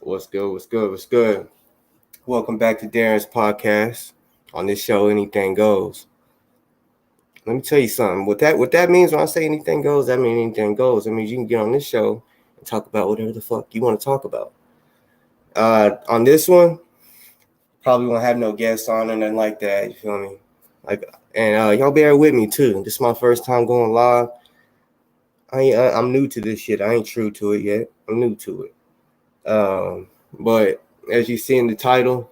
What's good? What's good? What's good? Welcome back to Darren's podcast. On this show, anything goes. Let me tell you something. What that means when I say anything goes, that means anything goes. That means you can get on this show and talk about whatever the fuck you want to talk about. On this one, probably won't have no guests on or nothing like that. You feel me? And y'all bear with me too. This is my first time going live. I'm new to this shit. I ain't true to it yet. I'm new to it. But as you see in the title,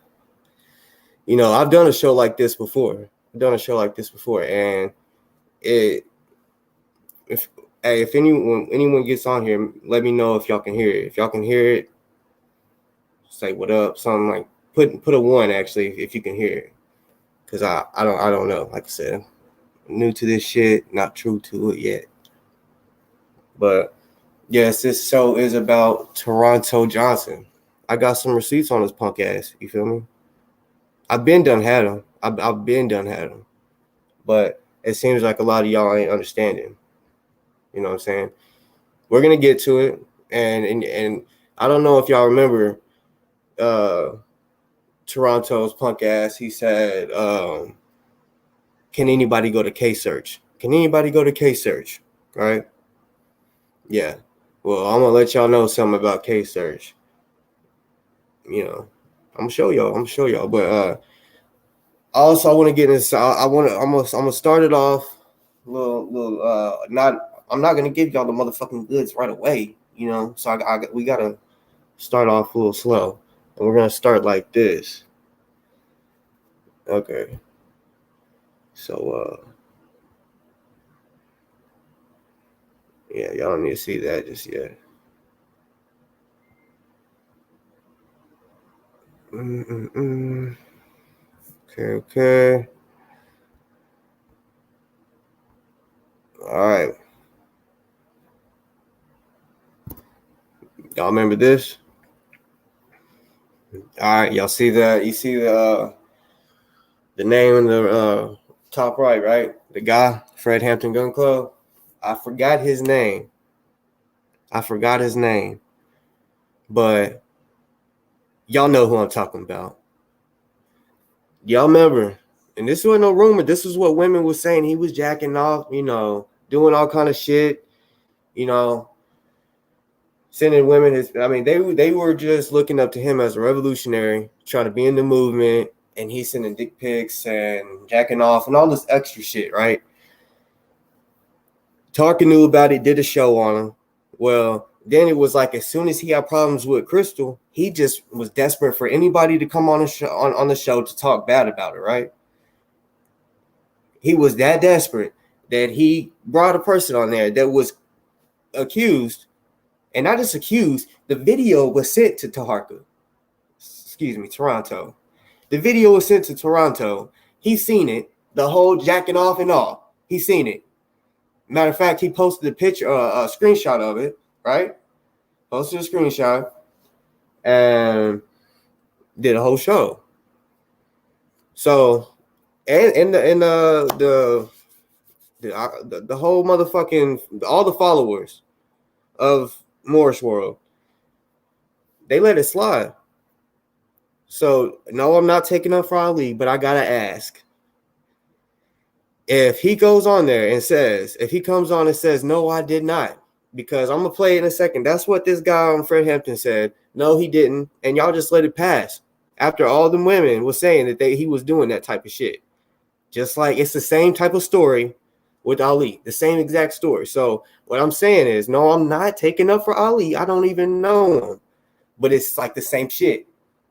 I've done a show like this before. And if anyone gets on here, let me know if y'all can hear it. If y'all can hear it, say what up. Something like put a 1 actually if you can hear it, because I don't know. Like I said, I'm new to this shit, not true to it yet. But yes, this show is about Toronto Johnson. I got some receipts on his punk ass. You feel me? I've been done had him. I've been done had him. But it seems like a lot of y'all ain't understanding. You know what I'm saying? We're gonna get to it, and I don't know if y'all remember Toronto's punk ass. He said, "Can anybody go to K-Search? Can anybody go to K-Search?" Right? Yeah. Well, I'm gonna let y'all know something about K-Search. I'm gonna show y'all. But also, I want to get into. I'm gonna start it off. I'm not gonna give y'all the motherfucking goods right away. So we gotta start off a little slow, and we're gonna start like this. Okay. So yeah, y'all don't need to see that just yet. Okay. All right. Y'all remember this? All right, y'all see that? You see the name in the top right? The guy, Fred Hampton Gun Club. I forgot his name. But y'all know who I'm talking about. Y'all remember, and this wasn't no rumor. This is what women was saying. He was jacking off, doing all kind of shit, sending women they were just looking up to him as a revolutionary, trying to be in the movement, and he's sending dick pics and jacking off and all this extra shit, right? Taharka knew about it, did a show on him. Well, then it was like as soon as he had problems with Crystal, he just was desperate for anybody to come on the show to talk bad about it, right? He was that desperate that he brought a person on there that was accused, and not just accused, the video was sent to Taharka. Toronto. The video was sent to Toronto. He's seen it, the whole jacking off and all. He's seen it. Matter of fact, he posted a picture, a screenshot of it, right? Posted a screenshot and did a whole show. So, and the whole motherfucking, all the followers of Moorish World, they let it slide. So, no, I'm not taking up for Ali, but I gotta ask. If he goes on there and says, if he comes on and says, no, I did not, because I'm going to play it in a second. That's what this guy on Fred Hampton said. No, he didn't. And y'all just let it pass after all the women was saying that he was doing that type of shit. Just like it's the same type of story with Ali, the same exact story. So what I'm saying is, no, I'm not taking up for Ali. I don't even know him, but it's like the same shit.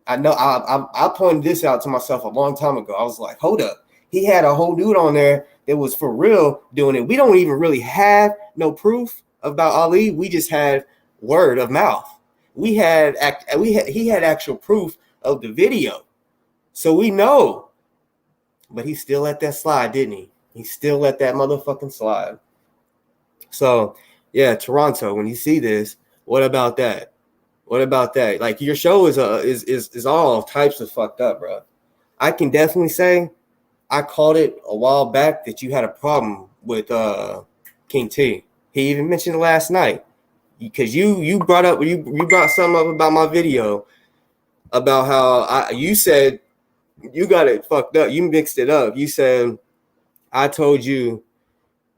I know I pointed this out to myself a long time ago. I was like, hold up. He had a whole dude on there that was for real doing it. We don't even really have no proof about Ali. We just had word of mouth. He had actual proof of the video. So we know. But he still let that slide, didn't he? He still let that motherfucking slide. So, yeah, Toronto, when you see this, what about that? Like, your show is all types of fucked up, bro. I can definitely say I called it a while back that you had a problem with King T. He even mentioned it last night. because you brought something up about my video about how you said you got it fucked up. You mixed it up. You said I told you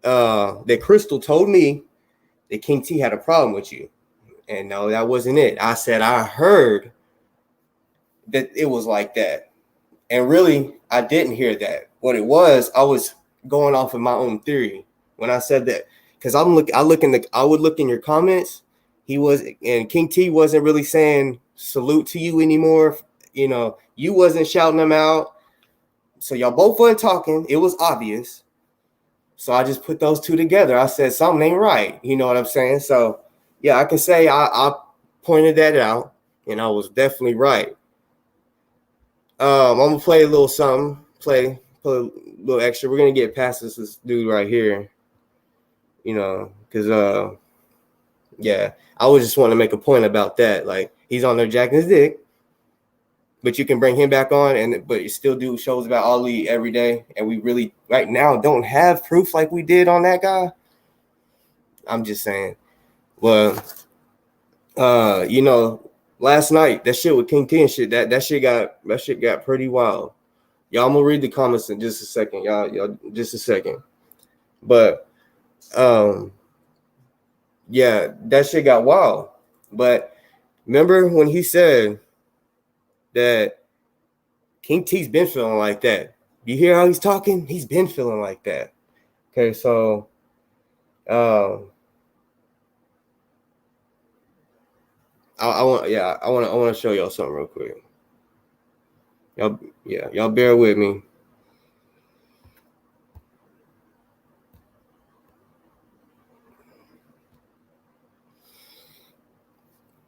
that Crystal told me that King T had a problem with you. And no, that wasn't it. I said I heard that it was like that. And really, I didn't hear that. What it was, I was going off of my own theory when I said that. Because I would look in your comments. And King T wasn't really saying salute to you anymore. You know, you wasn't shouting them out. So y'all both weren't talking. It was obvious. So I just put those two together. I said something ain't right. You know what I'm saying? So yeah, I can say I pointed that out, and I was definitely right. I'm gonna play a little something. Play a little extra. We're gonna get past this dude right here. You know, because yeah, I would just want to make a point about that. Like, he's on there jacking his dick, but you can bring him back on, but you still do shows about Ali every day, and we really right now don't have proof like we did on that guy. I'm just saying. Well, you know, last night that shit with King T and shit, that shit got pretty wild. Y'all, I'm gonna read the comments in just a second, y'all just a second. But yeah, that shit got wild. But remember when he said that King T's been feeling like that? You hear how he's talking? He's been feeling like that. Okay, so I want to show y'all something real quick. Y'all bear with me.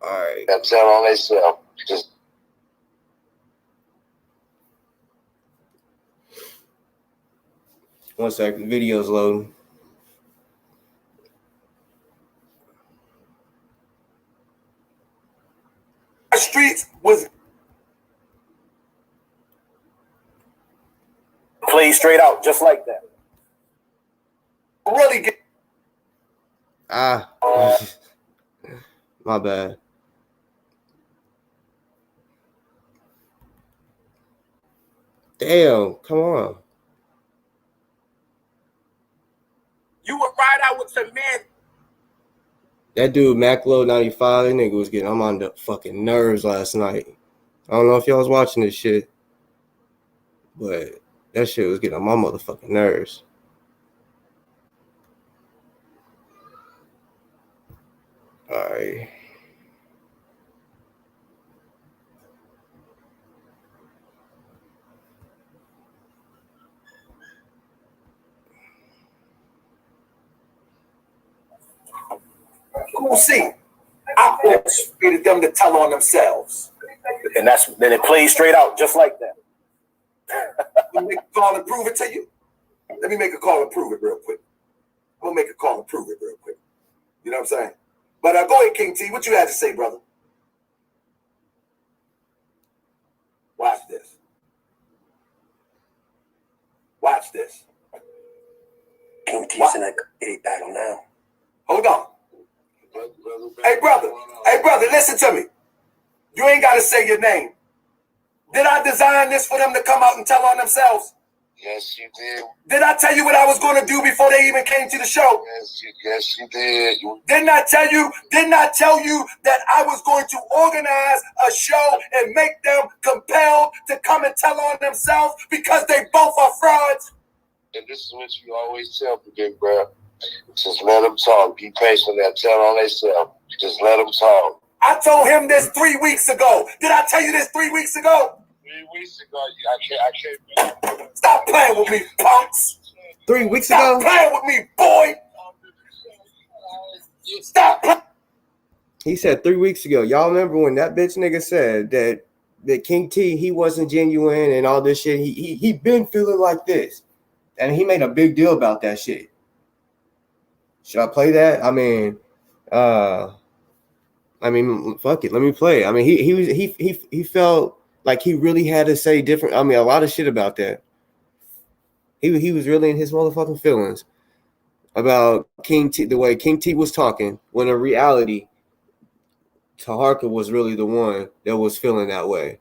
All right. That's on themselves. Just 1 second. Video's loading. Streets was played straight out, just like that. Really get my bad. Damn, come on. You would ride out with some man. That dude, Maclo 95, that nigga was getting on the fucking nerves last night. I don't know if y'all was watching this shit, but that shit was getting on my motherfucking nerves. All right. Cool scene. I expected them to tell on themselves. And then it plays straight out, just like that. Let me make a call and prove it to you. Let me make a call and prove it real quick. I'm gonna make a call and prove it real quick. You know what I'm saying? But go ahead, King T. What you had to say, brother? Watch this. Watch this. King T's in a battle now. Hold on. Hey, brother, listen to me. You ain't got to say your name. Did I design this for them to come out and tell on themselves? Yes, you did. Did I tell you what I was going to do before they even came to the show? Yes, you did. Didn't I tell you that I was going to organize a show and make them compelled to come and tell on themselves because they both are frauds? And this is what you always tell people, bro. Just let them talk. Be patient. They'll tell on themselves. Just let them talk. I told him this 3 weeks ago. Did I tell you this 3 weeks ago? 3 weeks ago, I can't. Stop playing with me, punks. 3 weeks ago? Stop playing with me, boy. Stop playing. He said 3 weeks ago. Y'all remember when that bitch nigga said that King T, he wasn't genuine and all this shit. He been feeling like this. And he made a big deal about that shit. Should I play that? I mean, fuck it. Let me play. I mean, he felt like he really had to say different. I mean, a lot of shit about that. He was really in his motherfucking feelings about King T, the way King T was talking. When in reality, Taharka was really the one that was feeling that way.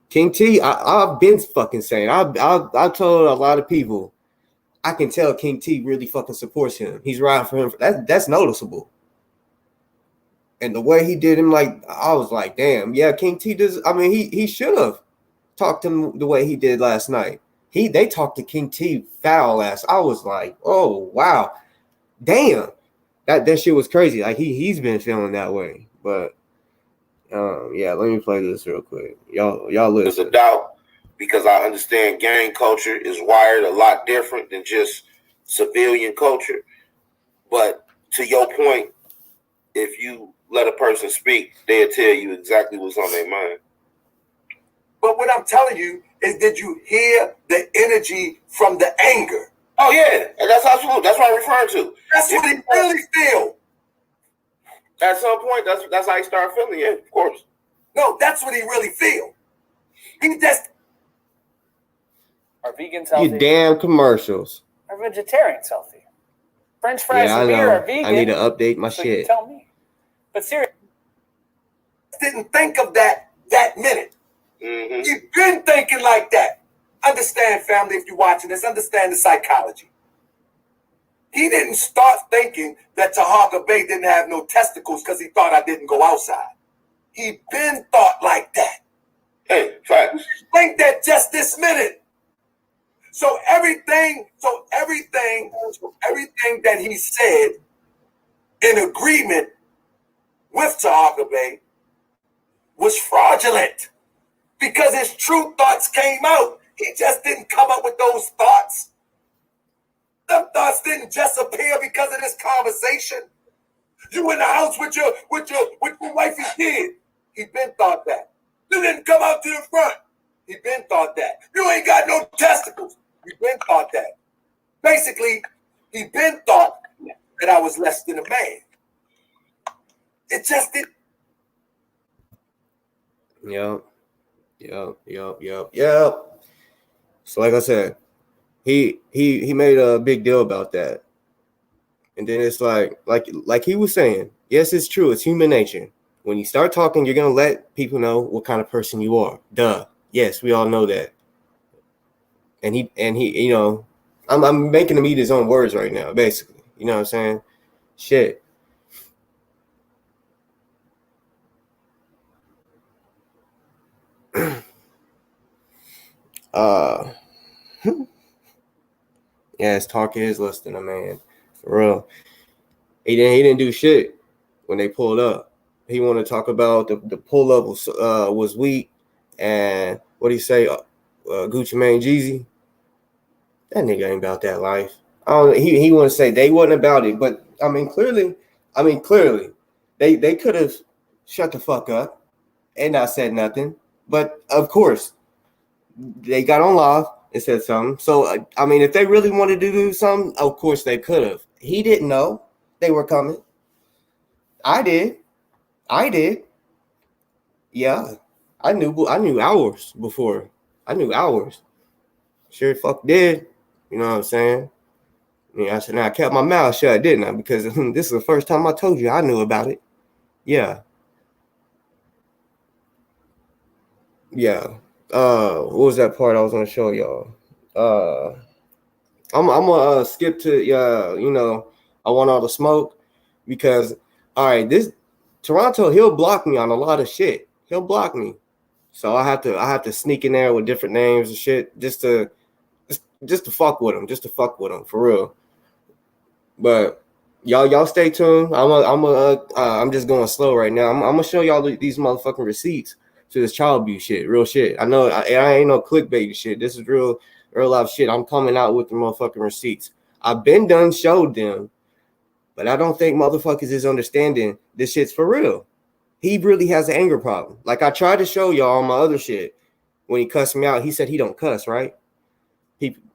King T, I've been fucking saying, I told a lot of people, I can tell King T really fucking supports him. He's riding for him. That's noticeable. And the way he did him, like, I was like, damn, yeah, King T does. I mean, he should have talked to him the way he did last night. They talked to King T foul last. I was like, oh wow, damn, that shit was crazy. Like he's been feeling that way. But yeah, let me play this real quick. Y'all listen. There's a doubt because I understand gang culture is wired a lot different than just civilian culture. But to your point, if you let a person speak, they'll tell you exactly what's on their mind. But what I'm telling you is, did you hear the energy from the anger? Oh yeah, and that's absolute. That's what I'm referring to. That's what he really feel. At some point, that's how he started feeling it, of course. No, that's what he really feel. He just Are vegans healthy? You damn commercials. Are vegetarians healthy? French fries and beer are vegan. I need to update my so shit. You tell me. But seriously, didn't think of that minute. Mm-hmm. You've been thinking like that. Understand, family, if you're watching this, understand the psychology. He didn't start thinking that Taharka Bey didn't have no testicles because he thought I didn't go outside. He been thought like that. Hey, facts. Think that just this minute. So everything that he said in agreement with Taharka Bey was fraudulent because his true thoughts came out. He just didn't come up with those thoughts. Them thoughts didn't just appear because of this conversation. You in the house with your wifey kid. He been thought that. You didn't come out to the front. He been thought that. You ain't got no testicles. He been thought that. Basically, he been thought that I was less than a man. It just did. Yep. So like I said, he made a big deal about that. And then it's like he was saying, yes, it's true. It's human nature. When you start talking, you're going to let people know what kind of person you are. Duh. Yes, we all know that. And he, you know, I'm making him eat his own words right now, basically. You know what I'm saying? Shit. Yeah, his talk is less than a man. For real. He didn't do shit when they pulled up. He wanted to talk about the pull up was weak, and what do you say? Gucci Mane Jeezy. That nigga ain't about that life. I don't. He want to say they wasn't about it, but I mean clearly, they could have shut the fuck up and not said nothing. But of course, they got on live and said something. So I mean, if they really wanted to do something, of course they could have. He didn't know they were coming. I did. Yeah, I knew hours before. I knew hours. Sure fuck did. You know what I'm saying? Yeah, I said, now I kept my mouth shut, didn't I? Because this is the first time I told you I knew about it. Yeah. What was that part I was gonna show y'all? I'm gonna skip to you know, I want all the smoke because all right, this Toronto, he'll block me on a lot of shit. He'll block me. So I have to sneak in there with different names and shit just to fuck with him, for real. But y'all stay tuned. I'm just going slow right now. I'm gonna show y'all these motherfucking receipts to this child abuse shit, real shit. I know I ain't no clickbait shit. This is real life shit. I'm coming out with the motherfucking receipts. I've been done showed them, but I don't think motherfuckers is understanding this shit's for real. He really has an anger problem. Like I tried to show y'all on my other shit when he cussed me out. He said he don't cuss, right?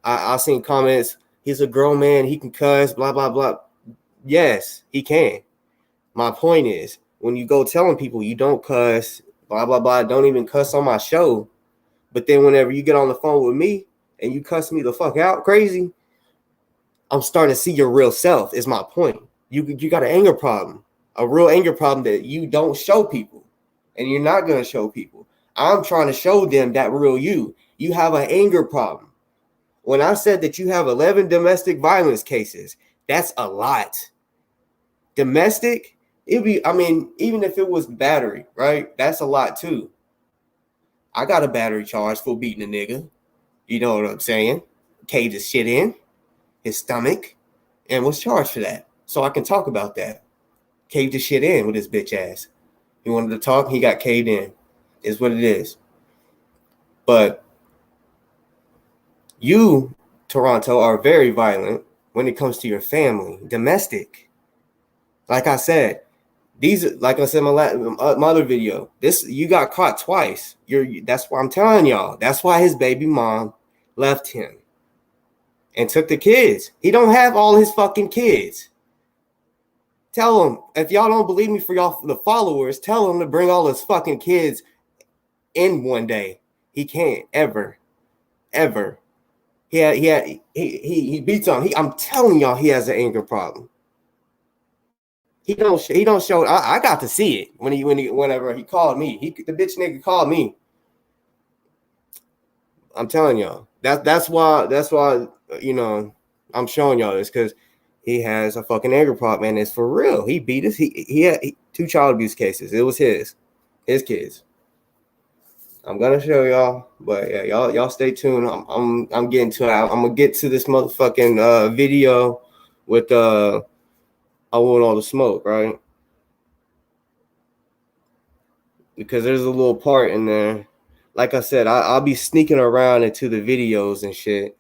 I seen comments. He's a grown man. He can cuss. Blah blah blah. Yes, he can. My point is, when you go telling people you don't cuss, blah blah blah, don't even cuss on my show, but then whenever you get on the phone with me and you cuss me the fuck out crazy, I'm starting to see your real self. Is my point. You got an anger problem. A real anger problem that you don't show people. and you're not going to show people. I'm trying to show them that real you. You have an anger problem. When I said that you have 11 domestic violence cases, that's a lot. Domestic, even if it was battery, right? That's a lot too. I got a battery charge for beating a nigga. You know what I'm saying? Caved his shit in, his stomach, and was charged for that. So I can talk about that. Caved his shit in with his bitch ass. He wanted to talk, he got caved in. Is what it is. But you, Toronto, are very violent when it comes to your family, domestic. Like I said, like I said in my other video, you got caught twice. That's why I'm telling y'all. That's why his baby mom left him and took the kids. He don't have all his fucking kids. Tell him, if y'all don't believe me, for y'all, the followers, tell him to bring all his fucking kids in one day. He can't ever. He beats on. I'm telling y'all, he has an anger problem. He don't show. I got to see it whenever he called me. The bitch nigga called me. I'm telling y'all. That's why I'm showing y'all this, because he has a fucking anger problem, and it's for real. He beat us. He had 2 child abuse cases. It was his kids. I'm gonna show y'all, but yeah, y'all stay tuned. I'm getting to it. I'm gonna get to this motherfucking video with I want all the smoke, right? Because there's a little part in there. Like I said, I'll be sneaking around into the videos and shit.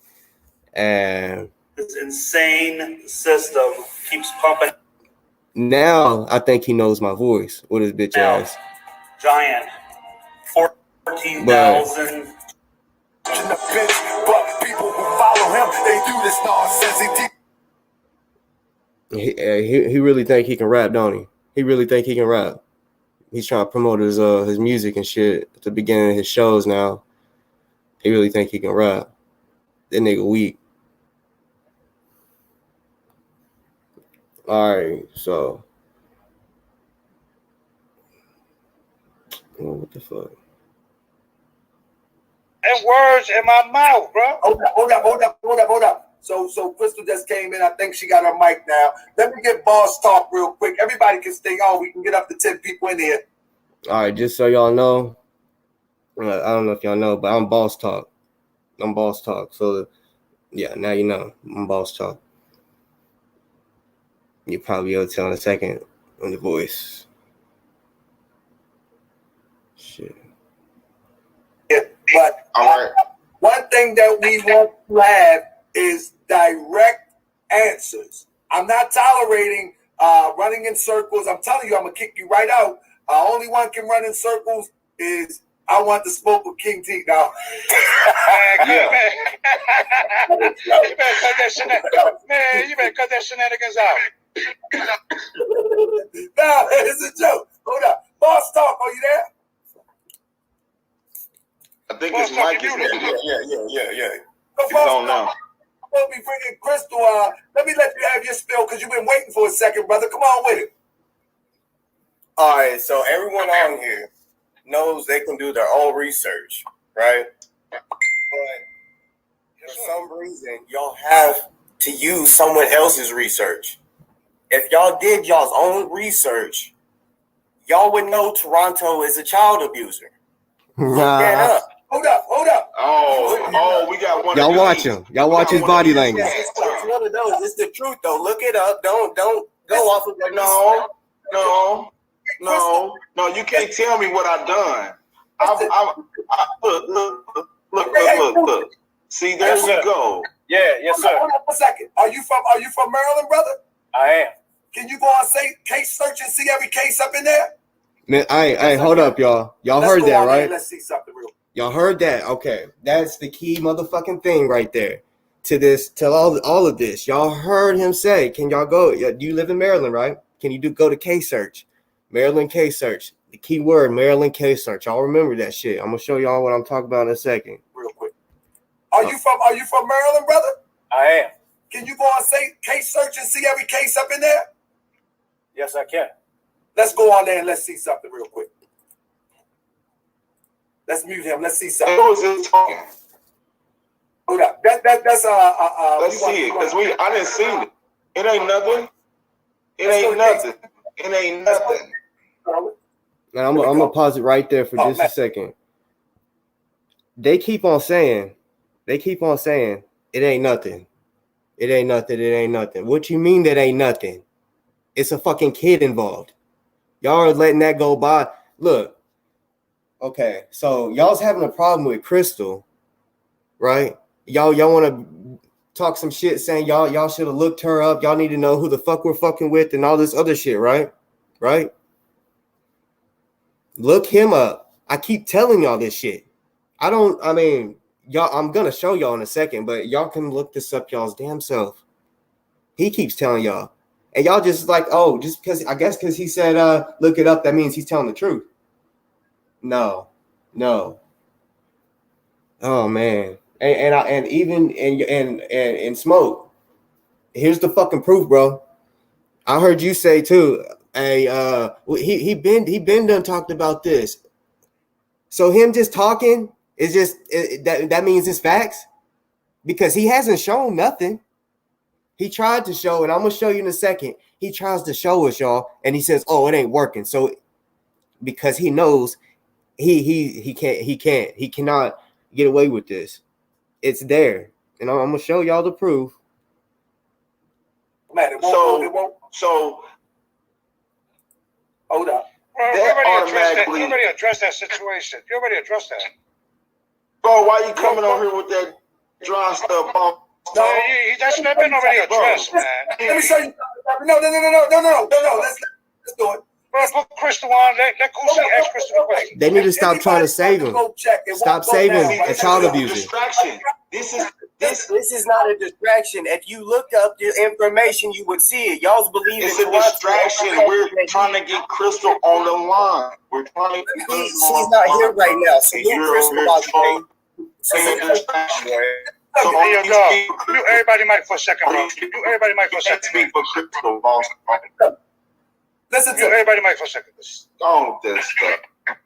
And this insane system keeps pumping. Now I think he knows my voice with his bitch ass. Giant 14,000. But people who follow him, they do this nonsense. He really think he can rap, don't he? He really think he can rap. He's trying to promote his music and shit at the beginning of his shows now. He really think he can rap. That nigga weak. All right, so what the fuck? And words in my mouth, bro. Hold up. So Crystal just came in. I think she got her mic now. Let me get boss talk real quick. Everybody can stay on. We can get up to 10 people in here. All right, just so y'all know, I don't know if y'all know, but I'm boss talk. So yeah, now you know I'm boss talk. You'll probably be able to tell in a second on the voice. Shit. Yeah, but all right. One thing that we want to have is direct answers. I'm not tolerating running in circles. I'm telling you, I'm gonna kick you right out. Only one can run in circles is I want to smoke with King T now. Man, you better cut that shenanigans out. No, it's a joke. Hold up. Boss talk, are you there? I think his mic is there. Yeah. It's on now. I'm going to be bringing Crystal. Let me let you have your spill because you've been waiting for a second, brother. Come on with it. All right, so everyone on here knows they can do their own research, right? But for some reason, y'all have to use someone else's research. If y'all did y'all's own research, y'all would know Toronto is a child abuser. Look that up. Hold up. Oh, we got one. Y'all watch him. Y'all watch his body language. It's one of those. It's the truth, though. Look it up. Don't go off of No, you can't tell me what I've done. Look. See, there we go. Yeah, yes, sir. Hold on a second. Are you from Maryland, brother? I am. Can you go on case search and see every case up in there? Man, I hold up, y'all. Y'all heard that, right? Let's see something real. Y'all heard that? Okay, that's the key motherfucking thing right there. To all of this, y'all heard him say, "Can y'all go? Do you live in Maryland, right? Can you go to case search, Maryland case search? The key word, Maryland case search. Y'all remember that shit. I'm gonna show y'all what I'm talking about in a second. Real quick. Are you from Maryland, brother? I am. Can you go on case search and see every case up in there? Yes, I can. Let's go on there and let's see something real quick. Let's mute him. Let's see something. Who is this talking? Hold up. That's Let's see it, because I didn't see it. It ain't nothing. It ain't nothing. It ain't nothing. Now I'm gonna pause it right there for just a second. They keep on saying, it ain't nothing. It ain't nothing. It ain't nothing. What you mean that ain't nothing? It's a fucking kid involved. Y'all are letting that go by. Look, okay, so y'all's having a problem with Crystal, right? Y'all want to talk some shit saying y'all should have looked her up. Y'all need to know who the fuck we're fucking with and all this other shit, right? Right? Look him up. I keep telling y'all this shit. Y'all, I'm gonna show y'all in a second, but y'all can look this up y'all's damn self. He keeps telling y'all. And y'all just like, oh, just because he said look it up, that means he's telling the truth. No. Oh man. And Smoke, here's the fucking proof, bro. I heard you say too. He been done talked about this. So him just talking is just that means it's facts, because he hasn't shown nothing. He tried to show, and I'm gonna show you in a second. He tries to show us, y'all, and he says, "Oh, it ain't working." So because he knows he cannot get away with this. It's there, and I'm gonna show y'all the proof. Man, it won't. So Hold up. Well, you already addressed that situation. You already addressed that. bro, why you coming on here with that dry stuff? No, that's been already addressed, man. Let me show you. No. Let's do it. Bro, put Crystal on. Let Gucci ask Crystal the question. They need to stop trying to save him. Stop saving a child abuser. Distraction. This is not a distraction. If you looked up the information, you would see it. Y'all's believe it's a distraction. We're trying to get Crystal on the line. We're trying to get Crystal. She's not here right now. So you're Crystal about to So here you go. You everybody mic for a second, bro. You everybody mic for a second. Speak for Crystal, boss. Listen to everybody mic for a second. Go with this stuff.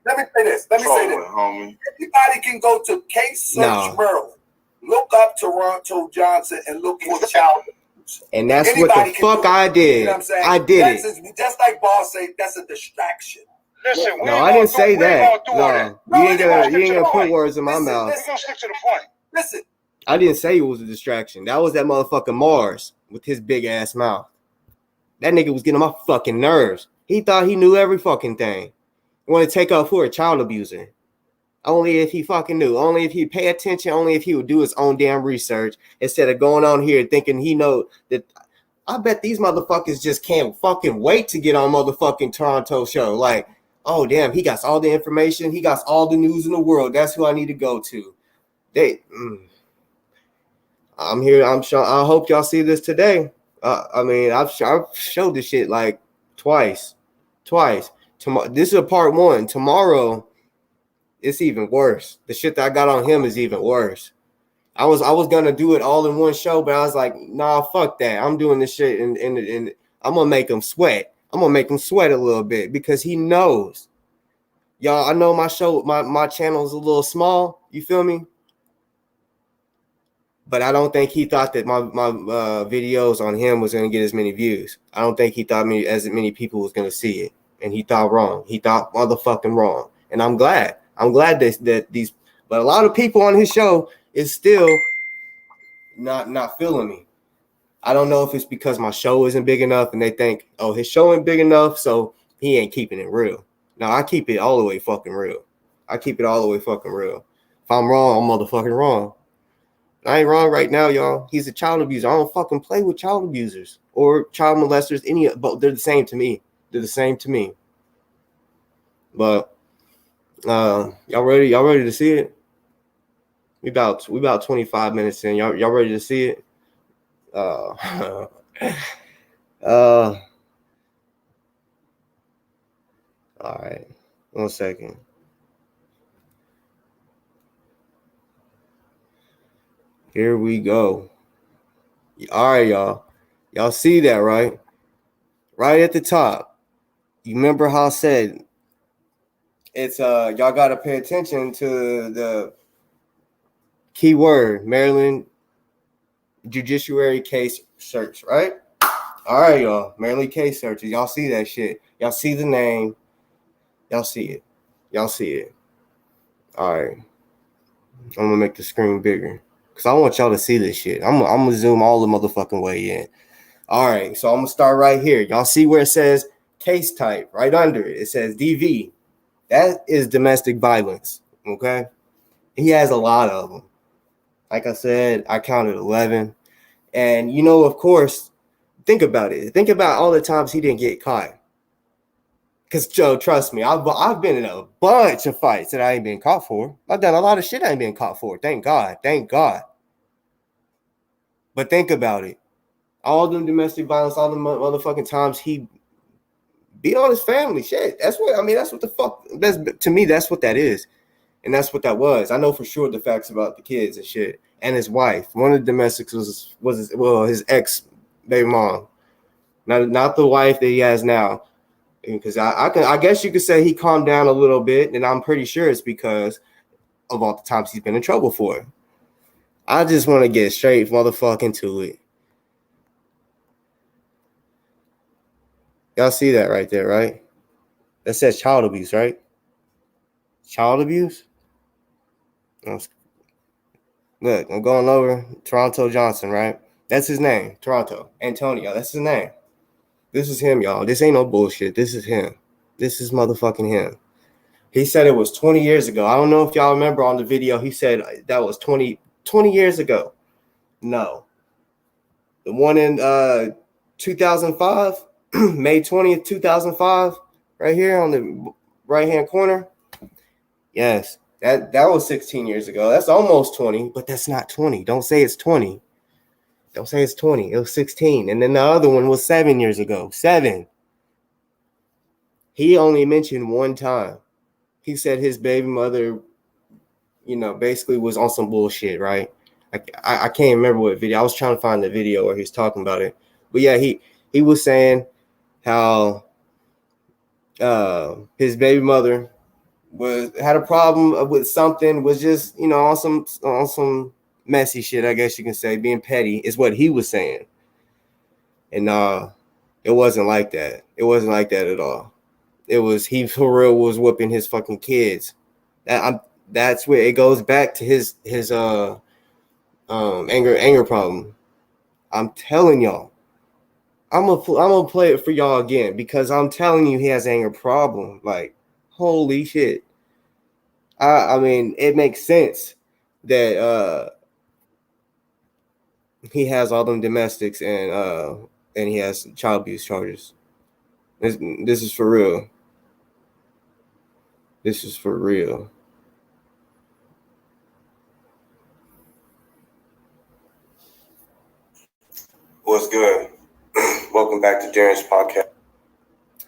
Let me say this. Homie. Everybody can go to Case Search World. Look up Toronto Johnson and look for child abuse. And that's what the fuck I did. You know what I'm saying? I did it. Just like Boss said, that's a distraction. Listen, no, I didn't say that. No, you ain't gonna put words in my mouth. We're gonna stick to the point. Listen. I didn't say it was a distraction. That was that motherfucking Mars with his big ass mouth. That nigga was getting on my fucking nerves. He thought he knew every fucking thing. He wanted to take up for a child abuser. Only if he fucking knew. Only if he pay attention. Only if he would do his own damn research instead of going on here thinking he know that. I bet these motherfuckers just can't fucking wait to get on motherfucking Toronto show. Like, oh damn, he got all the information. He got all the news in the world. That's who I need to go to. I'm here. I'm sure. I hope y'all see this today. I've showed this shit like twice. Tomorrow, this is a part one. Tomorrow, it's even worse. The shit that I got on him is even worse. I was gonna do it all in one show, but I was like, nah, fuck that. I'm doing this shit, and I'm gonna make him sweat. I'm gonna make him sweat a little bit because he knows. Y'all, I know my show, my channel is a little small. You feel me? But I don't think he thought that my videos on him was going to get as many views. I don't think he thought as many people was going to see it. And he thought wrong. He thought motherfucking wrong. And I'm glad. that these, but a lot of people on his show is still not feeling me. I don't know if it's because my show isn't big enough and they think, oh, his show ain't big enough, so he ain't keeping it real. No, I keep it all the way fucking real. If I'm wrong, I'm motherfucking wrong. I ain't wrong right now, y'all. He's a child abuser. I don't fucking play with child abusers or child molesters. But they're the same to me. But y'all ready? Y'all ready to see it? We about 25 minutes in. Y'all ready to see it? All right. 1 second. Here we go. All right, y'all. Y'all see that, right? Right at the top. You remember how I said it's y'all gotta pay attention to the key word, Maryland Judiciary Case Search, right? All right, y'all. Maryland Case Searches. Y'all see that shit. Y'all see the name. Y'all see it. Y'all see it. All right. I'm gonna make the screen bigger because I want y'all to see this shit. I'm gonna zoom all the motherfucking way in. All right, so I'm gonna start right here. Y'all see where it says case type right under it? It says DV. That is domestic violence. Okay, he has a lot of them. Like I said, I counted 11, and of course, think about it. Think about all the times he didn't get caught. Because, Joe, trust me, I've been in a bunch of fights that I ain't been caught for. I've done a lot of shit I ain't been caught for. Thank God. Thank God. But think about it. All them domestic violence, all the motherfucking times he beat on his family. Shit. That's what the fuck. To me, that's what that is. And that's what that was. I know for sure the facts about the kids and shit. And his wife. One of the domestics was his ex baby mom. Not the wife that he has now. Because I guess you could say he calmed down a little bit, and I'm pretty sure it's because of all the times he's been in trouble for. I just want to get straight motherfucking to it. Y'all see that right there, right? That says child abuse, right? Child abuse? Look, I'm going over Toronto Johnson, right? That's his name, Toronto. Antonio, that's his name. This is him, y'all. This ain't no bullshit. This is him. This is motherfucking him. He said it was 20 years ago. I don't know if y'all remember on the video, he said that was 20 years ago. No. The one in 2005, May 20th, 2005, right here on the right-hand corner. Yes, that was 16 years ago. That's almost 20, but that's not 20. Don't say it's 20. Don't say it's 20. It was 16. And then the other one was 7 years ago. 7. He only mentioned one time. He said his baby mother, basically was on some bullshit, right? I can't remember what video. I was trying to find the video where he's talking about it. But yeah, he was saying how his baby mother had a problem with something, was just, on some messy shit, I guess you can say, being petty is what he was saying. And it wasn't like that. It wasn't like that at all. It was, he for real was whooping his fucking kids. That's where it goes back to his anger problem. I'm telling y'all. I'm gonna play it for y'all again because I'm telling you he has anger problem. Like, holy shit. I mean, it makes sense that he has all them domestics and he has child abuse charges. This is for real. This is for real. What's good? Welcome back to Darren's podcast.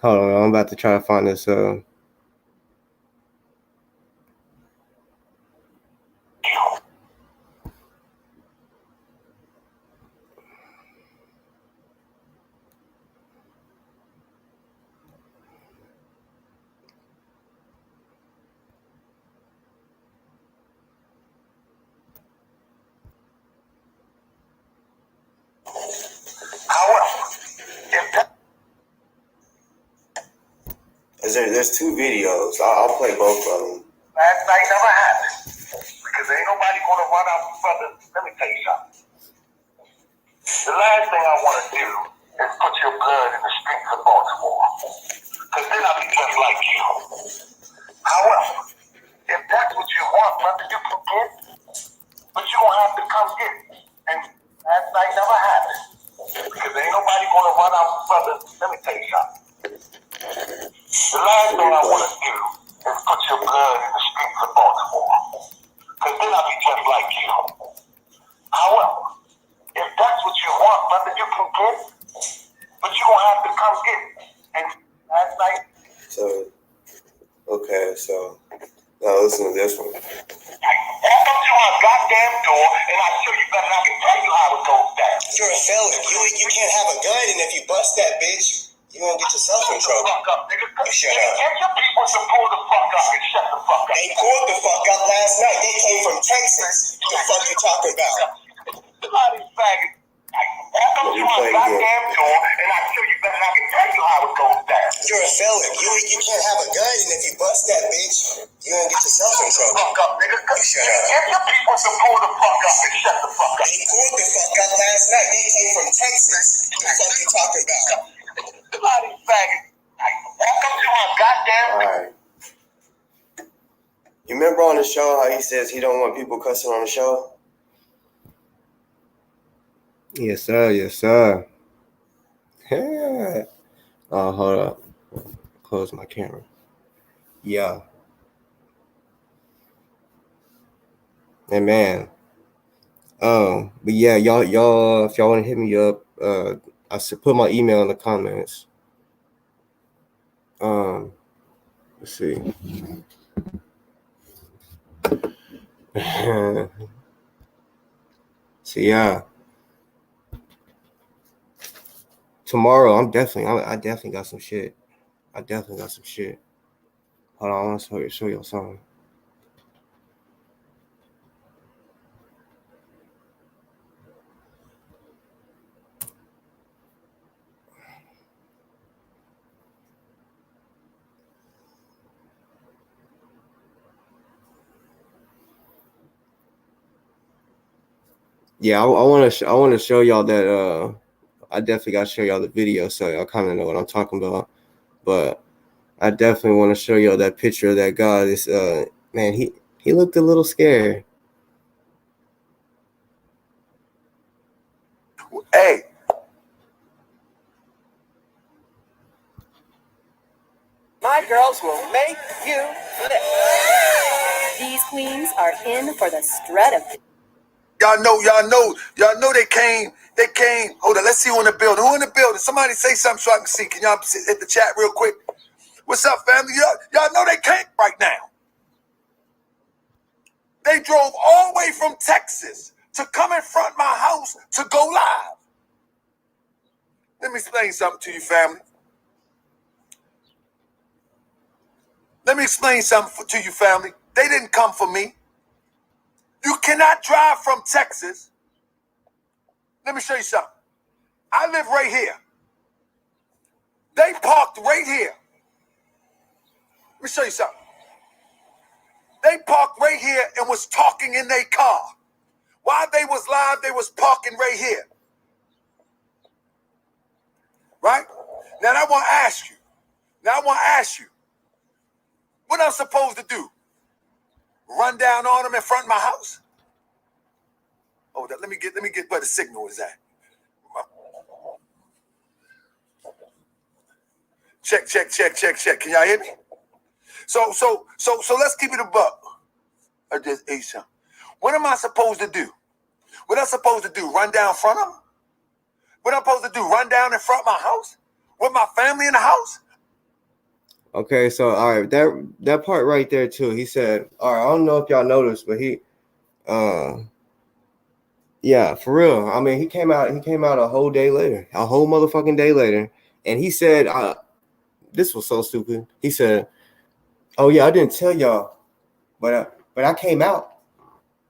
Hold on, I'm about to try to find this. There's two videos. I'll play both of them. Last night never happened. Because ain't nobody gonna run out in front of. Let me tell you something. The last thing I want to do is put your blood in the streets of Baltimore. Because then I'll be just like you. However, if that's what you want, brother, you can get. But you gonna have to come get it. And last night never happened. Because ain't nobody gonna run out in front of. Let me tell you something. The last thing I want to do is put your blood in the streets of Baltimore. Because then I'll be just like you. However, if that's what you want, brother, you can get it. But you gonna have to come get it. And last night. So now listen to this one. Walk up to my goddamn door and I'll show you better than I can tell you how it goes down. You're a felon. You can't have a gun, and if you bust that bitch, you won't get yourself in trouble. Fuck up, nigga. Shut up. Get your people to pull the fuck up and shut the fuck up. They pulled the fuck up last night. They came from Texas. The fuck you talking about? Bloody faggot. Walk up to my goddamn door and I kill you better than I can tell you how it goes down. You're a felon. You can't have a gun, and if you bust that bitch, you gonna get yourself in trouble. Fuck up, nigga. Shut up. Get your people to pull the fuck up and shut the fuck up. They pulled the fuck up last night. They came from Texas. The fuck you talking about? Bloody faggot. Walk up to my goddamn. All right. You remember on the show how he says he don't want people cussing on the show? Yes, sir. Yes, sir. Yeah. Oh, hold up. Close my camera. Yeah. And man. But yeah, y'all, if y'all want to hit me up, I should put my email in the comments. Let's see. So yeah. Tomorrow, I definitely got some shit. Hold on, I want to show y'all something. Yeah, I want to show y'all that. I definitely got to show y'all the video so y'all kind of know what I'm talking about. But I definitely want to show y'all that picture of that guy. This man, he looked a little scared. Hey. My girls will make you flip. These queens are in for the strut of. Y'all know they came. Hold on, let's see who in the building. Who in the building? Somebody say something so I can see. Can y'all hit the chat real quick? What's up, family? Y'all know they came right now. They drove all the way from Texas to come in front of my house to go live. Let me explain something to you, family. They didn't come for me. You cannot drive from Texas. Let me show you something. I live right here. They parked right here. Let me show you something. They parked right here and was talking in their car. While they was live, they was parking right here. Right? Now I want to ask you. What I'm supposed to do? Run down on them in front of my house? Oh, let me get where the signal is at. Check. Can y'all hear me? So let's keep it a buck. What am I supposed to do? Run down in front of them? What I'm supposed to do? Run down in front of my house? With my family in the house? Okay, so all right, that part right there too. He said, all right, I don't know if y'all noticed, but yeah, for real. I mean, he came out a whole motherfucking day later, and he said, this was so stupid. He said, oh yeah, I didn't tell y'all, but I came out.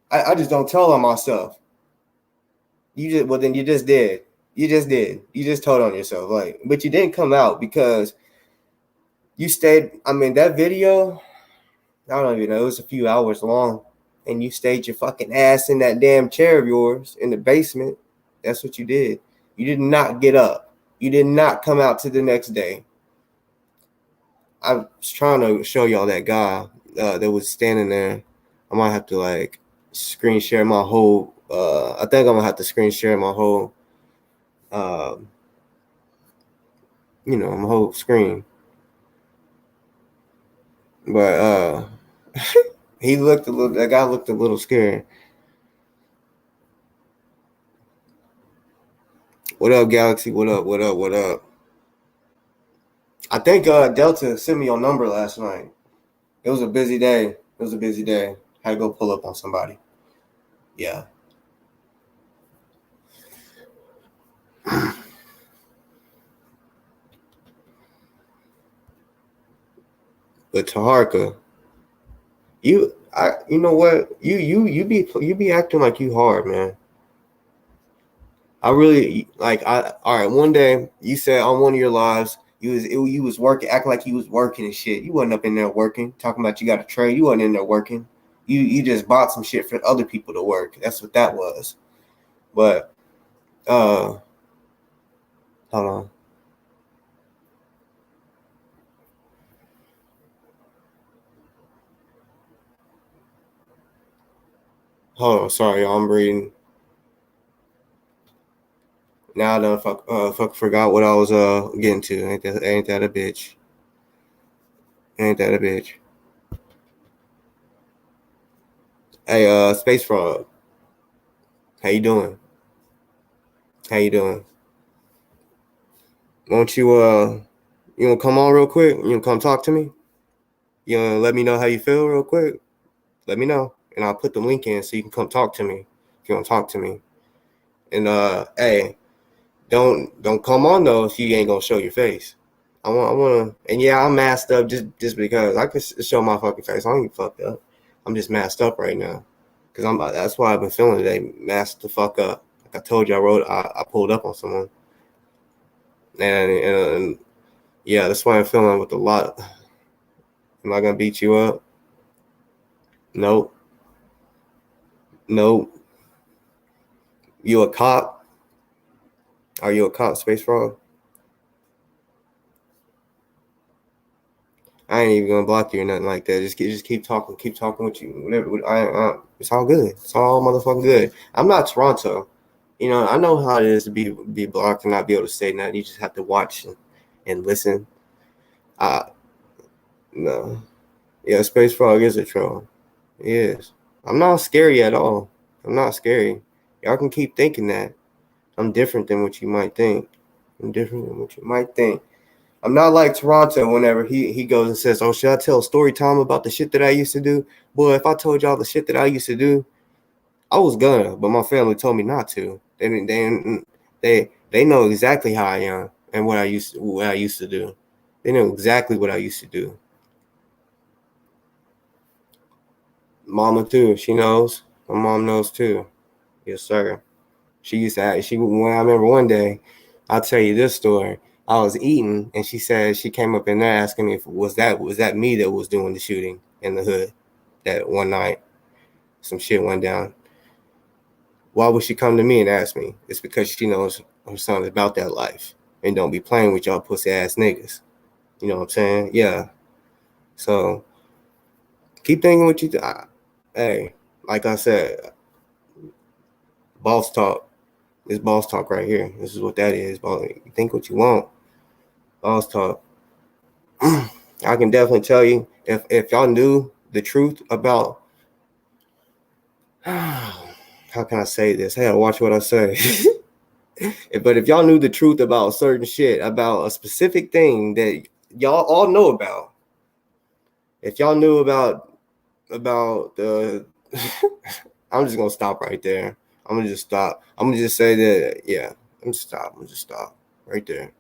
I just don't tell on myself. You just did. You just told on yourself, like, but you didn't come out because you stayed. I mean, that video, I don't even know, it was a few hours long, and you stayed your fucking ass in that damn chair of yours in the basement. That's what you did. You did not get up. You did not come out to the next day. I was trying to show y'all that guy that was standing there. I might have to like screen share my whole. I think I'm gonna have to screen share my whole. My whole screen. But that guy looked a little scared. What up, Galaxy? What up? I think Delta sent me your number last night. It was a busy day. Had to go pull up on somebody. Yeah. But Taharka, you know what? You be acting like you hard, man. I really like. All right. One day you said on one of your lives you was working, acting like you was working and shit. You wasn't up in there working, talking about you got a trade. You wasn't in there working. You just bought some shit for other people to work. That's what that was. But hold on. Hold on, sorry, y'all, I'm reading. Now I done fuck forgot what I was getting to. Ain't that a bitch? Ain't that a bitch? Hey, Space Frog. How you doing? How you doing? Won't you you wanna come on real quick? You wanna come talk to me? You wanna let me know how you feel real quick? Let me know. And I'll put the link in so you can come talk to me if you wanna talk to me. And hey, don't come on though if you ain't gonna show your face. I wanna, and yeah, I'm masked up just because I can show my fucking face. I don't get fucked up. I'm just masked up right now, cause that's why I've been feeling today, masked the fuck up. Like I told you, I pulled up on someone, and yeah, that's why I'm feeling with a lot. Am I gonna beat you up? Nope. You a cop? Are you a cop, Space Frog? I ain't even gonna block you or nothing like that. Just keep talking with you. Whatever. It's all good. It's all motherfucking good. I'm not Toronto. You know, I know how it is to be blocked and not be able to say nothing. You just have to watch and listen. No. Yeah, Space Frog is a troll. He is. I'm not scary at all. I'm not scary. Y'all can keep thinking that. I'm different than what you might think. I'm not like Toronto whenever he goes and says, oh, should I tell a story time about the shit that I used to do? Boy, if I told y'all the shit that I used to do, I was gonna, but my family told me not to. They know exactly how I am and what I used to do. They know exactly what I used to do. Mama too, she knows. My mom knows too. Yes, sir. She used to ask, when I remember one day, I'll tell you this story. I was eating and she said she came up in there asking me if was that me that was doing the shooting in the hood that one night. Some shit went down. Why would she come to me and ask me? It's because she knows her son is about that life and don't be playing with y'all pussy ass niggas. You know what I'm saying? Yeah. So keep thinking what you do. Hey, like I said, boss talk. It's boss talk right here. This is what that is. Think what you want. Boss talk. I can definitely tell you if y'all knew the truth about how can I say this? I gotta watch what I say. But if y'all knew the truth about certain shit, about a specific thing that y'all all know about, if y'all knew about the I'm just gonna stop right there. I'm gonna just stop. I'm gonna just say that, yeah. I'm just stop right there.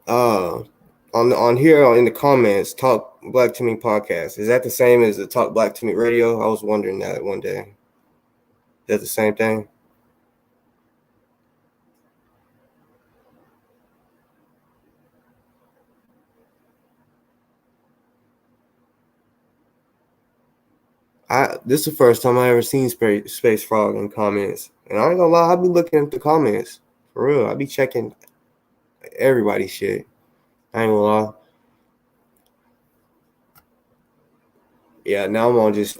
On here in the comments, Talk Black to Me podcast. Is that the same as the Talk Black to Me radio? I was wondering that one day. Is that the same thing? This is the first time I ever seen Space Frog in comments. And I ain't gonna lie, I be looking at the comments. For real. I be checking everybody's shit. I ain't gonna lie. Yeah, now I'm on just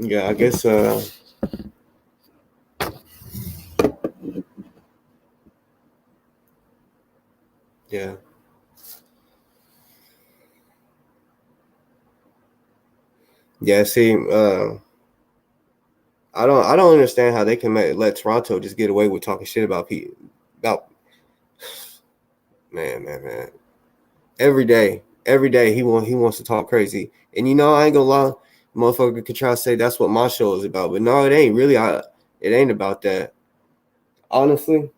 yeah, I guess yeah. Yeah, see, I don't understand how they can let Toronto just get away with talking shit about people. Man. Every day he wants to talk crazy. And you know, I ain't gonna lie, motherfucker could try to say that's what my show is about, but no, it ain't really. It ain't about that. honestly,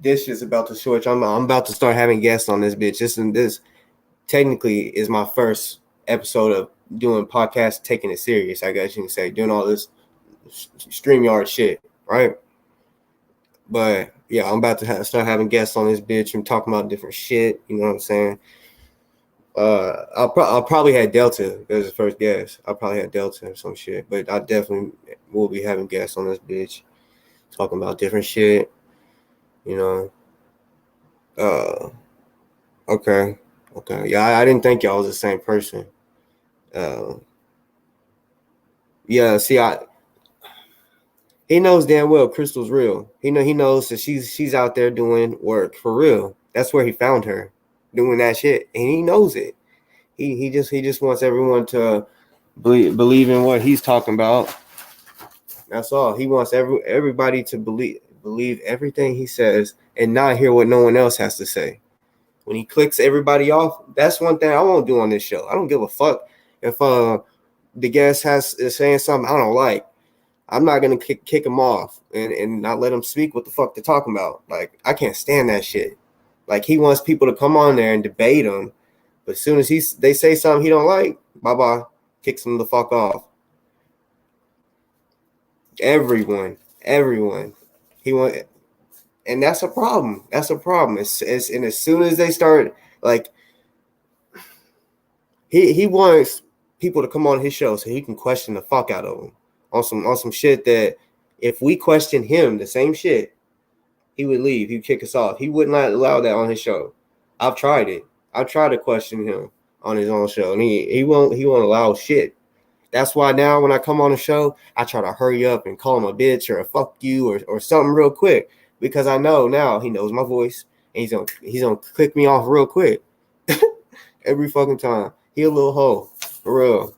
this is about to switch. I'm about to start having guests on this bitch. This technically is my first episode of doing podcast, taking it serious, I guess you can say, doing all this StreamYard shit, right? But yeah, I'm about to start having guests on this bitch and talking about different shit. You know what I'm saying? I'll probably have Delta as the first guest. I'll probably have Delta or some shit, but I definitely will be having guests on this bitch, talking about different shit. You know. Okay. Yeah, I didn't think y'all was the same person. Yeah. See, he knows damn well Crystal's real. He knows that she's out there doing work for real. That's where he found her, doing that shit, and he knows it. He just wants everyone to believe in what he's talking about. That's all. He wants everybody to believe everything he says and not hear what no one else has to say. When he clicks everybody off, that's one thing I won't do on this show. I don't give a fuck if the guest is saying something I don't like. I'm not gonna kick him off and not let him speak what the fuck they're talking about. Like, I can't stand that shit. Like, he wants people to come on there and debate him, but as soon as they say something he don't like, bye, kicks him the fuck off. Everyone. He want, and that's a problem. That's a problem. And as soon as they start, like, he wants people to come on his show so he can question the fuck out of them on some shit that if we question him the same shit, he would leave. He'd kick us off. He would not allow that on his show. I've tried it. I've tried to question him on his own show, and he won't allow shit. That's why now when I come on the show, I try to hurry up and call him a bitch or a fuck you or something real quick, because I know now he knows my voice and he's gonna click me off real quick. Every fucking time. He a little hoe. For real.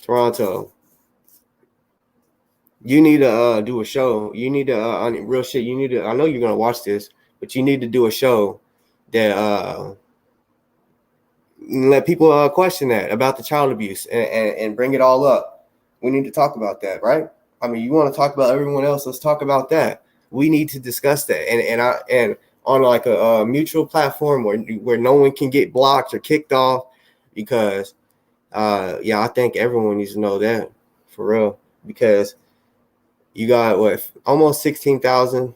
Toronto. You need to do a show. You need to real shit. You need to. I know you're gonna watch this, but you need to do a show that let people question that about the child abuse and bring it all up. We need to talk about that, right? I mean, you want to talk about everyone else? Let's talk about that. We need to discuss that, and on like a mutual platform where no one can get blocked or kicked off, because I think everyone needs to know that for real, because you got almost 16,000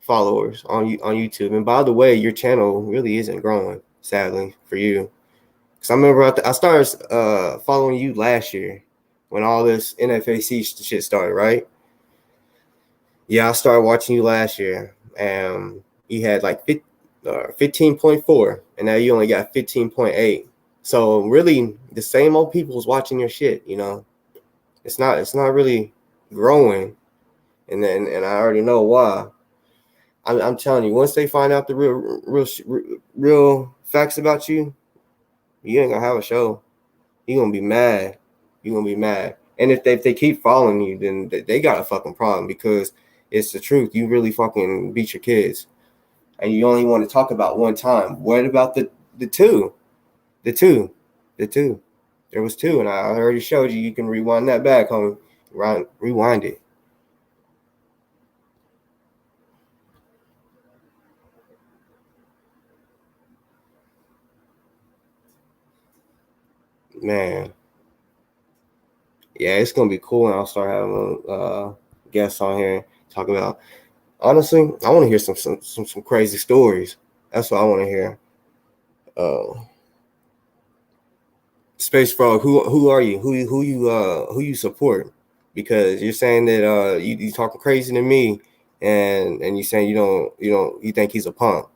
followers on YouTube, and by the way, your channel really isn't growing, sadly for you. Because I remember I started following you last year when all this NFAC shit started, right? Yeah, I started watching you last year, and you had like 15.4, and now you only got 15.8. So really, the same old people's watching your shit. You know, it's not really growing, and I already know why. I'm telling you, once they find out the real facts about you, you ain't gonna have a show. You're gonna be mad. And if they keep following you, then they got a fucking problem, because it's the truth. You really fucking beat your kids, and you only want to talk about one time. What about the two? The two. There was two, and I already showed you. You can rewind that back, homie. Rewind it. Man. Yeah, it's gonna be cool, and I'll start having guests on here talk about. Honestly, I want to hear some crazy stories. That's what I want to hear. Space Frog, who are you? Who you support? Because you're saying that you talking crazy to me, and you saying you think he's a punk.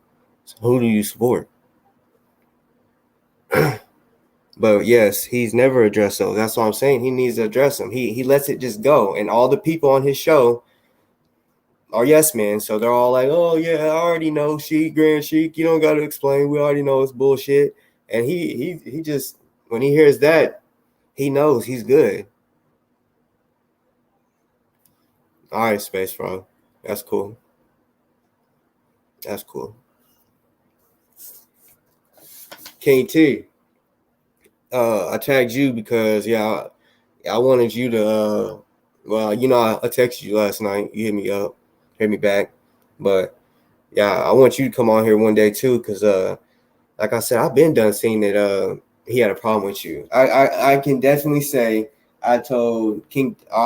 So who do you support? But yes, he's never addressed those. That's what I'm saying. He needs to address them. He lets it just go, and all the people on his show are yes men. So they're all like, "Oh yeah, I already know, Sheik, Grand Sheik. You don't got to explain. We already know it's bullshit." And he just, when he hears that, he knows he's good. All right, Space Frog. That's cool. King T. I tagged you because I wanted you to Well, you know, I texted you last night. You hit me back. But yeah, I want you to come on here one day too, because like I said, I've been done seeing that he had a problem with you. I can definitely say I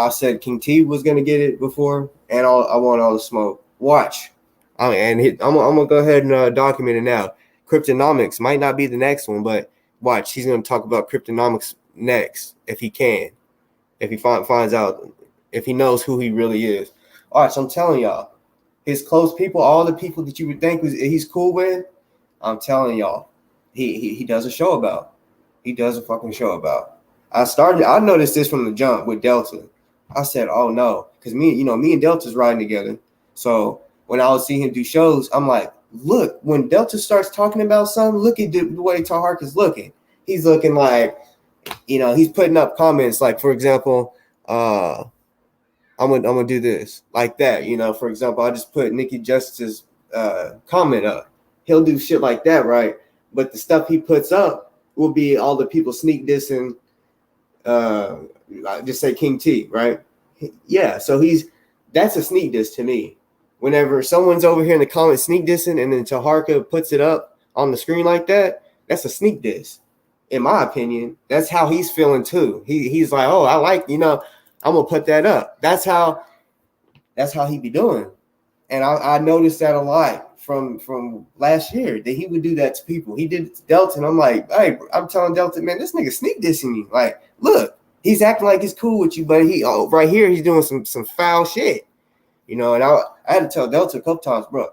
said King T was gonna get it before, and I want all the smoke. Watch. I'm gonna go ahead and document it now. Cryptonomics might not be the next one, but watch, he's gonna talk about cryptonomics next if he can, if he finds out, if he knows who he really is. Watch, I'm telling y'all, his close people, all the people that you would think he's cool with, I'm telling y'all, he does a show about. He does a fucking show about. I noticed this from the jump with Delta. I said, oh no, because me and Delta's riding together. So when I would see him do shows, I'm like, look, when Delta starts talking about something, look at the way Taharka's looking. He's looking like, he's putting up comments like, for example, I'm gonna do this like that. For example, I just put Nikki Justice's comment up. He'll do shit like that, right? But the stuff he puts up will be all the people sneak dissing. Just say King T, right? Yeah, so that's a sneak diss to me. Whenever someone's over here in the comments sneak dissing and then Taharka puts it up on the screen like that, that's a sneak diss. In my opinion, that's how he's feeling too. He's like, oh, I like, I'm gonna put that up. That's how he be doing. And I noticed that a lot from last year, that he would do that to people. He did it to Delta, and I'm like, hey, I'm telling Delta, man, this nigga sneak dissing you. Like, look, he's acting like he's cool with you, but right here he's doing some foul shit. And I had to tell Delta a couple times, bro,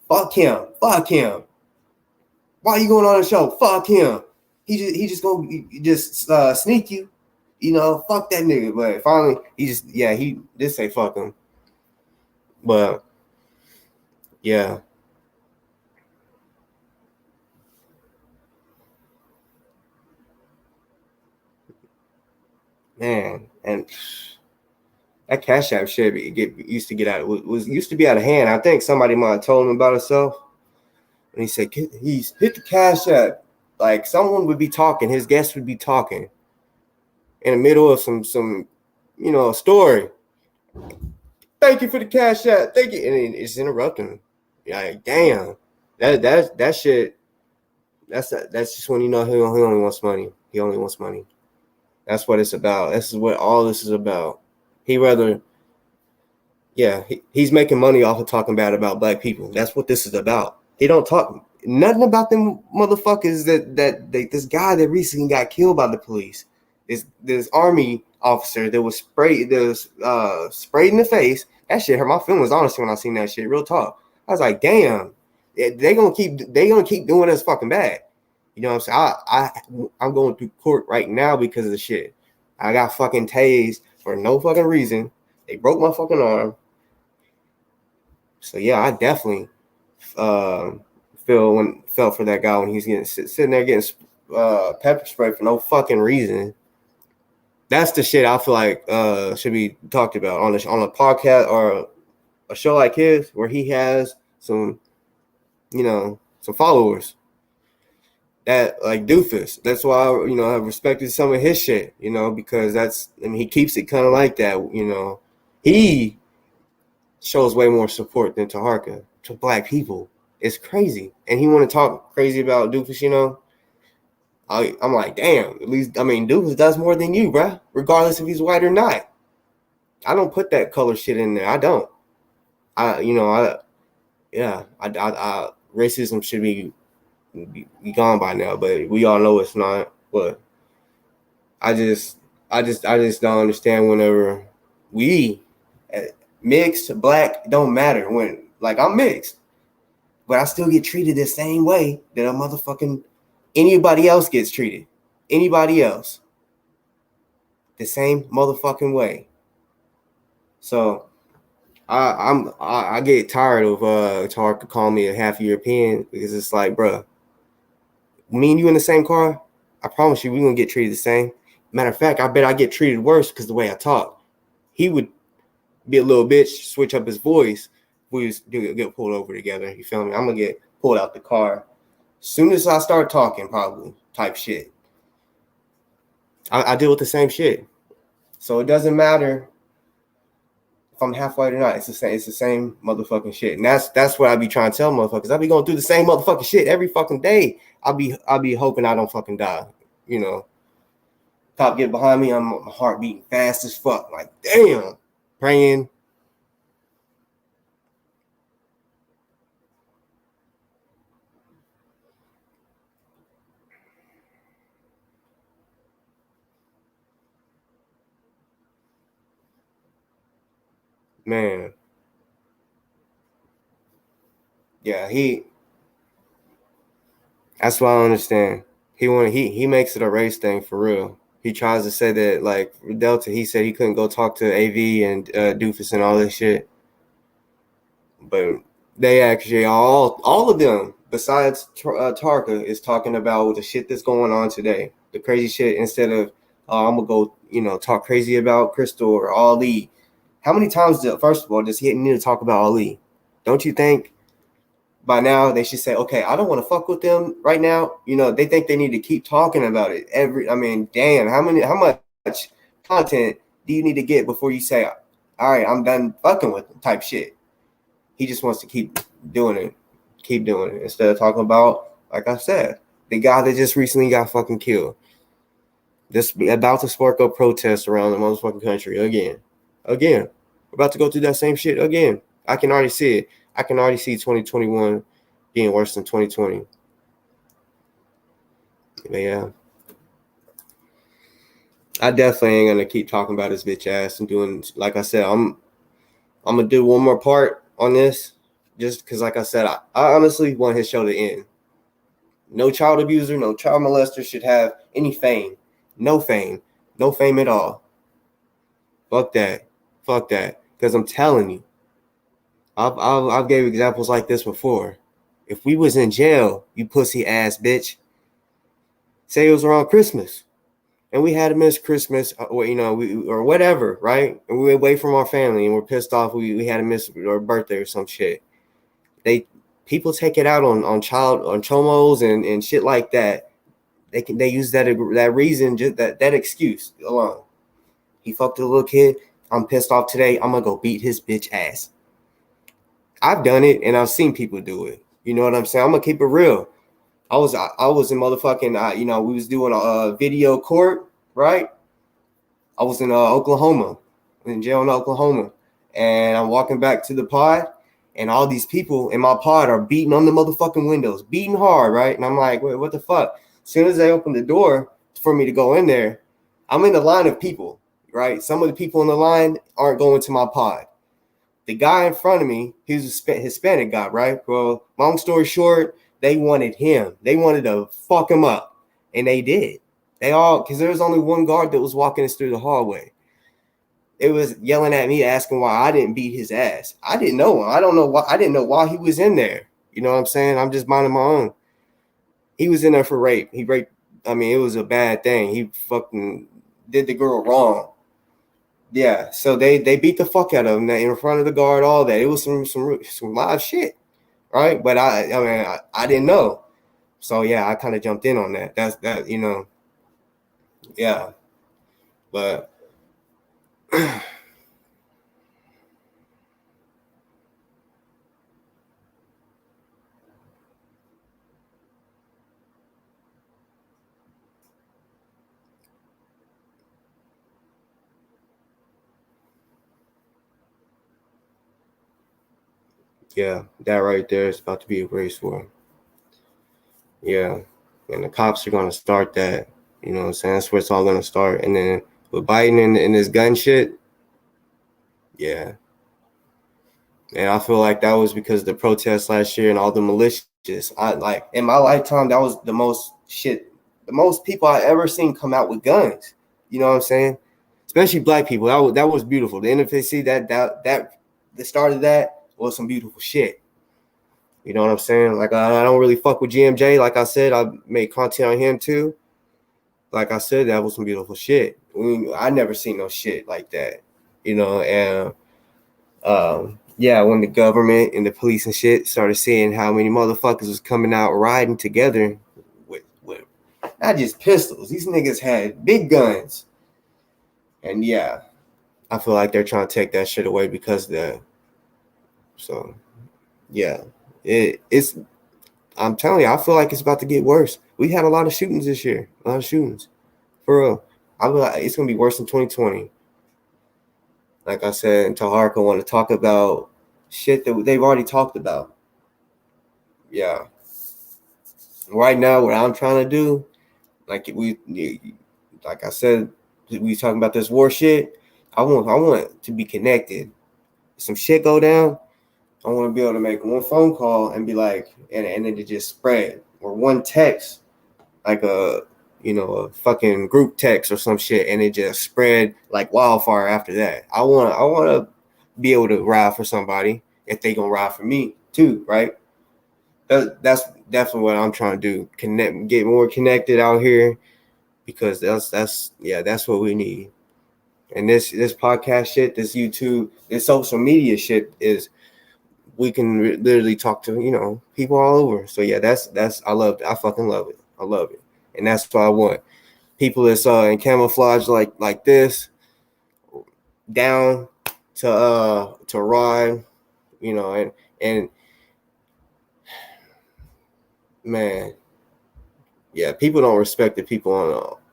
fuck him. Why you going on the show? Fuck him. He just gonna sneak you. Fuck that nigga. But finally, he did say fuck him. But yeah. Man, and that Cash App shit used to be out of hand. I think somebody might have told him about himself. And he said, he's hit the Cash App. Like someone would be talking, his guest would be talking in the middle of some story. Thank you for the Cash App. Thank you. And it's interrupting him. Like, damn. That shit. That's just when he only wants money. He only wants money. That's what it's about. This is what all this is about. He's making money off of talking bad about black people. That's what this is about. He don't talk nothing about them motherfuckers that this guy that recently got killed by the police. This army officer that was sprayed in the face. That shit hurt my feelings, honestly, when I seen that shit. Real talk. I was like, damn, they gonna keep doing us fucking bad. You know what I'm saying? I'm going through court right now because of the shit. I got fucking tased for no fucking reason. They broke my fucking arm. So yeah, I definitely felt for that guy when he's sitting there getting pepper spray for no fucking reason. That's the shit I feel like should be talked about on a podcast or a show like his, where he has some followers. That like Doofus. That's why I respected some of his shit, because he keeps it kind of like that. He shows way more support than Taharka to black people. It's crazy, and he want to talk crazy about Doofus. I'm like, damn. At least Doofus does more than you, bro. Regardless if he's white or not. I don't put that color shit in there. I don't. Racism should be gone by now, but we all know it's not. But I just don't understand whenever we mixed, black, don't matter. When like I'm mixed, but I still get treated the same way that a motherfucking anybody else gets treated. Anybody else, the same motherfucking way. So I get tired of Taharka calling me a half European, because it's like, bruh, me and you in the same car, I promise you we're gonna get treated the same. Matter of fact, I bet I get treated worse because the way I talk. He would be a little bitch, switch up his voice. We just get pulled over together. You feel me? I'm gonna get pulled out the car as soon as I start talking, probably type shit. I deal with the same shit, so it doesn't matter I'm half-white or not, it's the same motherfucking shit. And that's what I be trying to tell motherfuckers. I be going through the same motherfucking shit every fucking day. I'll be hoping I don't fucking die. You know. Cop get behind me, my heart beating fast as fuck. Like, damn. Praying. Man. Yeah, that's what I understand. He makes it a race thing for real. He tries to say that, like, Delta, he said he couldn't go talk to AV and Doofus and all this shit. But they actually, all of them, besides Taharka, is talking about the shit that's going on today. The crazy shit, instead of, I'm going to go, talk crazy about Crystal or Ali. How many times, first of all, does he need to talk about Ali? Don't you think by now they should say, okay, I don't want to fuck with them right now. They think they need to keep talking about it. Damn, how much content do you need to get before you say, all right, I'm done fucking with them type shit? He just wants to keep doing it instead of talking about, like I said, the guy that just recently got fucking killed. This about to spark up protests around the motherfucking country again. We're about to go through that same shit again. I can already see it. I can already see 2021 being worse than 2020. But yeah, I definitely ain't gonna keep talking about his bitch ass and doing, like I said, I'm gonna do one more part on this, just because, like I said, I honestly want his show to end. No child abuser, no child molester should have any fame. No fame at all. Fuck that. Because I'm telling you, I've gave examples like this before. If we was in jail, you pussy ass bitch, say it was around Christmas, and we had to miss Christmas, or whatever, right? And we were away from our family, and we're pissed off. We had to miss our birthday or some shit. People take it out on chomos and shit like that. They use that reason, just that excuse alone. He fucked a little kid. I'm pissed off today. I'm gonna go beat his bitch ass. I've done it, and I've seen people do it. You know what I'm saying? I'm gonna keep it real. I was in motherfucking, we was doing a video court, right? I was in Oklahoma, in jail in Oklahoma, and I'm walking back to the pod, and all these people in my pod are beating on the motherfucking windows, beating hard, right? And I'm like, wait, what the fuck? As soon as they open the door for me to go in there, I'm in the line of people, right? Some of the people in the line aren't going to my pod. The guy in front of me, he's a Hispanic guy, right? Well, long story short, they wanted him. They wanted to fuck him up, and they did. Because there was only one guard that was walking us through the hallway. It was yelling at me, asking why I didn't beat his ass. I didn't know him. I don't know why. I didn't know why he was in there. You know what I'm saying? I'm just minding my own. He was in there for rape. He raped. It was a bad thing. He fucking did the girl wrong. Yeah, so they beat the fuck out of him in front of the guard, all that. It was some live shit, right? But I didn't know. So yeah, I kind of jumped in on that. That's that, yeah. But yeah, that right there is about to be a race war. Yeah. And the cops are going to start that. You know what I'm saying? That's where it's all going to start. And then with Biden and this gun shit, yeah. And I feel like that was because of the protests last year and all the militias. In my lifetime, that was the most people I ever seen come out with guns. You know what I'm saying? Especially black people. That was beautiful. The NFAC, that started that was some beautiful shit. You know what I'm saying? Like, I don't really fuck with GMJ. Like I said, I made content on him too. Like I said, that was some beautiful shit. I never seen no shit like that. And when the government and the police and shit started seeing how many motherfuckers was coming out riding together with not just pistols. These niggas had big guns. And yeah, I feel like they're trying to take that shit away because of that. So, yeah, it's. I'm telling you, I feel like it's about to get worse. We had a lot of shootings this year, a lot of shootings, for real. I feel like it's gonna be worse than 2020. Like I said, and Taharka want to talk about shit that they've already talked about. Yeah. Right now, what I'm trying to do, like I said, we talking about this war shit. I want to be connected. Some shit go down. I want to be able to make one phone call and be like, and then it just spread, or one text, like a fucking group text or some shit, and it just spread like wildfire after that. I want to be able to ride for somebody if they gonna ride for me too, right? That's definitely what I'm trying to do. Get more connected out here, because that's what we need. And this podcast shit, this YouTube, this social media shit is, we can literally talk to people all over. So yeah, that's I love it. I fucking love it. I love it, and that's what I want. People that's in camouflage like this, down to ride, and man, yeah, people don't respect the people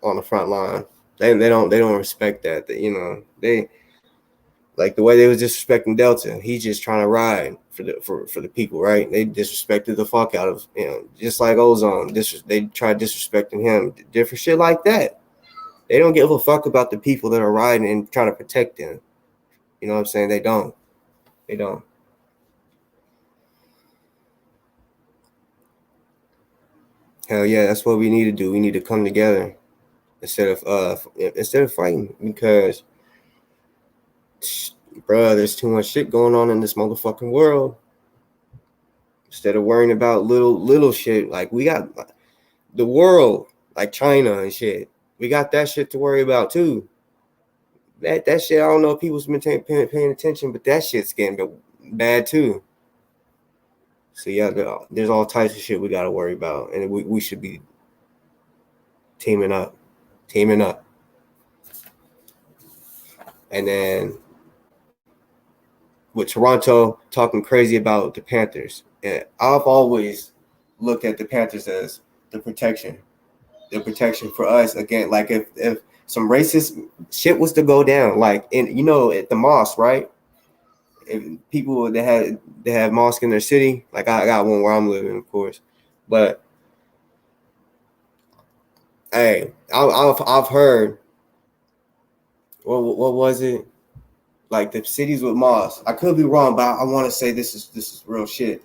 on the front line. They don't respect that. They like the way they was disrespecting Delta. He's just trying to ride for the people, right? They disrespected the fuck out of just like Ozone. They tried disrespecting him. Different shit like that. They don't give a fuck about the people that are riding and trying to protect them. You know what I'm saying? They don't. They don't. Hell yeah, that's what we need to do. We need to come together instead of fighting, because bruh, there's too much shit going on in this motherfucking world. Instead of worrying about little shit, like we got the world, like China and shit. We got that shit to worry about too. That shit, I don't know if people's been paying attention, but that shit's getting bad too. So yeah, there's all types of shit we got to worry about, and we should be teaming up. And then with Toronto talking crazy about the Panthers, and I've always looked at the Panthers as the protection for us. Again, like if some racist shit was to go down, like at the mosque, right? If people that have mosque in their city, like I got one where I'm living, of course, but hey, I've heard what was it? Like the cities with mosques. I could be wrong, but I want to say this is real shit.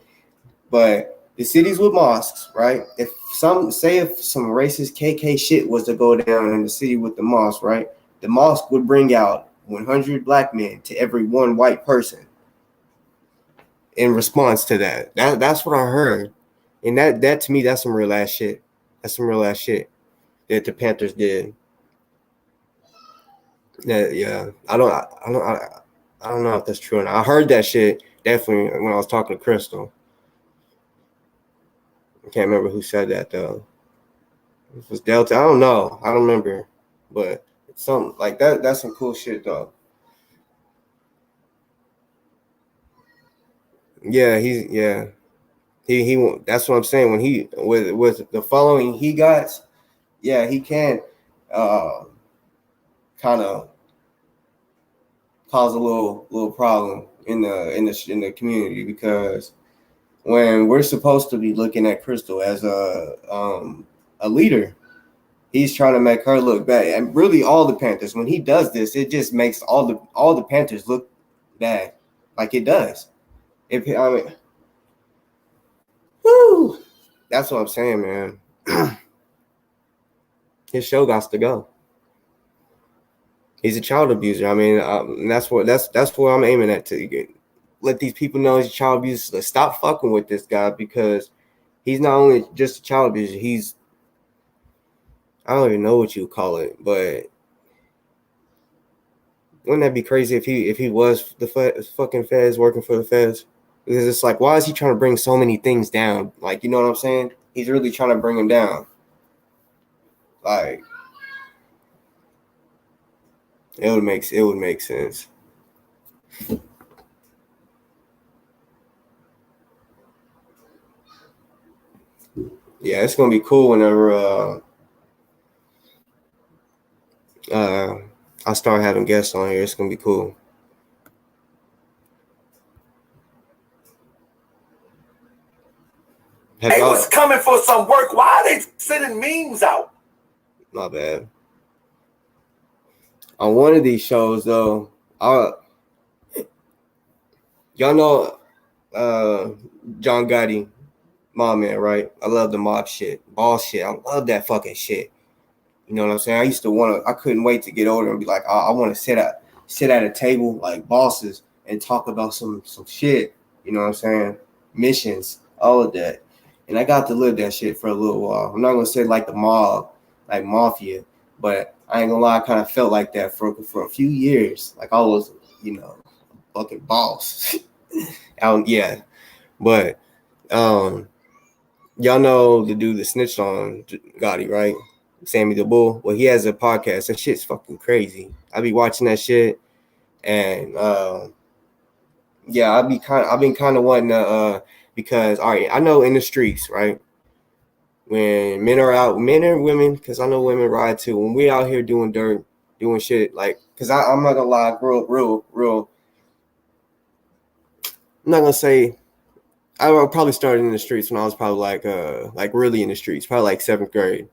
But the cities with mosques, right? If some racist KK shit was to go down in the city with the mosque, right? The mosque would bring out 100 black men to every one white person in response to that. That's what I heard. And that to me, that's some real ass shit. That's some real ass shit that the Panthers did. Yeah, I don't know if that's true or not. I heard that shit definitely when I was talking to Crystal. I can't remember who said that though. It was Delta. I don't know. I don't remember, but it's something like that. That's some cool shit though. Yeah, he. That's what I'm saying. When he with the following he got, yeah, he can kind of cause a little problem in the community, because when we're supposed to be looking at Crystal as a leader, he's trying to make her look bad. And really all the Panthers, when he does this, it just makes all the Panthers look bad, like it does. Woo, that's what I'm saying, man. His show got to go. He's a child abuser. I mean, that's where I'm aiming at, to let these people know he's a child abuser. Stop fucking with this guy, because he's not only just a child abuser. He's, I don't even know what you call it, but wouldn't that be crazy if he was the fucking feds, working for the feds? Because it's like, why is he trying to bring so many things down? Like, you know what I'm saying? He's really trying to bring them down. Like, It would make sense. Yeah, it's gonna be cool whenever I start having guests on here. It's gonna be cool. They was coming for some work. Why are they sending memes out? My bad. On one of these shows, though, y'all know John Gotti, Mob Man, right? I love the mob shit, ball shit. I love that fucking shit. You know what I'm saying? I couldn't wait to get older and be like, I want to sit at a table like bosses and talk about some shit. You know what I'm saying? Missions, all of that. And I got to live that shit for a little while. I'm not gonna say like the mob, like mafia, but I ain't gonna lie, I kind of felt like that for a few years. Like I was, fucking boss. Yeah. But y'all know the dude that snitched on Gotti, right? Sammy the Bull. Well, he has a podcast. That shit's fucking crazy. I be watching that shit, and yeah, I've been kind of wanting to because all right, I know in the streets, right? When men are out, men and women, because I know women ride too. When we out here doing dirt, doing shit, like, because I'm not gonna lie, real. I'm not gonna say. I probably started in the streets when I was probably like really in the streets, probably like 7th grade,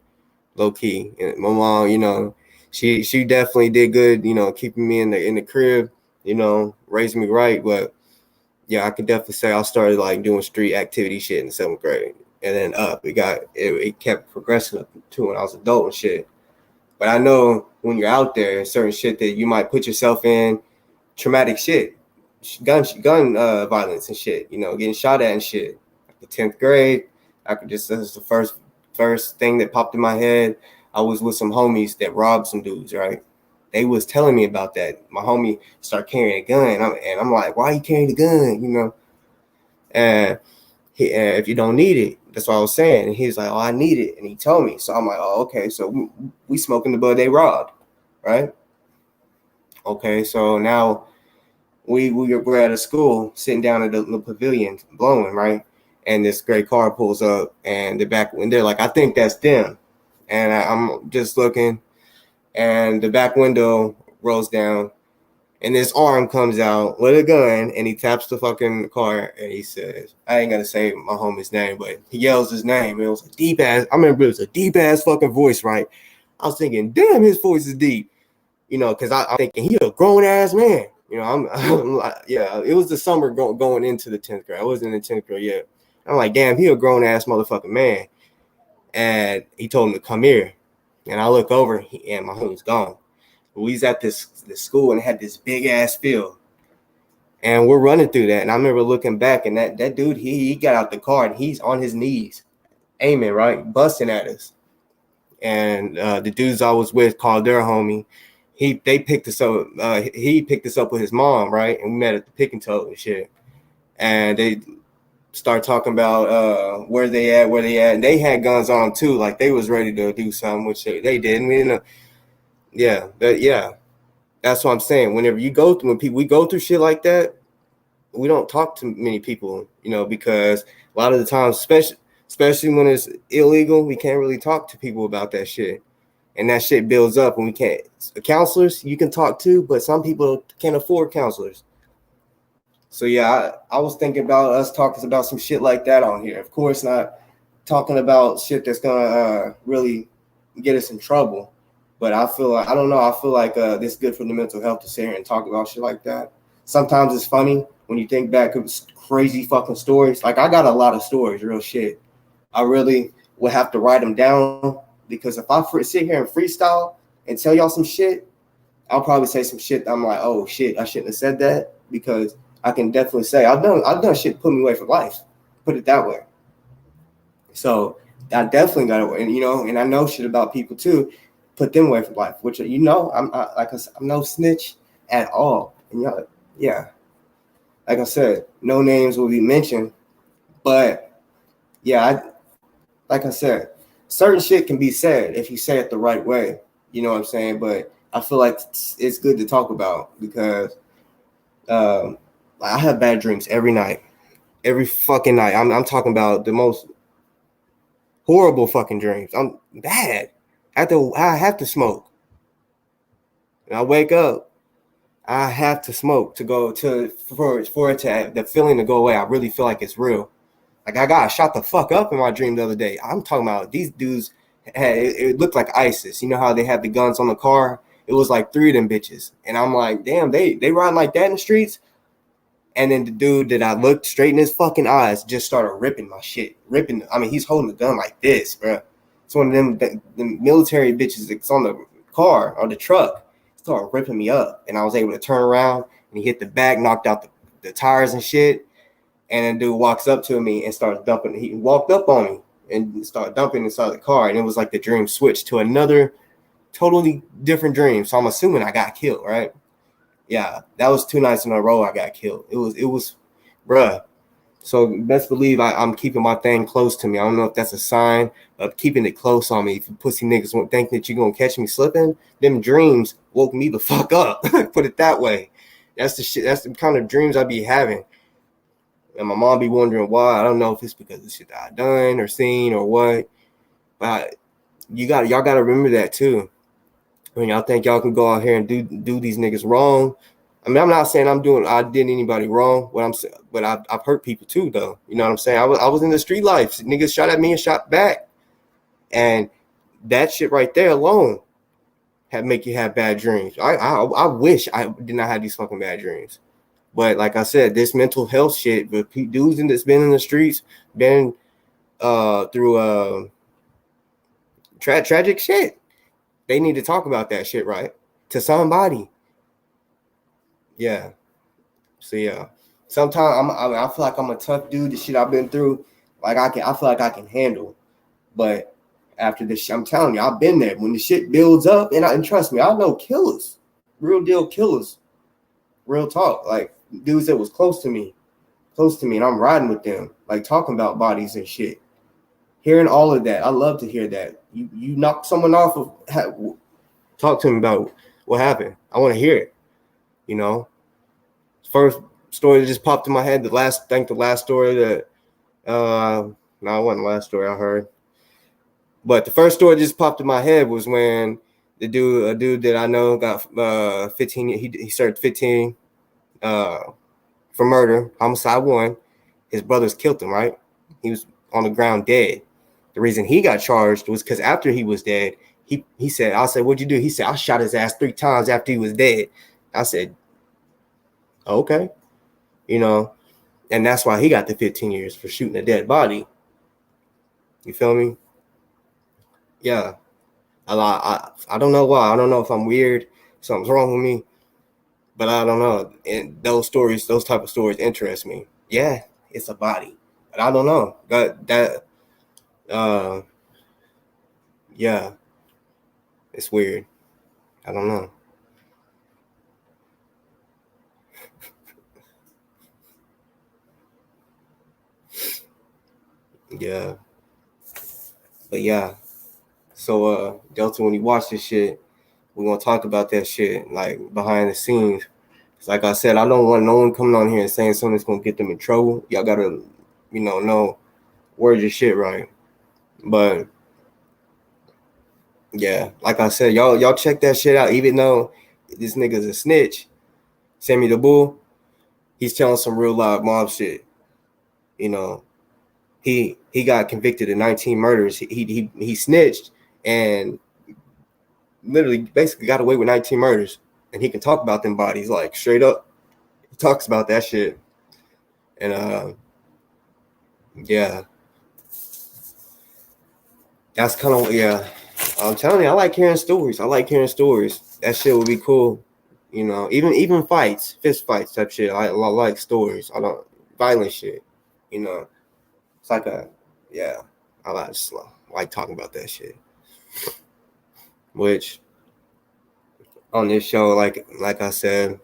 low key. And my mom, she definitely did good, keeping me in the crib, raising me right. But yeah, I could definitely say I started like doing street activity shit in the 7th grade, and then it kept progressing up to when I was adult and shit. But I know when you're out there, certain shit that you might put yourself in, traumatic shit, gun violence and shit, getting shot at and shit. Like the 10th grade, this is the first thing that popped in my head. I was with some homies that robbed some dudes, right? They was telling me about that. My homie started carrying a gun, and I'm like, why are you carrying a gun? And if you don't need it, that's what I was saying. And he's like, oh, I need it, and he told me. So I'm like, oh, okay. So we smoking the bud they robbed, right? Okay, so now we're at a school, sitting down at the pavilion, blowing, right? And this gray car pulls up, and they're like, I think that's them. And I'm just looking, and the back window rolls down, and this arm comes out with a gun, and he taps the fucking car, and he says, I ain't gonna say my homie's name, but he yells his name. It was a deep ass. I remember it was a deep ass fucking voice, right? I was thinking, damn, his voice is deep, because I'm thinking he a grown ass man. I'm like, yeah, it was the summer going into the 10th grade. I wasn't in the 10th grade yet. I'm like, damn, he a grown ass motherfucking man. And he told him to come here. And I look over, and my homie's gone. We was at this school and had this big ass field. And we're running through that. And I remember looking back, and that dude, he got out the car, and he's on his knees, aiming, right, busting at us. And the dudes I was with called their homie. They picked us up. He picked us up with his mom, right? And we met at the pick and tote and shit. And they start talking about where they at, and they had guns on them too, like they was ready to do something, which they didn't. Yeah, that's what I'm saying. Whenever we go through shit like that, we don't talk to many people, because a lot of the times, especially when it's illegal, we can't really talk to people about that shit. And that shit builds up, and we can't. Counselors you can talk to, but some people can't afford counselors. So yeah, I was thinking about us talking about some shit like that on here. Of course, not talking about shit that's gonna really get us in trouble. But I feel like this is good for the mental health to sit here and talk about shit like that. Sometimes it's funny when you think back of crazy fucking stories. Like I got a lot of stories, real shit. I really would have to write them down. Because if I sit here and freestyle and tell y'all some shit, I'll probably say some shit that I'm like, oh shit, I shouldn't have said that, because I can definitely say I've done shit put me away from life. Put it that way. So I definitely got away, and I know shit about people too, put them away from life. Which I'm no snitch at all. And yeah, like I said, no names will be mentioned, but yeah, like I said. Certain shit can be said if you say it the right way, you know what I'm saying? But I feel like it's good to talk about because I have bad dreams every night, every fucking night. I'm talking about the most horrible fucking dreams. I'm bad. I have to smoke. And I wake up, I have to smoke to go to for it to the feeling to go away. I really feel like it's real. Like I got shot the fuck up in my dream the other day. I'm talking about these dudes had it looked like ISIS. You know how they have the guns on the car? It was like 3 of them bitches. And I'm like, damn, they ride like that in the streets. And then the dude that I looked straight in his fucking eyes just started ripping my shit. Ripping. I mean, he's holding the gun like this, bro. It's one of them the military bitches that's on the car or the truck. Started ripping me up. And I was able to turn around and he hit the back, knocked out the tires and shit. And then dude walks up to me and starts dumping. He walked up on me and started dumping inside the car. And it was like the dream switched to another totally different dream. So I'm assuming I got killed, right? Yeah, that was 2 nights in a row I got killed. It was, bruh. So best believe I'm keeping my thing close to me. I don't know if that's a sign of keeping it close on me. If you pussy niggas won't think that you're going to catch me slipping, them dreams woke me the fuck up. Put it that way. That's the shit. That's the kind of dreams I be having. And my mom be wondering why. I don't know if it's because of the shit that I done or seen or what. But y'all got to remember that too. When y'all think y'all can go out here and do these niggas wrong. I mean, I'm not saying I did anybody wrong. What I'm saying, but I've hurt people too, though. You know what I'm saying? I was in the street life. Niggas shot at me and shot back, and that shit right there alone make you have bad dreams. I wish I did not have these fucking bad dreams, but like I said, this mental health shit with dudes that's been in the streets, been through tragic shit. They need to talk about that shit, right? To somebody. Yeah. So yeah. Sometimes I feel like I'm a tough dude. The shit I've been through, like I feel like I can handle. But after this shit, I'm telling you, I've been there. When the shit builds up, and trust me, I know killers, real deal killers, real talk, like dudes that was close to me, and I'm riding with them, like talking about bodies and shit. Hearing all of that, I love to hear that. You knock someone off of, talk to me about what happened. I want to hear it. You know, first story that just popped in my head. The last story that, no, it wasn't the last story I heard. But the first story that just popped in my head was when a dude that I know got 15. He served 15 for murder, homicide 1. His brothers killed him. Right, he was on the ground dead. The reason he got charged was because after he was dead, he said, I said, what'd you do? He said, I shot his ass 3 times after he was dead. I said, okay, you know, and that's why he got the 15 years for shooting a dead body. You feel me? Yeah. I don't know why. I don't know if I'm weird, something's wrong with me, but I don't know. And those type of stories interest me. Yeah, it's a body, but I don't know. Yeah, it's weird. I don't know. Yeah. But yeah. So Delta, when you watch this shit, we're gonna talk about that shit like behind the scenes. Cause like I said, I don't want no one coming on here and saying something that's gonna get them in trouble. Y'all gotta, know word your shit right. But yeah, like I said, y'all check that shit out. Even though this nigga's a snitch, Sammy the Bull, he's telling some real live mob shit. You know, he got convicted of 19 murders. He snitched and literally basically got away with 19 murders. And he can talk about them bodies like straight up. He talks about that shit. And yeah. That's kind of, yeah. I'm telling you, I like hearing stories. That shit would be cool. You know, even fights, fist fights type shit. I like stories. I don't violent shit. You know, it's like yeah. I just like talking about that shit. Which on this show, like I said,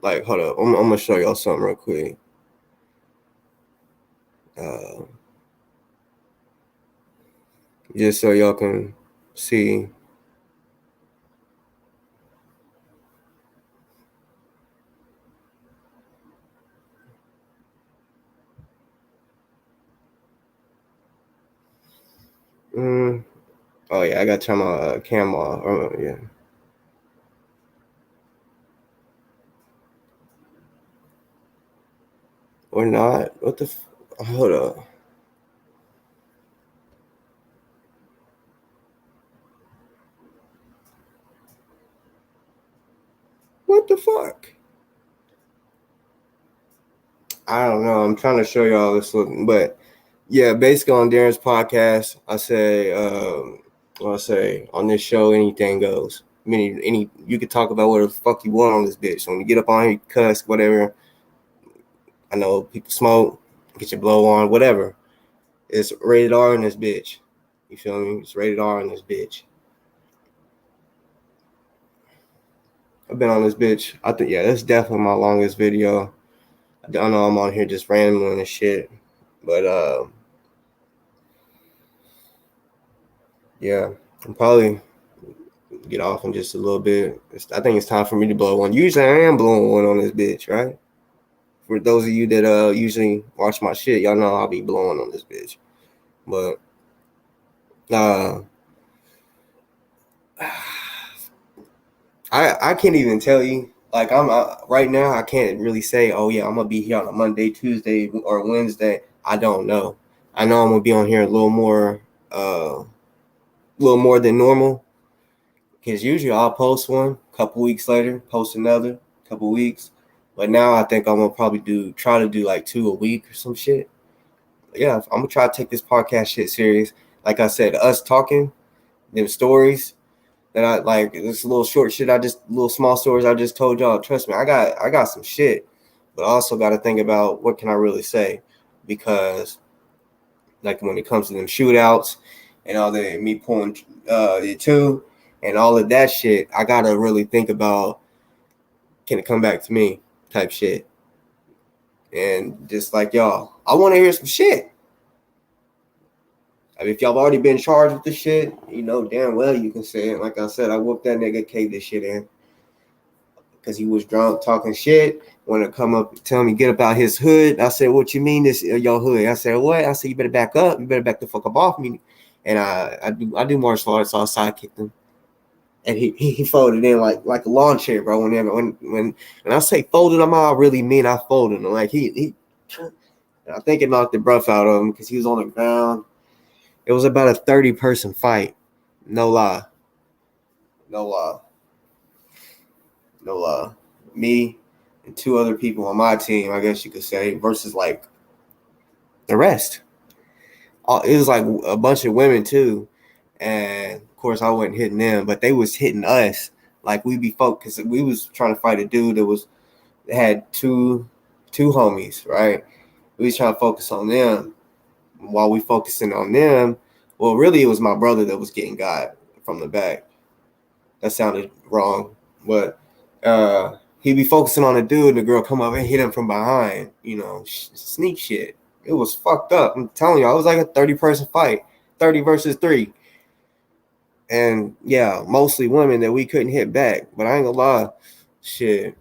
like hold up, I'm gonna show y'all something real quick. Just so y'all can see. Oh yeah, I got to turn my cam off. Oh yeah. Or not? What the? Hold up. What the fuck? I don't know. I'm trying to show y'all this look, but yeah, basically on Darren's podcast, I say, on this show, anything goes. I mean, you could talk about whatever the fuck you want on this bitch. So when you get up on here, you cuss, whatever. I know people smoke, get your blow on, whatever. It's rated R in this bitch. You feel me? It's rated R in this bitch. I've been on this bitch. I think, yeah, that's definitely my longest video. I don't know I'm on here just rambling and shit. But, yeah, I'm probably get off in just a little bit. I think it's time for me to blow one. Usually I am blowing one on this bitch, right? For those of you that usually watch my shit, y'all know I'll be blowing on this bitch. But, I can't even tell you. Like I'm right now, I can't really say, oh yeah, I'm gonna be here on a Monday, Tuesday, or Wednesday. I don't know. I know I'm gonna be on here a little more than normal. Because usually I'll post one, couple weeks later, post another, couple weeks. But now I think I'm gonna probably try to do like 2 a week or some shit. Yeah, I'm gonna try to take this podcast shit serious. Like I said, us talking, them stories. That I like this little short shit little small stories I just told y'all. Trust me, I got some shit, but I also got to think about what can I really say, because like when it comes to them shootouts and all the me pulling it too and all of that shit, I gotta really think about, can it come back to me type shit. And just like y'all, I want to hear some shit. I mean, if y'all already been charged with this shit, you know damn well you can say it. Like I said, I whooped that nigga, caved this shit in. Because he was drunk, talking shit. Wanted to come up and tell me, get up out his hood. I said, what you mean this your hood? I said, what? I said, you better back up. You better back the fuck up off me. And I do martial arts, so I sidekicked him. And he folded in like a lawn chair, bro. When I say folded him out, I really mean I folded him. Like he I think it knocked the breath out of him because he was on the ground. It was about a 30-person fight. No lie. Me and 2 other people on my team, I guess you could say, versus like the rest. It was like a bunch of women too. And of course I wasn't hitting them, but they was hitting us. Like we be focused. We was trying to fight a dude that had two homies, right? We was trying to focus on them. While we focusing on them, well, really it was my brother that was getting got from the back. That sounded wrong, but he'd be focusing on a dude, and the girl come up and hit him from behind. You know, sneak shit. It was fucked up. I'm telling you, it was like a 30-person fight, 30 versus 3, and yeah, mostly women that we couldn't hit back. But I ain't gonna lie, shit.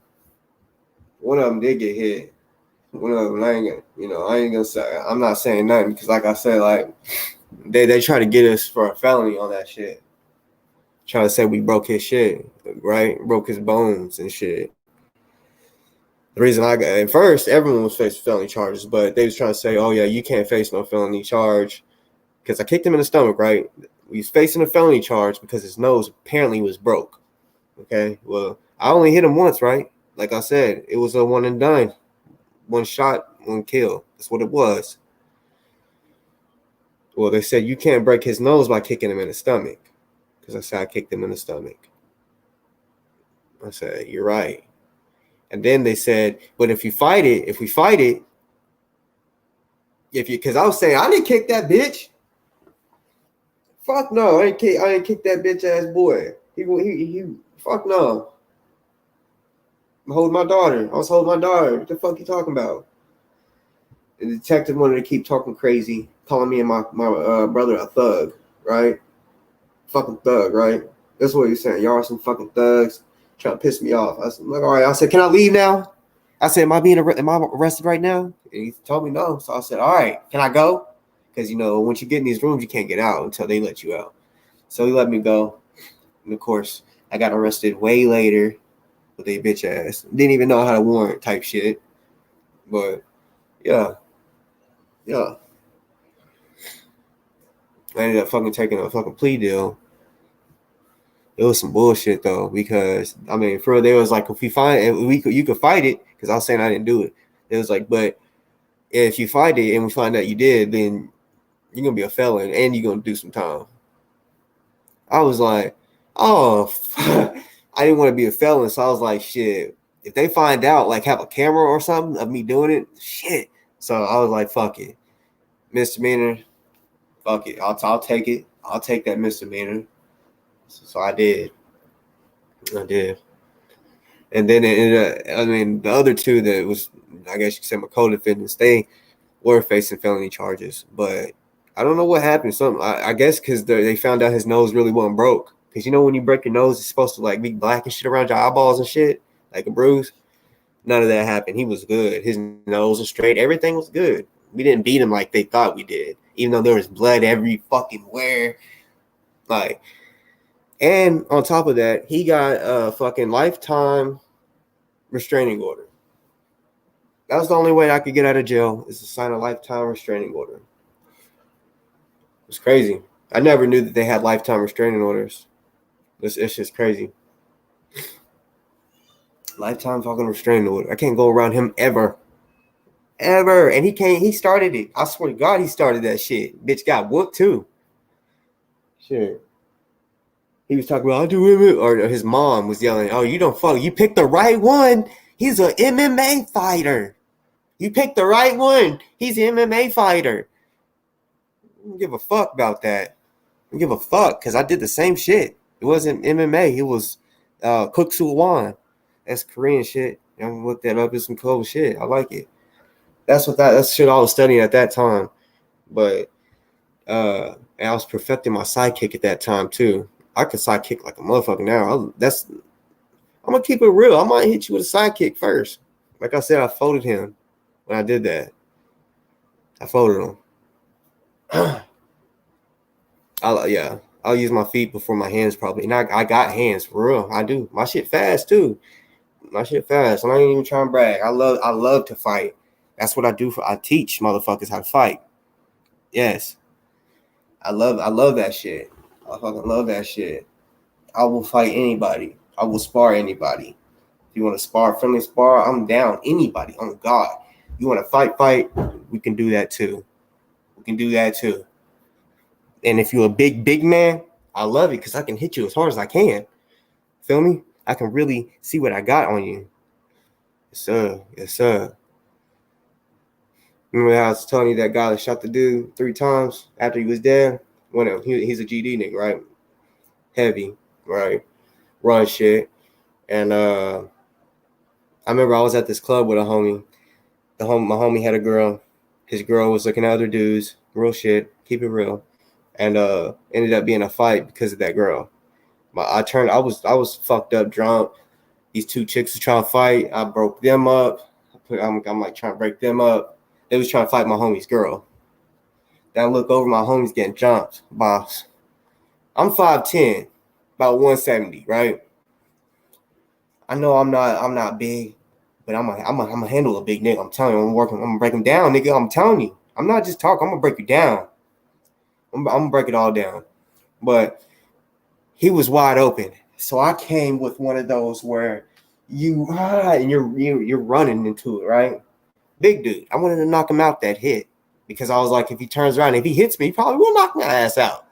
One of them did get hit. One of them, I ain't gonna say. I'm not saying nothing because, like I said, like they try to get us for a felony on that shit. Try to say we broke his shit, right? Broke his bones and shit. The reason I got at first, everyone was facing felony charges, but they was trying to say, "Oh yeah, you can't face no felony charge," because I kicked him in the stomach, right? He was facing a felony charge because his nose apparently was broke. Okay, well, I only hit him once, right? Like I said, it was a one and done. One shot, one kill. That's what it was. Well, they said you can't break his nose by kicking him in the stomach. Because I said I kicked him in the stomach. I said, you're right. And then they said, but if we fight it, because I was saying, I didn't kick that bitch. Fuck no, I ain't kick that bitch ass boy. He fuck no. I'm holding my daughter. I was holding my daughter. What the fuck you talking about? The detective wanted to keep talking crazy, calling me and my brother a thug, right? Fucking thug, right? That's what he's saying. Y'all are some fucking thugs trying to piss me off. I said, like, all right. I said, can I leave now? I said, am I arrested right now? And he told me no. So I said, all right, can I go? because once you get in these rooms, you can't get out until they let you out. So he let me go, and of course, I got arrested way later with a bitch ass. Didn't even know how to warrant type shit, but yeah. I ended up fucking taking a fucking plea deal. It was some bullshit though, because I mean, for real, they was like, if we find it, you could fight it, because I was saying I didn't do it. It was like, but if you fight it and we find out you did, then you're gonna be a felon and you're gonna do some time. I was like, oh, I didn't want to be a felon, so I was like, shit. If they find out, like, have a camera or something of me doing it, shit. So I was like, fuck it, misdemeanor. Fuck it, I'll take it. I'll take that misdemeanor. So I did. And then it ended up, I mean, the other two that was, I guess you could say, my co-defendants, they were facing felony charges. But I don't know what happened. I guess because they found out his nose really wasn't broke. Because when you break your nose, it's supposed to like be black and shit around your eyeballs and shit, like a bruise. None of that happened. He was good. His nose was straight. Everything was good. We didn't beat him like they thought we did, even though there was blood every fucking where. Like, and on top of that, he got a fucking lifetime restraining order. That was the only way I could get out of jail, is to sign a lifetime restraining order. It was crazy. I never knew that they had lifetime restraining orders. It's just crazy. Lifetime fucking restraining order. I can't go around him ever. And he started it. I swear to God, he started that shit. Bitch got whooped too. Shit. He was talking about, I do it, or his mom was yelling, oh, you don't fuck. You picked the right one. He's an MMA fighter. You picked the right one. He's an MMA fighter. I don't give a fuck about that. I don't give a fuck, because I did the same shit. It wasn't MMA. It was Kuk Wan. That's Korean shit. I looked that up. It's some cool shit. I like it. That's shit I was studying at that time. But and I was perfecting my sidekick at that time too. I could sidekick like a motherfucker now. I'm gonna keep it real. I might hit you with a sidekick first. Like I said, I folded him when I did that. I folded him. I'll use my feet before my hands probably. And I got hands for real. I do. My shit fast too. My shit fast. And I ain't even trying to brag. I love to fight. That's what I do. I teach motherfuckers how to fight. Yes. I love that shit. I fucking love that shit. I will fight anybody. I will spar anybody. If you want to spar, friendly spar, I'm down. Anybody. Oh God. You want to fight? We can do that too. And if you're a big man, I love it because I can hit you as hard as I can. Feel me? I can really see what I got on you. Yes, sir. Remember how I was telling you that guy that shot the dude 3 times after he was dead? He's a GD nigga, right? Heavy, right? Run shit. And I remember I was at this club with a homie. My homie had a girl. His girl was looking at other dudes. Real shit. Keep it real. And ended up being a fight because of that girl. I was fucked up, drunk. These 2 chicks were trying to fight. I broke them up. I'm like trying to break them up. They was trying to fight my homie's girl. Then I look over, my homie's getting jumped. Boss. I'm 5'10", about 170, right? I know I'm not big, but I'm gonna handle a big nigga. I'm telling you, I'm gonna break him down, nigga. I'm telling you. I'm not just talking, I'm gonna break you down. I'm gonna break it all down. But he was wide open. So I came with one of those where and you're running into it, right? Big dude. I wanted to knock him out that hit because I was like, if he turns around, if he hits me, he probably will knock my ass out.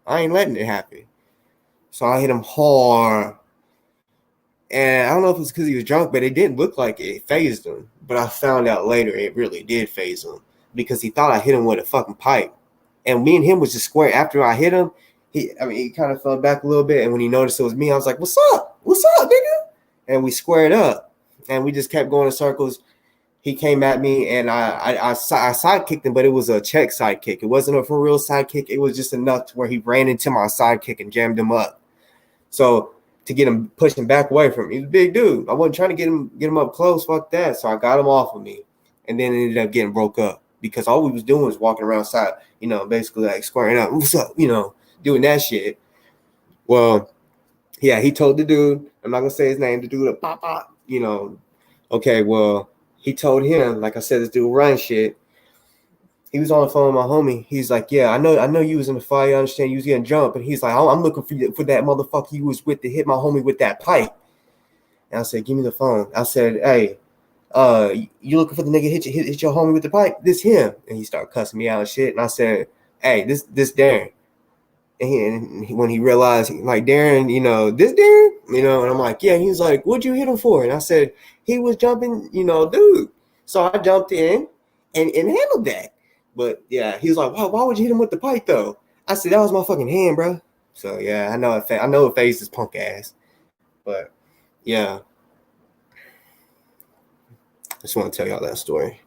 I ain't letting it happen. So I hit him hard. And I don't know if it's because he was drunk, but it didn't look like it phased him. But I found out later it really did phase him because he thought I hit him with a fucking pipe. And me and him was just square. After I hit him, he kind of fell back a little bit. And when he noticed it was me, I was like, what's up? What's up, nigga? And we squared up. And we just kept going in circles. He came at me, and I sidekicked him, but it was a check sidekick. It wasn't a for real sidekick. It was just enough to where he ran into my sidekick and jammed him up. So to get him, push him back away from me. He was a big dude. I wasn't trying to get him up close. Fuck that. So I got him off of me, and then it ended up getting broke up. because all we was doing was walking around side, basically like squaring up, what's up, doing that shit. Well, yeah, he told the dude, I'm not gonna say his name, the dude, pop, okay, well, he told him, like I said, this dude run shit. He was on the phone with my homie. He's like, yeah, I know you was in the fire. I understand you was getting jumped. And he's like, I'm looking for that motherfucker you was with to hit my homie with that pipe. And I said, give me the phone. I said, hey, you looking for the nigga hit your homie with the pipe? This him. And he started cussing me out and shit. And I said, hey, this Darren. And when he realized, like, Darren, this Darren, and I'm like, yeah. And he was like, what'd you hit him for? And I said, he was jumping, dude. So I jumped in and handled that. But yeah, he was like, why would you hit him with the pipe though? I said, that was my fucking hand, bro. So yeah, I know it phased his punk ass. But yeah, I just want to tell y'all that story.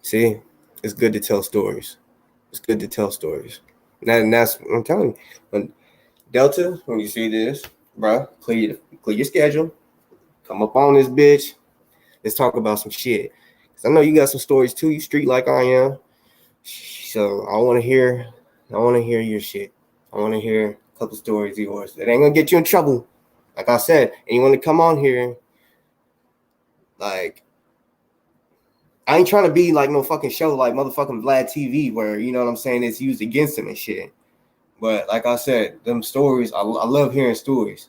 See, it's good to tell stories. It's good to tell stories. And that's what I'm telling you. When Delta, when you see this, bro, clear your schedule. Come up on this bitch. Let's talk about some shit. Cause I know you got some stories too. You street like I am. So I want to hear your shit. I want to hear a couple stories of yours. That ain't gonna get you in trouble. Like I said, and you want to come on here, like, I ain't trying to be like no fucking show like motherfucking Vlad TV where, you know what I'm saying, it's used against him and shit. But like I said, them stories, I love hearing stories.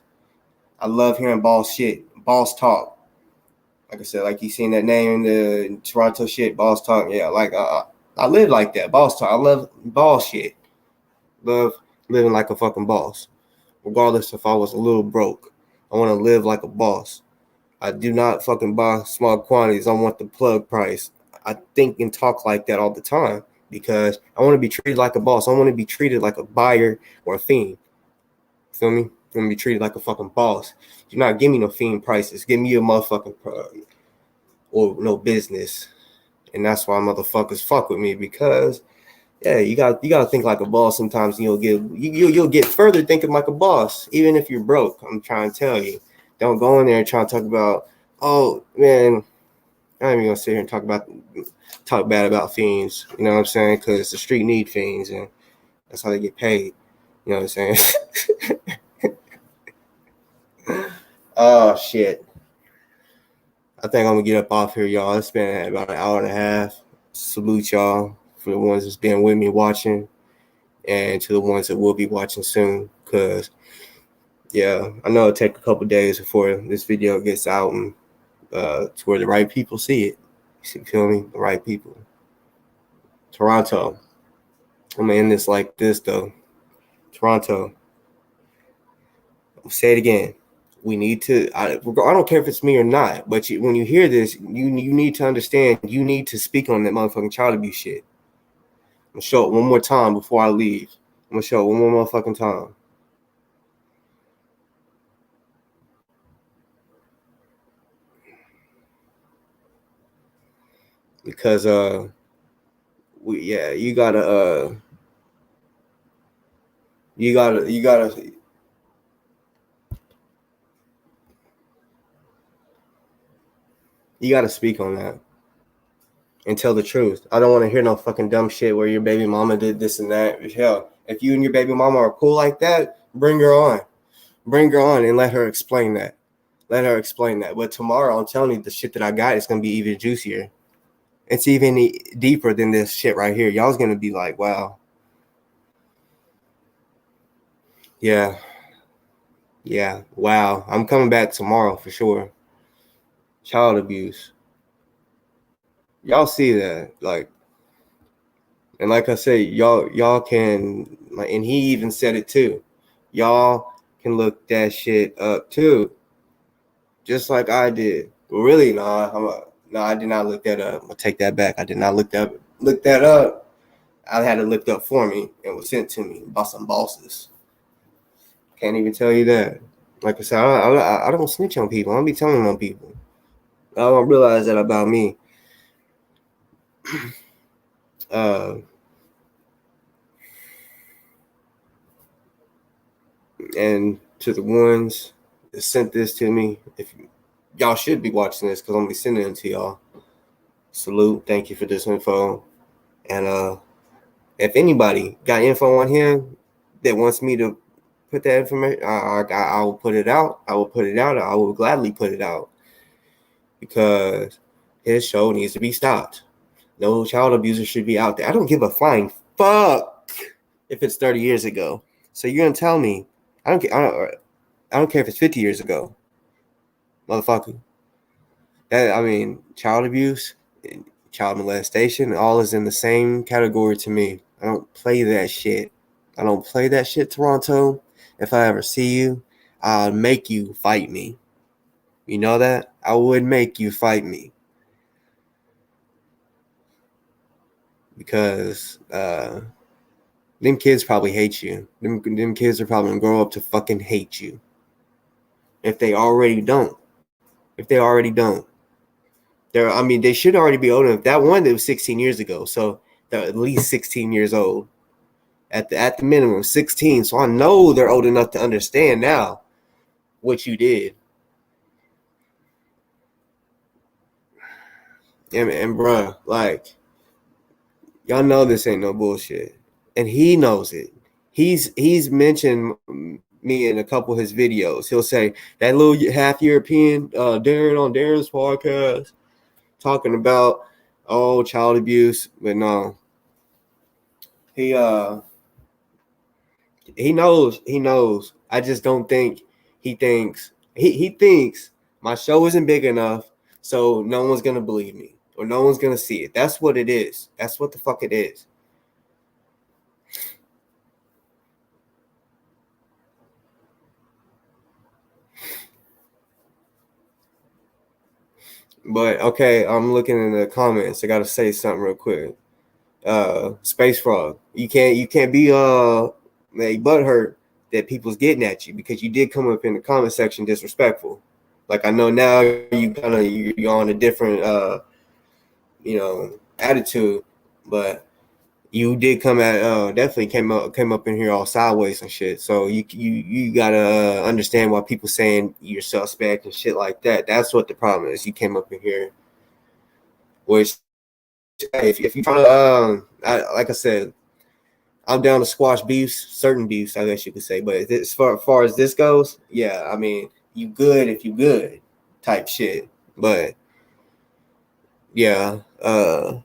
I love hearing boss shit, boss talk. Like I said, like you seen that name in the Toronto shit, boss talk. Yeah, like I live like that, boss talk. I love boss shit. Love living like a fucking boss. Regardless if I was a little broke. I want to live like a boss. I do not fucking buy small quantities. I want the plug price. I think and talk like that all the time because I want to be treated like a boss. I want to be treated like a buyer or a fiend. Feel me? I want to be treated like a fucking boss. Do not give me no fiend prices. Give me a motherfucking or no business. And that's why motherfuckers fuck with me because yeah, you got to think like a boss sometimes. You'll get further thinking like a boss, even if you're broke. I'm trying to tell you. Don't go in there and try to talk about, oh man, I ain't even gonna sit here and talk bad about fiends. You know what I'm saying? Because the street need fiends, and that's how they get paid. You know what I'm saying? Oh shit! I think I'm gonna get up off here, y'all. It's been about an hour and a half. Salute y'all for the ones that's been with me watching, and to the ones that will be watching soon. Cause yeah, I know it'll take a couple days before this video gets out and to where the right people see it. You feel me? The right people. Toronto. I'm gonna end this like this though. Toronto. I'll say it again. We need to. I don't care if it's me or not, but when you hear this, you need to understand. You need to speak on that motherfucking child abuse shit. I'm gonna show it one more time before I leave. I'm gonna show it one more motherfucking time. Because you gotta speak on that and tell the truth. I don't want to hear no fucking dumb shit where your baby mama did this and that. Hell, if you and your baby mama are cool like that, bring her on and let her explain that. But tomorrow, I'm telling you, the shit that I got is gonna be even juicier. It's even deeper than this shit right here. Y'all's gonna be like, wow. Yeah, wow. I'm coming back tomorrow for sure. Child abuse. Y'all see that, like, and like I say, y'all can, like, and he even said it too. Y'all can look that shit up too, just like I did. Well, really, I did not look that up. I'll take that back. I did not look that up. I had it looked up for me and was sent to me by some bosses. Can't even tell you that. Like I said, I don't snitch on people. I don't be telling on people. I don't realize that about me. And to the ones that sent this to me, if y'all should be watching this because I'm gonna be sending it to y'all. Salute. Thank you for this info. And if anybody got info on him that wants me to put that information, I will put it out. I will put it out. I will gladly put it out because his show needs to be stopped. No child abuser should be out there. I don't give a flying fuck if it's 30 years ago. So you're gonna tell me I don't care if it's 50 years ago, motherfucker. Child abuse, child molestation, all is in the same category to me. I don't play that shit. I don't play that shit, Toronto. If I ever see you, I'll make you fight me. You know that? I would make you fight me. Because them kids probably hate you. Them kids are probably gonna grow up to fucking hate you. If they already don't. They should already be old enough. That one that was 16 years ago, so they're at least 16 years old. At the minimum, 16. So I know they're old enough to understand now what you did. And bruh, like, y'all know this ain't no bullshit. And he knows it. He's mentioned me in a couple of his videos. He'll say that little half European Darren on Darren's podcast talking about child abuse, but no. He knows. I just don't think he thinks my show isn't big enough, so no one's gonna believe me or no one's gonna see it. That's what it is. That's what the fuck it is. But okay, I'm looking in the comments. I gotta say something real quick. Space Frog, you can't be butthurt that people's getting at you because you did come up in the comment section disrespectful. Like, I know now you're on a different attitude, but you did definitely came up in here all sideways and shit. So you gotta understand why people saying you're suspect and shit like that. That's what the problem is. You came up in here, which if you're trying to like I said, I'm down to squash beefs, certain beefs, I guess you could say. But as far as this goes, yeah, I mean, you good if you good type shit. But yeah, I'm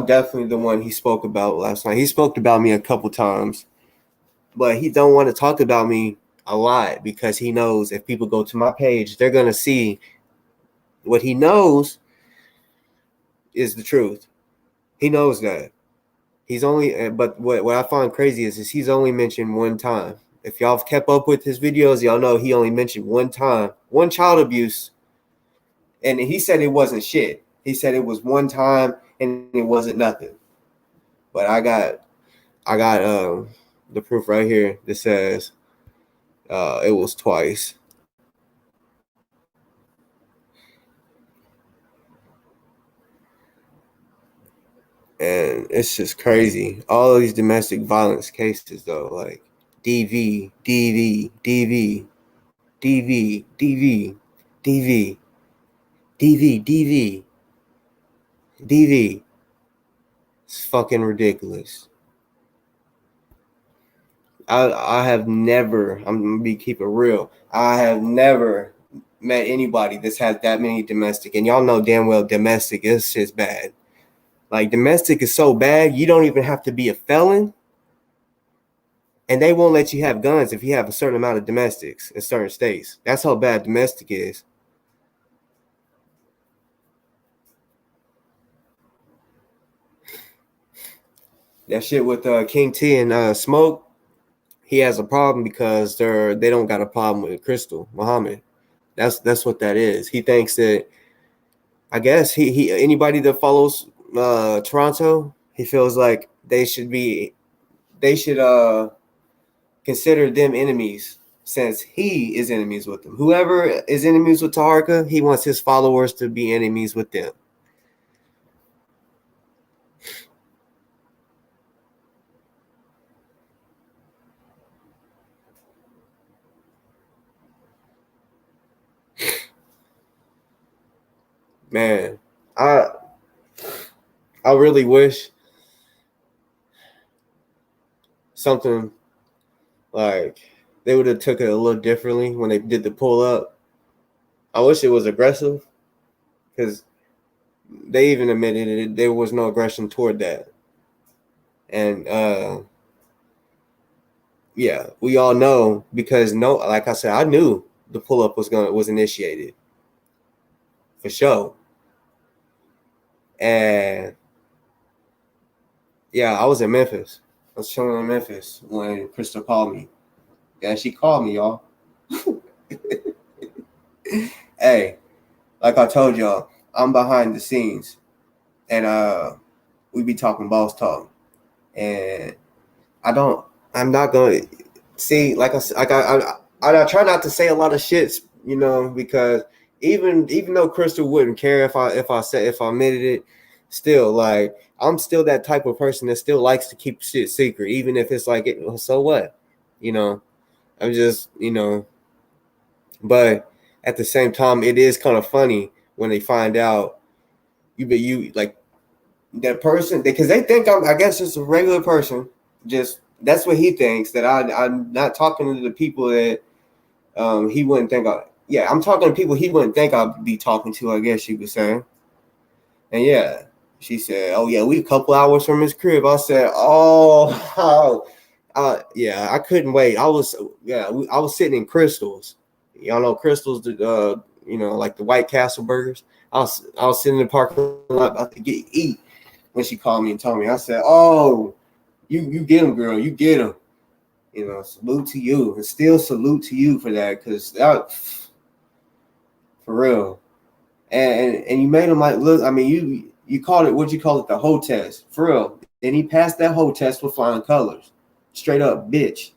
definitely the one he spoke about last night. He spoke about me a couple times, but he don't want to talk about me a lot because he knows if people go to my page, they're gonna see what he knows is the truth. He knows that. He's only, but what I find crazy is he's only mentioned one time. If y'all have kept up with his videos, y'all know he only mentioned one time, one child abuse, and he said it wasn't shit. He said it was one time and it wasn't nothing. But I got the proof right here that says it was twice. And it's just crazy. All of these domestic violence cases, though, like DV, DV, DV, DV, DV, DV, DV, DV, DV. It's fucking ridiculous. I have never, I'm gonna keep it real. I have never met anybody that's had that many domestic, and y'all know damn well domestic is just bad. Like, domestic is so bad, you don't even have to be a felon, and they won't let you have guns if you have a certain amount of domestics in certain states. That's how bad domestic is. That shit with King T and Smoke, he has a problem because they don't got a problem with Crystal Muhammad. That's what that is. He thinks that, I guess he anybody that follows Toronto, he feels like they should consider them enemies since he is enemies with them. Whoever is enemies with Taharka, he wants his followers to be enemies with them. Man, I really wish something like they would have took it a little differently when they did the pull up. I wish it was aggressive because they even admitted it. There was no aggression toward that. And yeah, we all know because like I said, I knew the pull up was initiated for sure. And yeah, I was in Memphis. I was chilling in Memphis when Crystal called me. Yeah, she called me, y'all. Hey, like I told y'all, I'm behind the scenes, and we be talking boss talk, and I'm not gonna see like I try not to say a lot of shits, you know, because even though Crystal wouldn't care if I admitted it, still like I'm still that type of person that still likes to keep shit secret, even if it's like so what, you know. I'm just, you know, but at the same time, it is kind of funny when they find out you like that person because they think I guess just a regular person. Just that's what he thinks that I'm not talking to the people that he wouldn't think I. Yeah, I'm talking to people he wouldn't think I'd be talking to. I guess you could say. And yeah, she said, "Oh yeah, we a couple hours from his crib." I said, "Oh." Yeah, I couldn't wait. I was sitting in Crystals. Y'all know Crystals, you know, like the White Castle burgers. I was sitting in the parking lot about to eat when she called me and told me. I said, "Oh, you get him, girl. You get him. You know, salute to you, and still salute to you for that, because that for real. And you made him like look. I mean, you called it what'd you call it? The hoe test for real. And he passed that hoe test with flying colors. Straight up, bitch.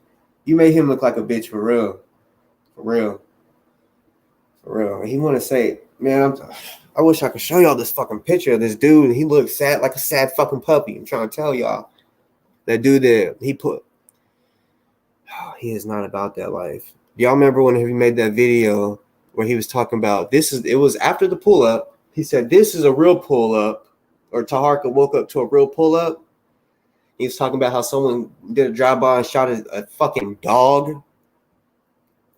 You made him look like a bitch for real. For real. For real. And he want to say, man, I wish I could show y'all this fucking picture of this dude. And he looks sad, like a sad fucking puppy. I'm trying to tell y'all. That dude that he put, he is not about that life. Y'all remember when he made that video where he was talking about it was after the pull up. He said, this is a real pull up. Or Taharka woke up to a real pull up. He was talking about how someone did a drive-by and shot a fucking dog.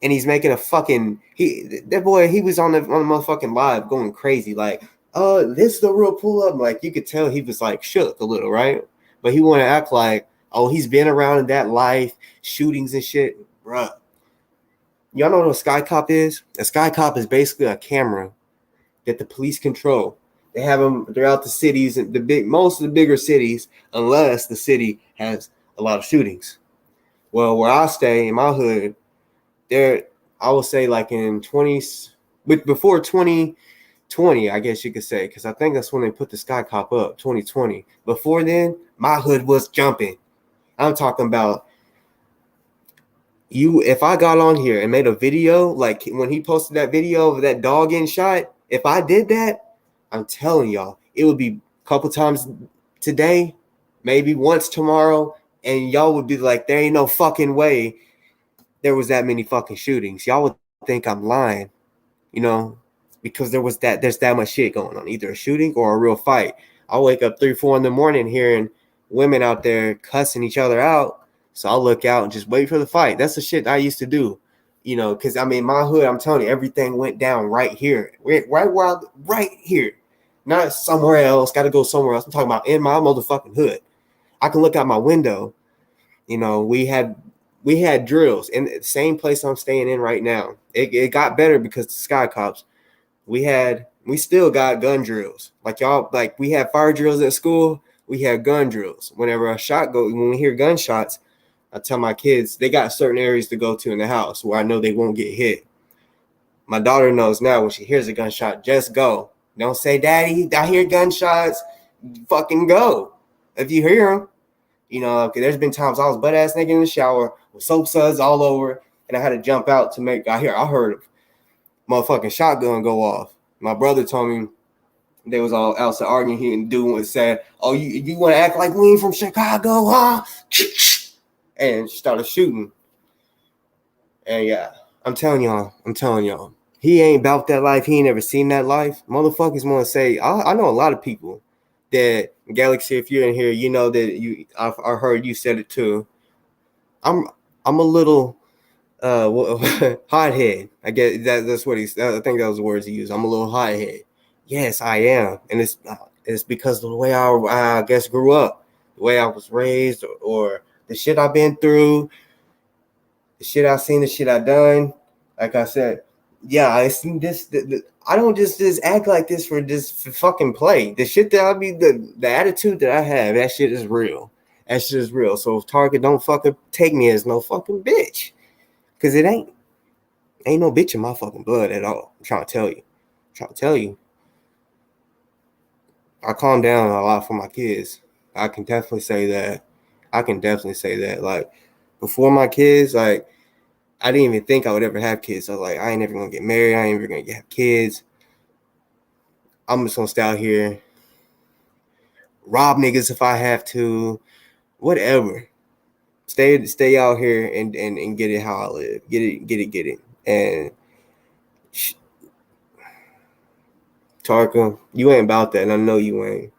And he's making a fucking he was on the motherfucking live going crazy, like, this is the real pull-up. Like you could tell he was like shook a little, right? But he wanna act like, oh, he's been around in that life, shootings and shit. Bruh. Y'all know what a sky cop is? A sky cop is basically a camera that the police control. They have them throughout the cities, most of the bigger cities, unless the city has a lot of shootings. Well, where I stay in my hood, there, I would say like in before 2020, I guess you could say, because I think that's when they put the sky cop up, 2020. Before then, my hood was jumping. I'm talking about if I got on here and made a video, like when he posted that video of that dog getting shot, if I did that, I'm telling y'all, it would be a couple times today, maybe once tomorrow, and y'all would be like, there ain't no fucking way there was that many fucking shootings. Y'all would think I'm lying, you know, because there's that much shit going on, either a shooting or a real fight. I'll wake up 3-4 in the morning hearing women out there cussing each other out. So I'll look out and just wait for the fight. That's the shit I used to do, you know, because I mean, my hood, I'm telling you, everything went down right here, right here, not somewhere else. Got to go somewhere else. I'm talking about in my motherfucking hood. I can look out my window. You know, we had drills in the same place I'm staying in right now. It got better because the sky cops. We still got gun drills. Like y'all, like we had fire drills at school. We had gun drills. Whenever a shot when we hear gunshots, I tell my kids they got certain areas to go to in the house where I know they won't get hit. My daughter knows now when she hears a gunshot, just go. Don't say, Daddy, I hear gunshots. Fucking go. If you hear them, you know, because there's been times I was butt ass naked in the shower with soap suds all over, and I had to jump out to make. I heard a motherfucking shotgun go off. My brother told me they was all outside arguing. He and dude was saying, "Oh, you want to act like we ain't from Chicago, huh?" And started shooting. And yeah, I'm telling y'all, he ain't about that life. He ain't never seen that life. Motherfuckers want to say, I know a lot of people that, Galaxy, if you're in here, you know that I heard you said it too. I'm a little hothead. I guess that's what I think that was the words he used. I'm a little hothead. Yes, I am, and it's because of the way I guess grew up, the way I was raised, or the shit I've been through, the shit I've seen, the shit I've done. Like I said, yeah, it's this. I don't just act like this for fucking play. The shit that I be the attitude that I have, that shit is real. That shit is real. So Taharka, don't fucking take me as no fucking bitch, cause it ain't no bitch in my fucking blood at all. I'm trying to tell you. I calm down a lot for my kids. I can definitely say that. Like, before my kids, like, I didn't even think I would ever have kids. I was like, I ain't never gonna get married. I ain't ever gonna have kids. I'm just gonna stay out here, rob niggas if I have to, whatever. Stay out here and get it how I live. Get it. And Taharka, you ain't about that, and I know you ain't.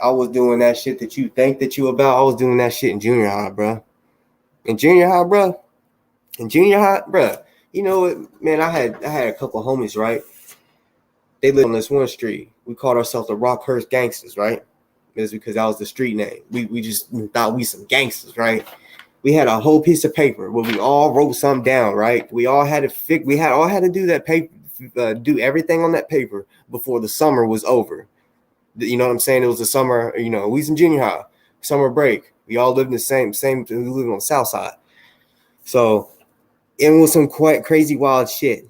I was doing that shit that you think that you about. I was doing that shit in junior high, bro. In junior high, bro. You know what, man? I had a couple homies, right? They lived on this one street. We called ourselves the Rockhurst Gangsters, right? It's because that was the street name. We just thought we some gangsters, right? We had a whole piece of paper where we all wrote something down, right? We all had to do that paper, do everything on that paper before the summer was over. You know what I'm saying? It was the summer, we was in junior high, summer break. We all lived in the same, we lived on the south side. So it was some quite crazy wild shit,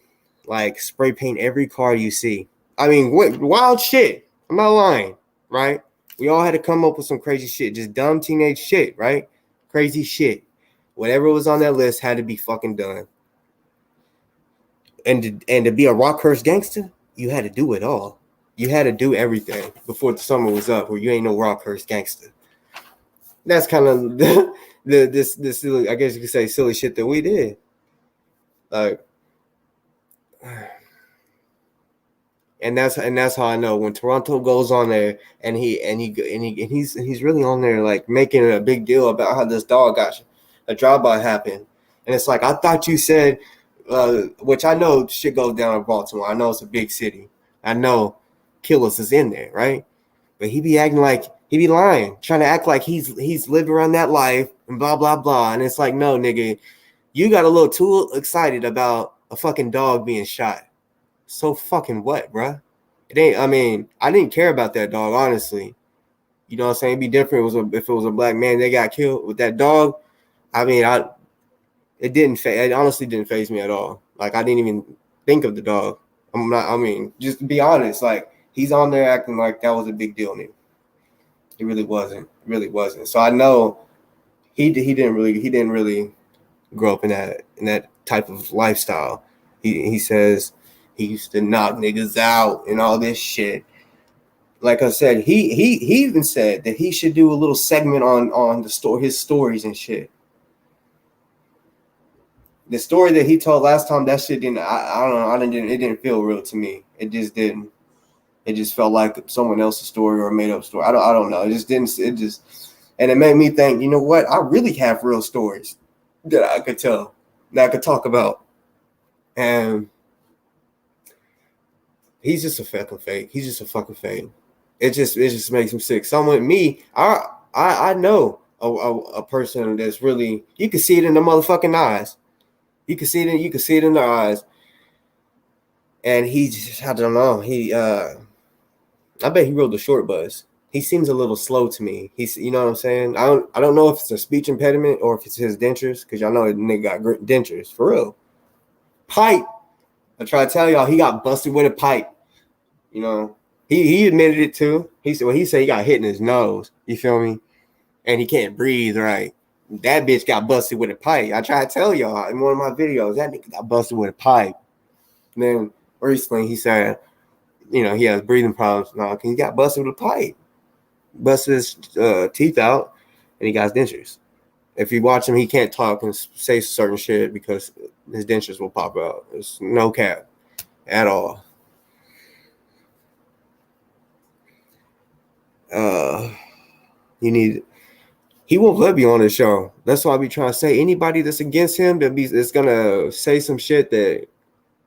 like spray paint every car you see. I mean, what wild shit. I'm not lying, right? We all had to come up with some crazy shit, just dumb teenage shit, right? Crazy shit. Whatever was on that list had to be fucking done. And to be a Rockhurst gangster, you had to do it all. You had to do everything before the summer was up, or you ain't no Rockhurst gangster. That's kind of this silly, I guess you could say, silly shit that we did. Like, and that's how I know when Toronto goes on there and he's really on there, like, making a big deal about how this dog got a drive-by happened. And it's like, I thought you said, which I know shit goes down in Baltimore. I know it's a big city. I know killers is in there, right? But he be acting like, he be lying, trying to act like he's lived around that life and blah, blah, blah. And it's like, no, nigga, you got a little too excited about a fucking dog being shot. So fucking what, bruh? It ain't, I mean, I didn't care about that dog, honestly. You know what I'm saying? It'd be different if it was a black man that got killed. With that dog, I mean, it honestly didn't faze me at all. Like, I didn't even think of the dog. Just to be honest, like, he's on there acting like that was a big deal, nigga. It really wasn't. It really wasn't. So I know he didn't really grow up in that type of lifestyle. He says he used to knock niggas out and all this shit. Like I said, he even said that he should do a little segment on his stories and shit. The story that he told last time, that shit didn't. I don't know. It didn't feel real to me. It just didn't. It just felt like someone else's story or a made up story. I don't know. It just didn't. And it made me think. You know what? I really have real stories that I could tell, that I could talk about. And he's just a fucking fake. He's just a fucking fake. It just makes him sick. I know a person that's really, you can see it in the motherfucking eyes. You can see it in their eyes. And he just, I don't know. I bet he rode the short bus. He seems a little slow to me. You know what I'm saying? I don't know if it's a speech impediment or if it's his dentures, because y'all know that nigga got dentures for real. Pipe. I try to tell y'all, he got busted with a pipe. You know, he admitted it too. He said he got hit in his nose. You feel me? And he can't breathe right. That bitch got busted with a pipe. I try to tell y'all in one of my videos, that nigga got busted with a pipe. And then recently he said, you know, he has breathing problems now because he got busted with a pipe. Busted his teeth out and he got his dentures. If you watch him, he can't talk and say certain shit because his dentures will pop out. It's no cap at all. He won't let me on his show. That's why I be trying to say anybody that's against him that's gonna say some shit that,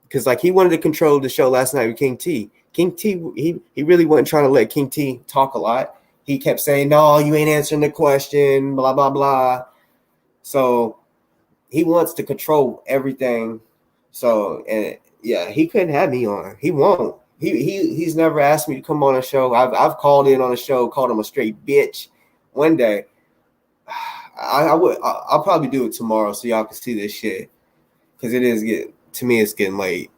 because like he wanted to control the show last night with King T. King T, he really wasn't trying to let King T talk a lot. He kept saying, "No, you ain't answering the question," blah blah blah. So he wants to control everything. So and yeah, he couldn't have me on. He won't. He's never asked me to come on a show. I've called in on a show, called him a straight bitch one day. I'll probably do it tomorrow so y'all can see this shit, because it's getting late.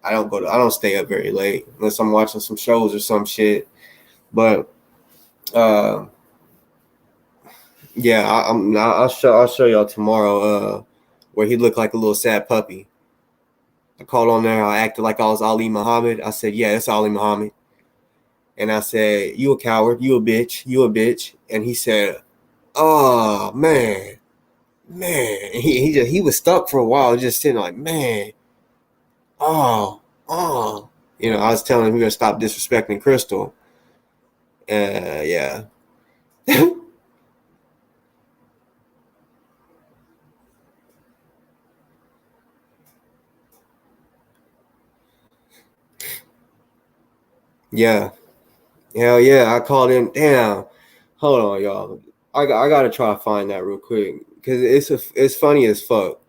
I don't stay up very late unless I'm watching some shows or some shit. But yeah, I'll show y'all tomorrow where he looked like a little sad puppy. I called on there. I acted like I was Ali Muhammad. I said, yeah, it's Ali Muhammad. And I said, you a coward, you a bitch. And he said, oh man. He was stuck for a while, just sitting like, man. Oh. You know, I was telling him we're gonna stop disrespecting Crystal. Yeah. Yeah. Hell yeah. I called him. Damn. Hold on, y'all. I gotta try to find that real quick, because it's funny as fuck.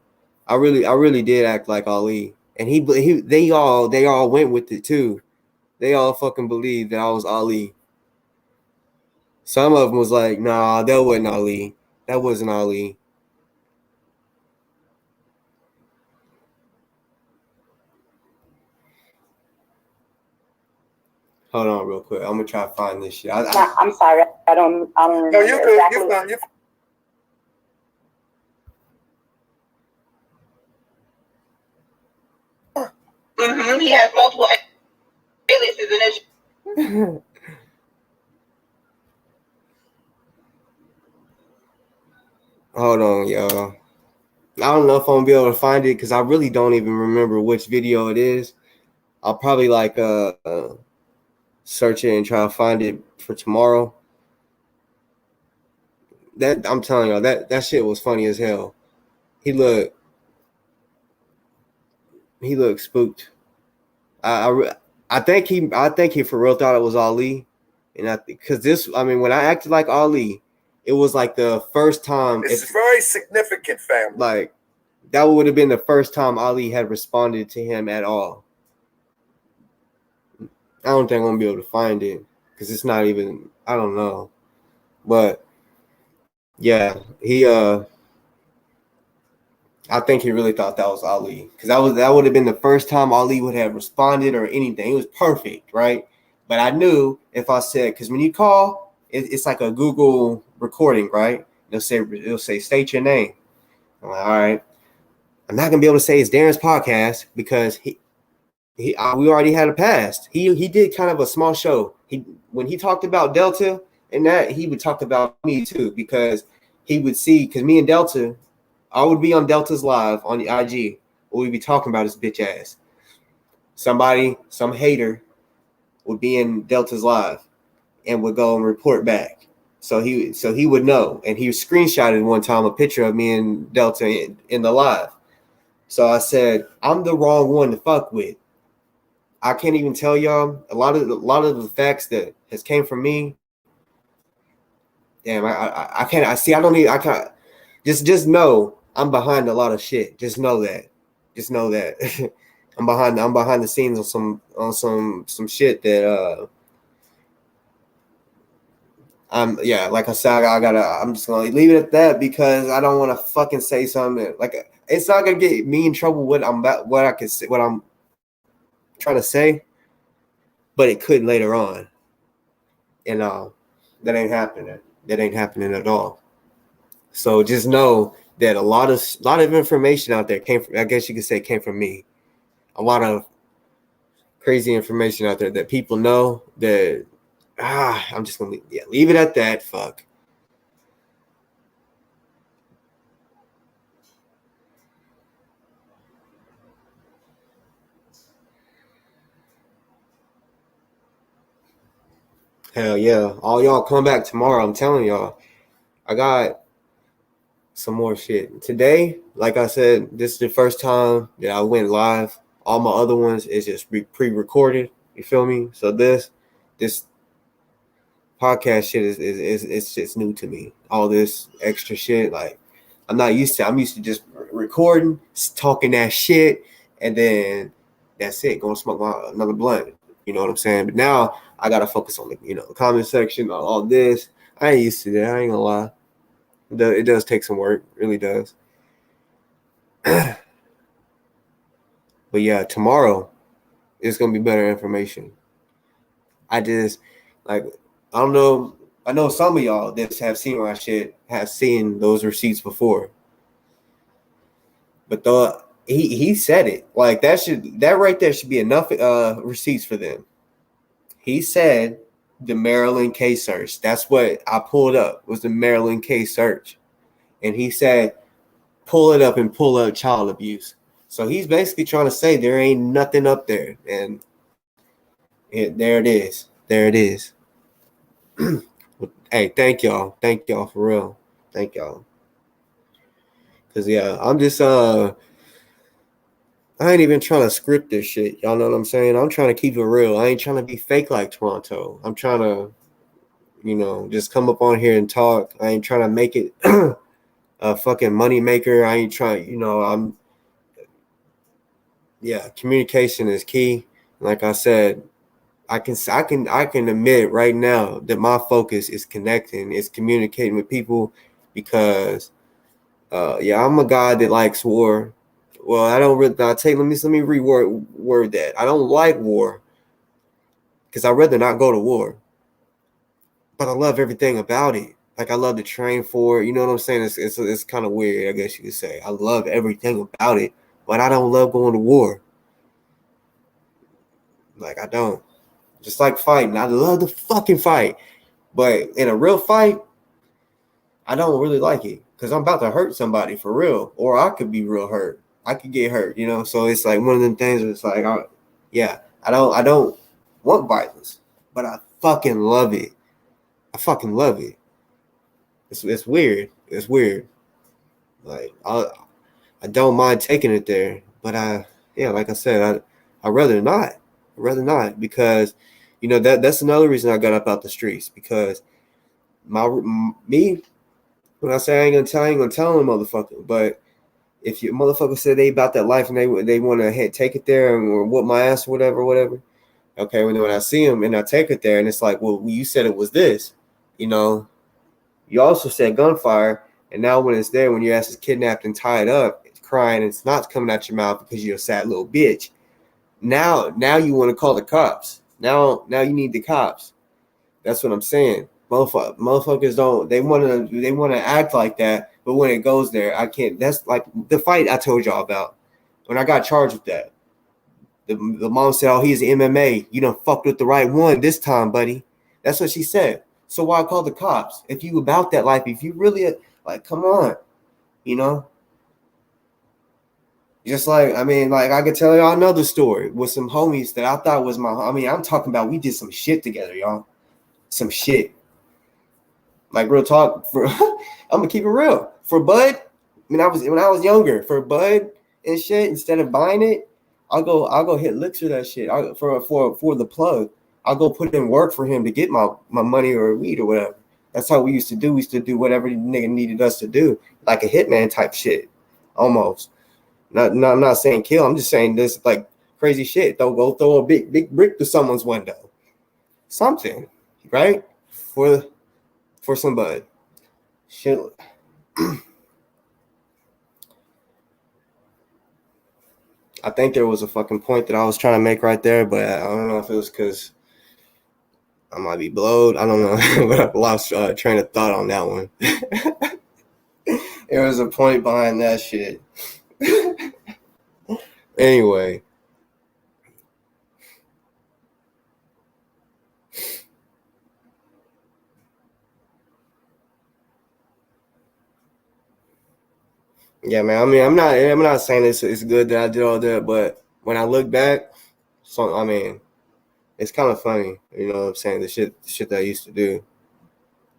I really did act like Ali, and they all went with it too. They all fucking believed that I was Ali. Some of them was like, nah, that wasn't Ali. That wasn't Ali. Hold on real quick. I'm gonna try to find this shit. I'm sorry. I don't remember. No, you're good. Exactly. You're fine. You're fine. Mm-hmm. He has multiple aliases in his. Hold on, y'all. I don't know if I'm gonna be able to find it because I really don't even remember which video it is. I'll probably like search it and try to find it for tomorrow. That I'm telling y'all, that shit was funny as hell. He looked spooked. I think he for real thought it was Ali, and because when I acted like Ali, it was like the first time. It's very significant, family. Like that would have been the first time Ali had responded to him at all. I don't think I'm gonna be able to find it because it's not even. I don't know, but yeah, I think he really thought that was Ali, because that would have been the first time Ali would have responded or anything. It was perfect, right? But I knew if I said, because when you call, it's like a Google recording, right? It'll say state your name. I'm like, all right. I'm not gonna be able to say it's Darren's podcast because we already had a past. He did kind of a small show. When he talked about Delta and that, he would talk about me too, because he would see, because me and Delta, I would be on Delta's live on the IG. We'd be talking about his bitch ass. Some hater would be in Delta's live and would go and report back. So he would know. And he screenshotted one time a picture of me and Delta in the live. So I said, I'm the wrong one to fuck with. I can't even tell y'all a lot of the facts that has came from me. Damn, I can't. I see. I don't need. I can't. Just know I'm behind a lot of shit. Just know that. I'm behind the scenes on some shit that like I said, I'm just gonna leave it at that, because I don't want to fucking say something like it's not gonna get me in trouble what I'm trying to say, but it could later on. And that ain't happening at all. So just know that a lot of information out there came from, I guess you could say, came from me. A lot of crazy information out there that people know that I'm just gonna leave it at that. Fuck. Hell yeah. All y'all come back tomorrow. I'm telling y'all. I got some more shit. Today, like I said, this is the first time that I went live. All my other ones is just pre-recorded. You feel me? So this podcast shit is it's just new to me. All this extra shit, like I'm not used to. I'm used to just recording, talking that shit, and then that's it. Going to smoke another blunt. You know what I'm saying? But now I gotta focus on the comment section, on all this. I ain't used to that. I ain't gonna lie. It does take some work. It really does. But yeah, tomorrow it's gonna be better information. I just like I don't know. I know some of y'all that have seen my shit have seen those receipts before. But he said it. Like that right there should be enough receipts for them. He said the Maryland case search. That's what I pulled up, was the Maryland case search. And he said, pull it up and pull up child abuse. So he's basically trying to say there ain't nothing up there. And there it is. There it is. Hey, thank y'all. Thank y'all for real. Thank y'all. Cause yeah, I'm just I ain't even trying to script this shit. Y'all know what I'm saying? I'm trying to keep it real. I ain't trying to be fake like Toronto. I'm trying to, just come up on here and talk. I ain't trying to make it a fucking money maker. I ain't trying, communication is key. Like I said, I can admit right now that my focus is connecting, is communicating with people, because I'm a guy that likes war. Well, I don't really. Let me reword that. I don't like war because I'd rather not go to war. But I love everything about it. Like I love to train for it. You know what I'm saying? It's kind of weird, I guess you could say. I love everything about it, but I don't love going to war. Like I don't. Just like fighting. I love to fucking fight, but in a real fight, I don't really like it because I'm about to hurt somebody for real, or I could be real hurt. I could get hurt, So it's like one of them things where it's like, I don't want violence, but I fucking love it. I fucking love it. It's weird. It's weird. Like I don't mind taking it there, but like I said, I'd rather not. I'd rather not, because that's another reason I got up out the streets, because me, when I say I ain't gonna tell them, motherfucker, but if your motherfucker said they about that life and they want to take it there or whoop my ass or whatever, okay, when I see them and I take it there and it's like, well, you said it was this, you also said gunfire, and now when it's there, when your ass is kidnapped and tied up, it's crying, and snot's coming out your mouth because you're a sad little bitch. Now you want to call the cops. Now you need the cops. That's what I'm saying. Motherfuckers don't. They want to act like that, but when it goes there, I can't. That's like the fight I told y'all about when I got charged with that. The mom said, "Oh, he's MMA. You done fucked with the right one this time, buddy." That's what she said. So why call the cops if you about that life? If you really like, come on, Just like I could tell y'all another story with some homies that I thought was I'm talking about, we did some shit together, y'all. Some shit. Like real talk. I'm gonna keep it real. For bud, when I was younger, for bud and shit, instead of buying it, I'll go hit licks for that shit. For the plug. I'll go put in work for him to get my money or weed or whatever. That's how we used to do. We used to do whatever the nigga needed us to do, like a hitman type shit, almost. I'm not saying kill. I'm just saying this like crazy shit. Don't go throw a big brick to someone's window. Something, right? For some bud. Shit. I think there was a fucking point that I was trying to make right there, but I don't know if it was because I might be blowed. I don't know, but I lost train of thought on that one. There was a point behind that shit. Anyway. Yeah, man. I'm not saying it's good that I did all that, but when I look back, it it's kind of funny, you know what I'm saying? The shit that I used to do.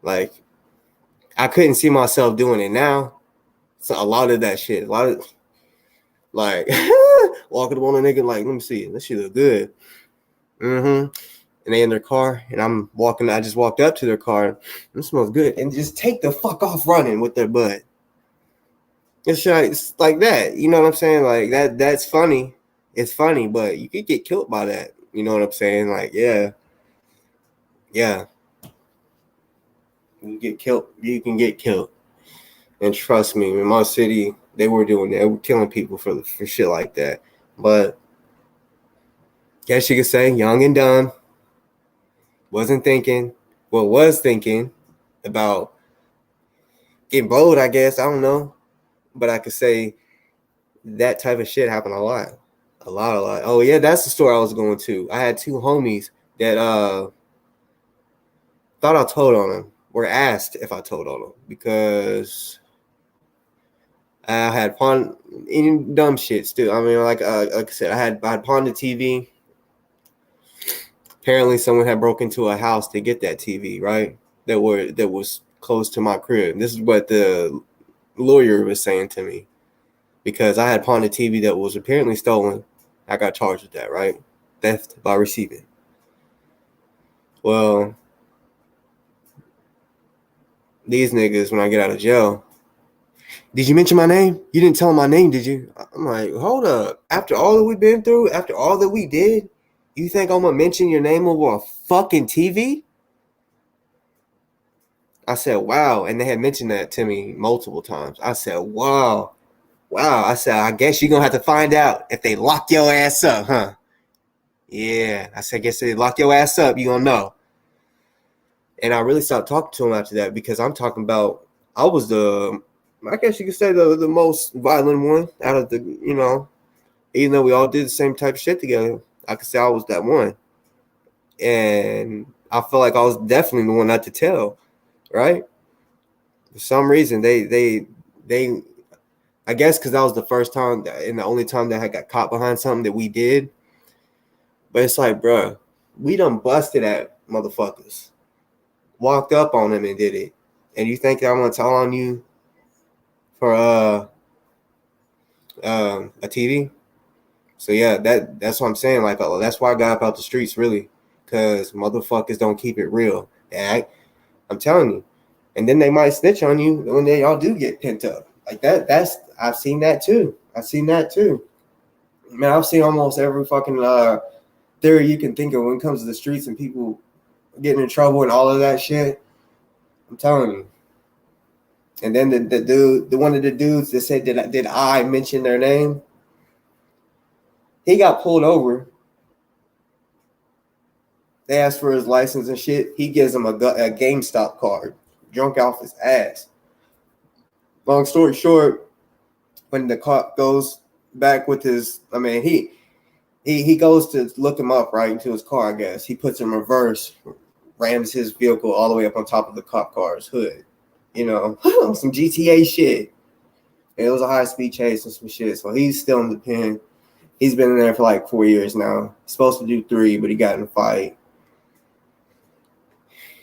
Like, I couldn't see myself doing it now. So a lot of that shit, like walking up on a nigga, like, let me see, that shit look good. And they in their car, and I'm walking. I just walked up to their car. It smells good, and just take the fuck off running with their butt. It's like that, you know what I'm saying? Like that. That's funny. It's funny, but you could get killed by that. You know what I'm saying? Like, yeah. You get killed. You can get killed. And trust me, in my city, they were doing that. They were killing people for shit like that. But guess you could say young and dumb. Was thinking about getting bold, I guess. I don't know. But I could say that type of shit happened a lot. A lot. Oh, yeah, that's the story I was going to. I had two homies that thought I told on them. Were asked if I told on them. Because I had pawned any dumb shit still. I mean, like I said, I had pawned the TV. Apparently, someone had broken into a house to get that TV, right? That was close to my crib. This is what the lawyer was saying to me, because I had pawned a TV that was apparently stolen. I got charged with that, right? Theft by receiving. Well, these niggas, when I get out of jail, did you mention my name? You didn't tell them my name, did you? I'm like, hold up. After all that we've been through, after all that we did, you think I'm going to mention your name over a fucking TV? I said, wow. And they had mentioned that to me multiple times. I said, wow. I said, I guess you're going to have to find out if they lock your ass up, huh? Yeah. I said, guess they lock your ass up, you're going to know. And I really stopped talking to him after that, because I'm talking about, I was I guess you could say the most violent one out of the, you know, even though we all did the same type of shit together. I could say I was that one. And I feel like I was definitely the one not to tell, right? For some reason, they I guess because that was the first time and the only time that I got caught behind something that we did. But it's like, bro, we done busted at motherfuckers. Walked up on them and did it. And you think that I'm going to tell on you for a TV? So yeah, that's what I'm saying. Like, that's why I got up out the streets, really, because motherfuckers don't keep it real. I'm telling you. And then they might snitch on you when y'all do get pent up. Like that. I've seen that too. Man, I've seen almost every fucking theory you can think of when it comes to the streets and people getting in trouble and all of that shit. I'm telling you. And then the one of the dudes that said, did I mention their name? He got pulled over. They asked for his license and shit. He gives them a GameStop card, drunk off his ass. Long story short, when the cop goes back with his, I mean, he goes to look him up right into his car, I guess. He puts in reverse, rams his vehicle all the way up on top of the cop car's hood. You know, some GTA shit. It was a high-speed chase and some shit. So he's still in the pen. He's been in there for like 4 years now. He's supposed to do 3, but he got in a fight.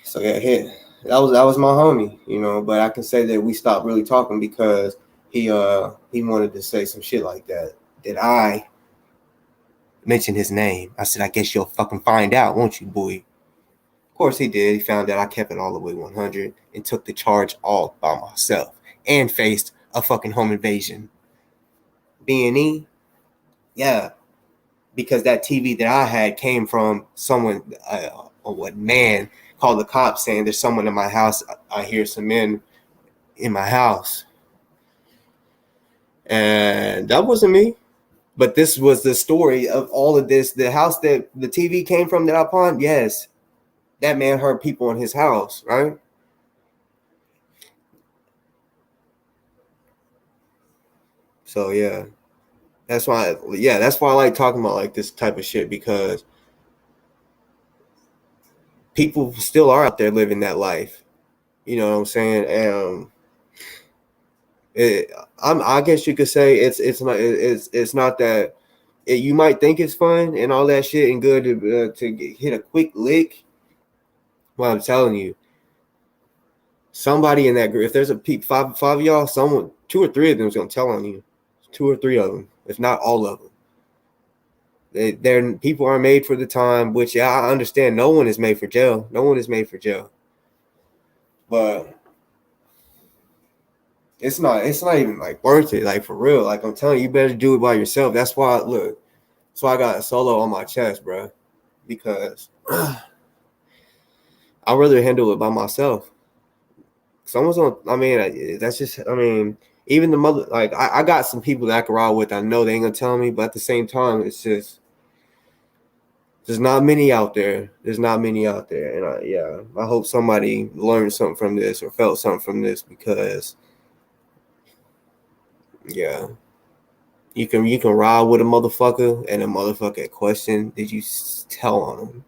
So yeah, that was my homie, you know. But I can say that we stopped really talking because he wanted to say some shit like that. Did I mention his name? I said, I guess you'll fucking find out, won't you, boy? Of course he did. He found out I kept it all the way 100 and took the charge all by myself and faced a fucking home invasion. B&E, yeah, because that TV that I had came from someone, a man called the cops saying there's someone in my house. I hear some men in my house. And that wasn't me. But this was the story of all of this. The house that the TV came from that I pawned, yes, that man heard people in his house, right? So yeah, that's why I like talking about like this type of shit, because people still are out there living that life. You know what I'm saying? I guess you could say it's not that You might think it's fun and all that shit and good to hit a quick lick. Well, I'm telling you, somebody in that group, if there's a peep, five of y'all, someone, 2 or 3 of them is gonna tell on you. 2 or 3 of them, if not all of them. They're people aren't made for the time, which I understand. No one is made for jail. No one is made for jail. But it's not even like worth it. Like for real. Like I'm telling you, you better do it by yourself. That's why I got a solo on my chest, bro. Because I'd rather handle it by myself. Someone's on. I mean, that's just. I mean, even the mother. Like I got some people that I can ride with. I know they ain't gonna tell me, but at the same time, it's just. There's not many out there. And I hope somebody learned something from this or felt something from this because, yeah, you can ride with a motherfucker and a motherfucker question. Did you tell on him?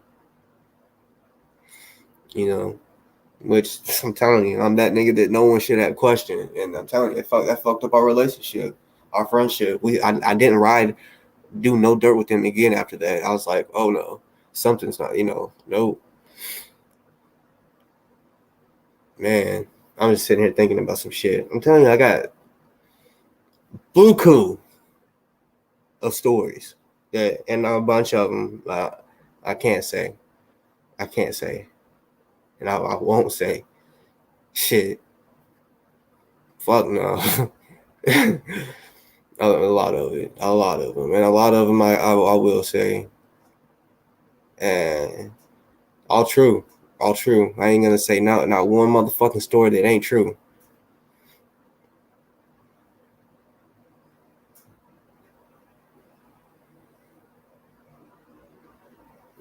You know, which I'm telling you, I'm that nigga that no one should have questioned, and I'm telling you, that fucked up our relationship, our friendship. I didn't do no dirt with him again after that. I was like, oh no. Something's not, no. Man, I'm just sitting here thinking about some shit. I'm telling you, I got buku of stories and a bunch of them I can't say. And I won't say. Shit. Fuck no. A lot of them. And a lot of them I will say. And all true. I ain't gonna say not one motherfucking story that ain't true.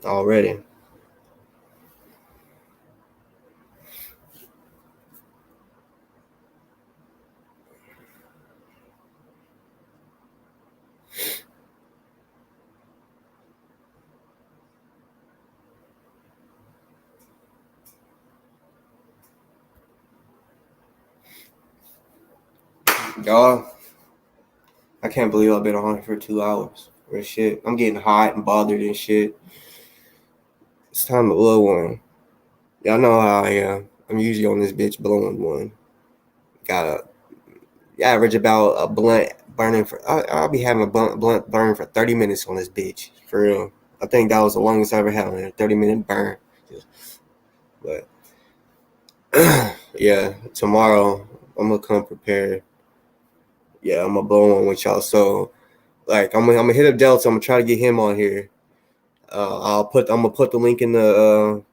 Already. Y'all, I can't believe I've been on here for 2 hours. Real shit. I'm getting hot and bothered and shit. It's time to blow one. Y'all know how I am. I'm usually on this bitch blowing one. Gotta average about a blunt burning for. I'll be having a blunt burn for 30 minutes on this bitch. For real. I think that was the longest I ever had on a 30-minute burn. But yeah, tomorrow I'm gonna come prepared. Yeah, I'm gonna blow one with y'all. So like I'm gonna hit up Delta. I'm gonna try to get him on here. I'm gonna put the link in the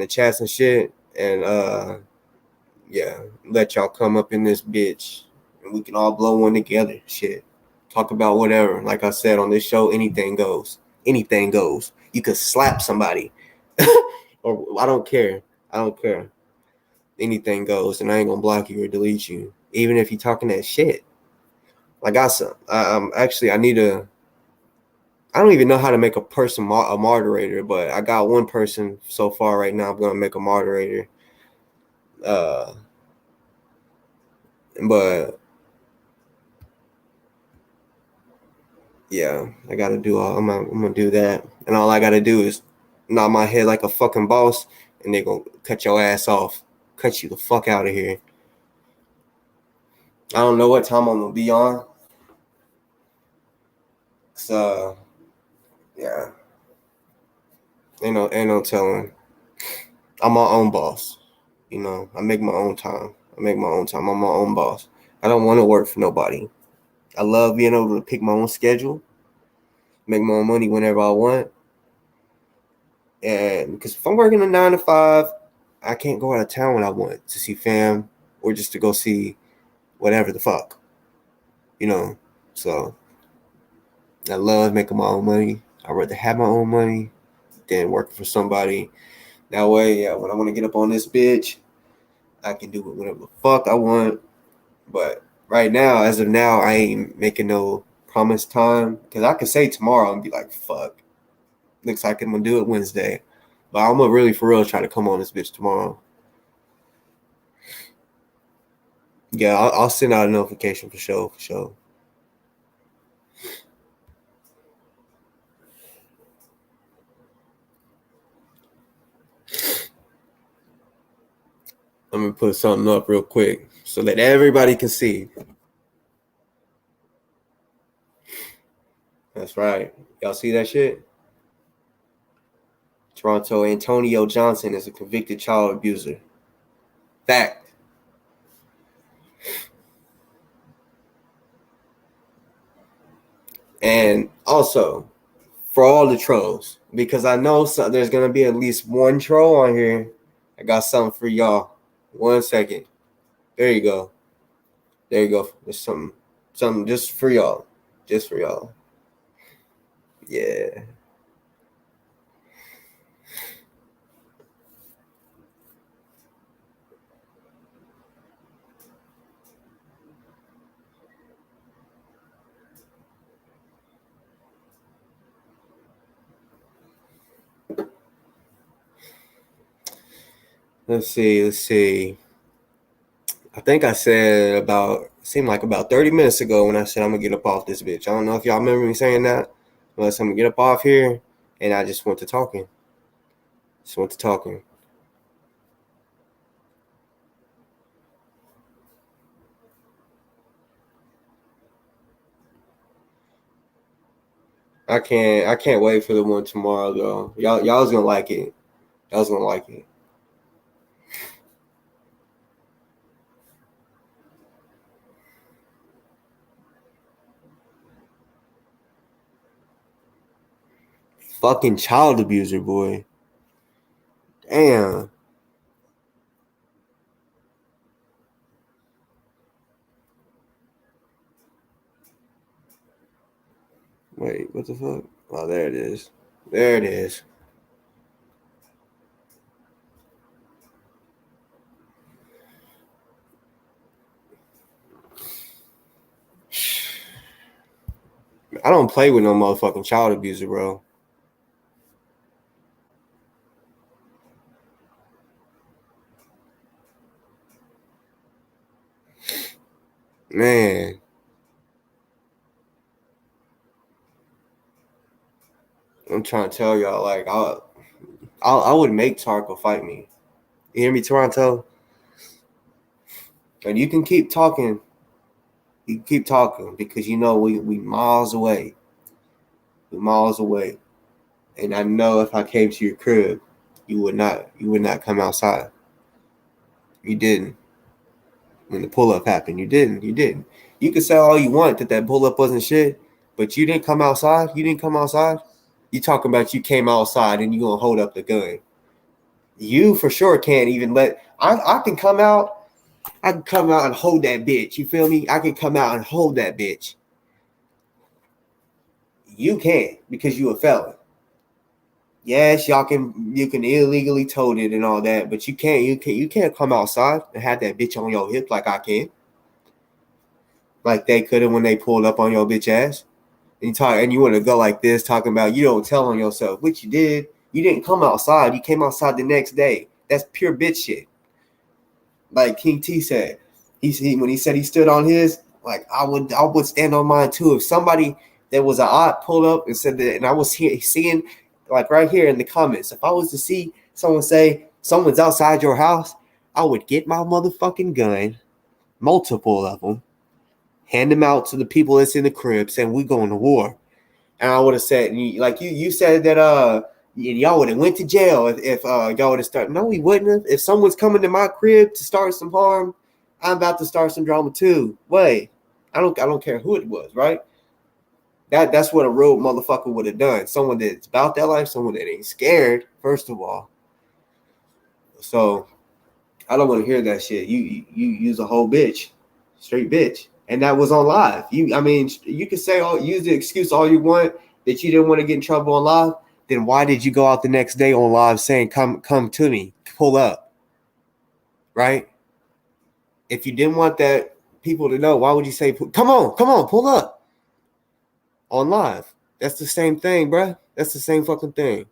chats and shit, and yeah, let y'all come up in this bitch, and we can all blow one together. Shit, talk about whatever. Like I said on this show, anything goes. Anything goes. You could slap somebody, or I don't care. Anything goes, and I ain't gonna block you or delete you, even if you're talking that shit. Like I said, I need to. I don't even know how to make a person a moderator, but I got one person so far right now. I'm gonna make a moderator. But yeah, I gotta do all. I'm gonna do that, and all I gotta do is nod my head like a fucking boss, and they're gonna cut your ass off, cut you the fuck out of here. I don't know what time I'm gonna be on. So yeah, ain't no telling. I'm my own boss. I make my own time. I'm my own boss. I don't want to work for nobody. I love being able to pick my own schedule, make my own money whenever I want. And because if I'm working a 9 to 5, I can't go out of town when I want to see fam or just to go see whatever the fuck. So I love making my own money. I'd rather have my own money than working for somebody. That way, yeah, when I want to get up on this bitch, I can do whatever the fuck I want. But right now, as of now, I ain't making no promised time. Because I could say tomorrow and be like, fuck. Looks like I'm going to do it Wednesday. But I'm going to really, for real, try to come on this bitch tomorrow. Yeah, I'll send out a notification for sure. Let me put something up real quick so that everybody can see. That's right. Y'all see that shit? Toronto Antonio Johnson is a convicted child abuser. Fact. And also, for all the trolls, because I know there's going to be at least one troll on here, I got something for y'all. 1 second. There you go. There you go. There's something just for y'all. Just for y'all. Yeah. Let's see. I think I said seemed like about 30 minutes ago when I said I'm going to get up off this bitch. I don't know if y'all remember me saying that. But I'm going to get up off here, and I just went to talking. I can't wait for the one tomorrow, though. Y'all's going to like it. Y'all's going to like it. Fucking child abuser, boy. Damn. Wait, what the fuck? Oh, there it is. There it is. I don't play with no motherfucking child abuser, bro. Man. I'm trying to tell y'all, like, I would make Taharka fight me. You hear me, Toronto? And you can keep talking. You can keep talking because you know we miles away. We're miles away. And I know if I came to your crib, you would not come outside. You didn't. When the pull-up happened, you didn't. You can say all you want that pull-up wasn't shit, but you didn't come outside. You talking about you came outside and you gonna hold up the gun. You for sure can't even let I can come out and hold that bitch. You feel me? I can come out and hold that bitch. You can't because you a felon. Yes, you can illegally tote it and all that, but you can't come outside and have that bitch on your hip like I can. Like they could have when they pulled up on your bitch ass. And you want to go like this, talking about you don't tell on yourself, which you did. You didn't come outside. You came outside the next day. That's pure bitch shit. Like King T said, when he said he stood on his, like I would stand on mine too. If somebody that was an odd pulled up and said that, and I was seeing like right here in the comments, if I was to see someone say someone's outside your house, I would get my motherfucking gun, multiple of them, hand them out to the people that's in the crib, saying we going to war. And I would have said, like you said that y'all would have went to jail if y'all would have started. No, we wouldn't have. If someone's coming to my crib to start some harm, I'm about to start some drama too. Wait, I don't care who it was, right? That's what a real motherfucker would have done. Someone that's about that life, someone that ain't scared, first of all. So I don't want to hear that shit. You use a whole bitch, straight bitch. And that was on live. You can say use the excuse all you want that you didn't want to get in trouble on live. Then why did you go out the next day on live saying come to me, pull up, right? If you didn't want that people to know, why would you say come on, pull up on live? That's the same thing, bruh. That's the same fucking thing.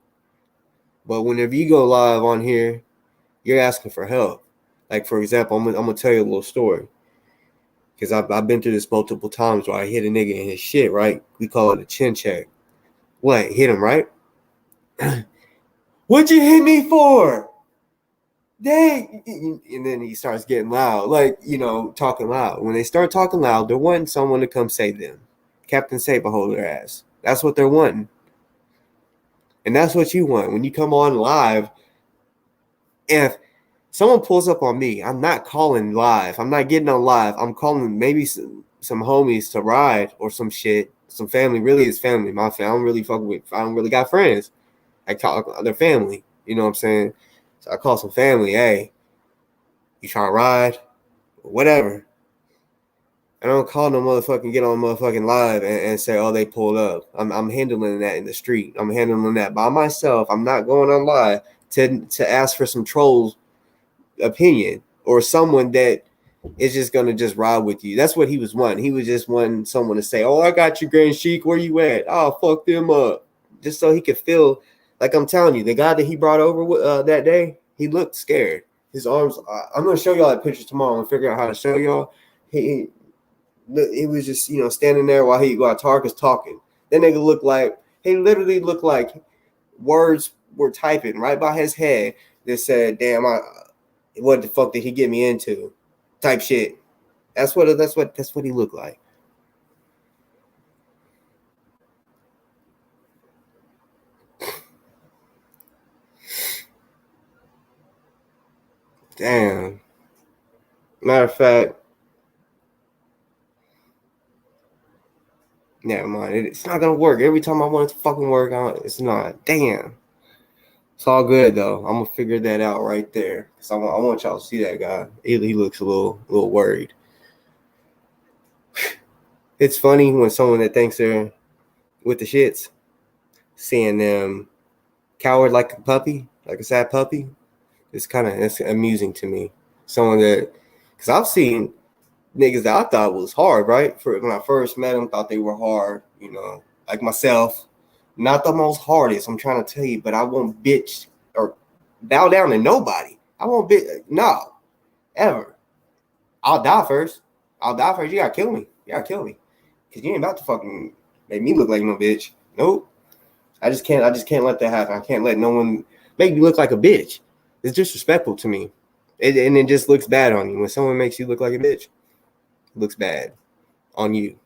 But whenever you go live on here, you're asking for help. Like for example, I'm gonna tell you a little story. Because I've been through this multiple times where I hit a nigga in his shit, right? We call it a chin check. What? Hit him, right? What'd you hit me for? dang, and then he starts getting loud, like, talking loud. When they start talking loud, they're wanting someone to come save them. Captain Save a hold their ass. That's what they're wanting. And that's what you want. When you come on live, if someone pulls up on me, I'm not calling live. I'm not getting on live. I'm calling maybe some homies to ride or some shit. Some family. Really, it's family. My family. I don't really fuck with. I don't really got friends. I call their family. You know what I'm saying? So I call some family. Hey, you trying to ride? Whatever. I don't call no motherfucking get on motherfucking live and say, oh, they pulled up. I'm handling that in the street. I'm handling that by myself. I'm not going on live to ask for some trolls opinion or someone that is just gonna just ride with you. That's what he was wanting. He was just wanting someone to say, oh, I got you, Grand Sheik. Where you at? Oh, fuck them up. Just so he could feel like, I'm telling you, the guy that he brought over that day, he looked scared. His arms, I'm gonna show y'all that picture tomorrow and figure out how to show y'all. He was just, standing there while Taharka's talking. That nigga he literally looked like words were typing right by his head that said, damn, what the fuck did he get me into? Type shit. That's what he looked like. Damn. Matter of fact, never mind. It's not gonna work. Every time I want it to fucking work, it's not. Damn. It's all good though. I'm gonna figure that out right there. Cause I want y'all to see that guy. He looks a little worried. It's funny when someone that thinks they're with the shits, seeing them cowered like a puppy, like a sad puppy. It's amusing to me. Someone that, cause I've seen niggas that I thought was hard, right? When I first met them, thought they were hard, like myself. Not the most hardest, I'm trying to tell you, but I won't bitch or bow down to nobody. I won't bitch, no, ever. I'll die first. You gotta kill me. Cause you ain't about to fucking make me look like no bitch. Nope. I just can't let that happen. I can't let no one make me look like a bitch. It's disrespectful to me. And it just looks bad on you. When someone makes you look like a bitch, it looks bad on you.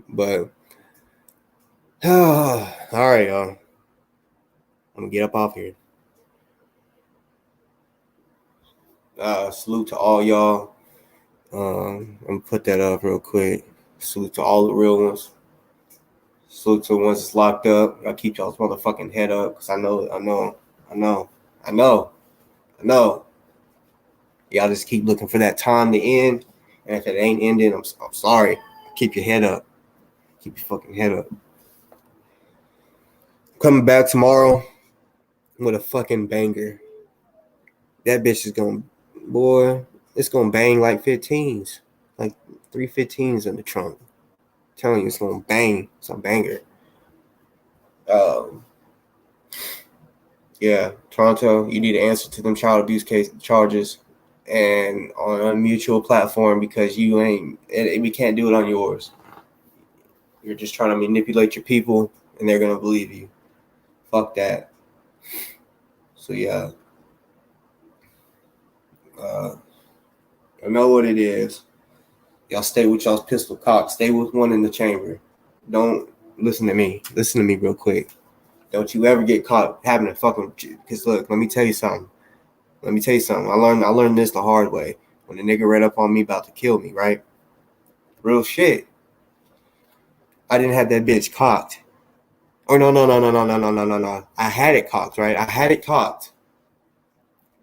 But all right, y'all. I'm gonna get up off here. Salute to all y'all. I'm gonna put that up real quick. Salute to all the real ones. Salute to the ones that's locked up. I keep y'all's motherfucking head up because I know. Y'all just keep looking for that time to end, and if it ain't ending, I'm sorry. Keep your head up. Keep your fucking head up. Coming back tomorrow with a fucking banger. That bitch is it's gonna bang like 15s, like 3 15s in the trunk. I'm telling you, it's gonna bang. It's a banger. Yeah, Toronto, you need to answer to them child abuse charges, and on a mutual platform because we can't do it on yours. You're just trying to manipulate your people, and they're gonna believe you. Fuck that. So yeah. I know what it is. Y'all stay with y'all's pistol cock. Stay with one in the chamber. Don't listen to me. Listen to me real quick. Don't you ever get caught having a fucking. Because look, let me tell you something. I learned this the hard way. When the nigga read up on me about to kill me, right? Real shit. I didn't have that bitch cocked. Or no. I had it cocked, right? I had it cocked.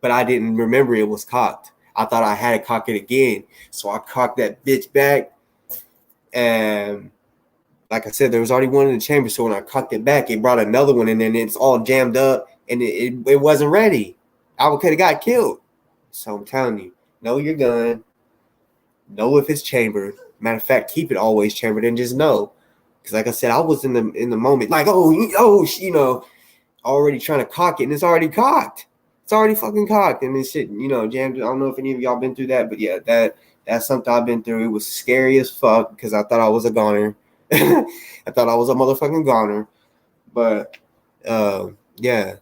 But I didn't remember it was cocked. I thought I had to cock it again. So I cocked that bitch back. And like I said, there was already one in the chamber. So when I cocked it back, it brought another one. And then it's all jammed up. And it wasn't ready. I could have got killed. So I'm telling you, know your gun. Know if it's chambered. Matter of fact, keep it always chambered and just know. Because like I said, I was in the moment. Like, already trying to cock it. And it's already cocked. It's already fucking cocked, and this shit, jammed. I don't know if any of y'all been through that, but yeah, that's something I've been through. It was scary as fuck because I thought I was a goner. I thought I was a motherfucking goner, but yeah,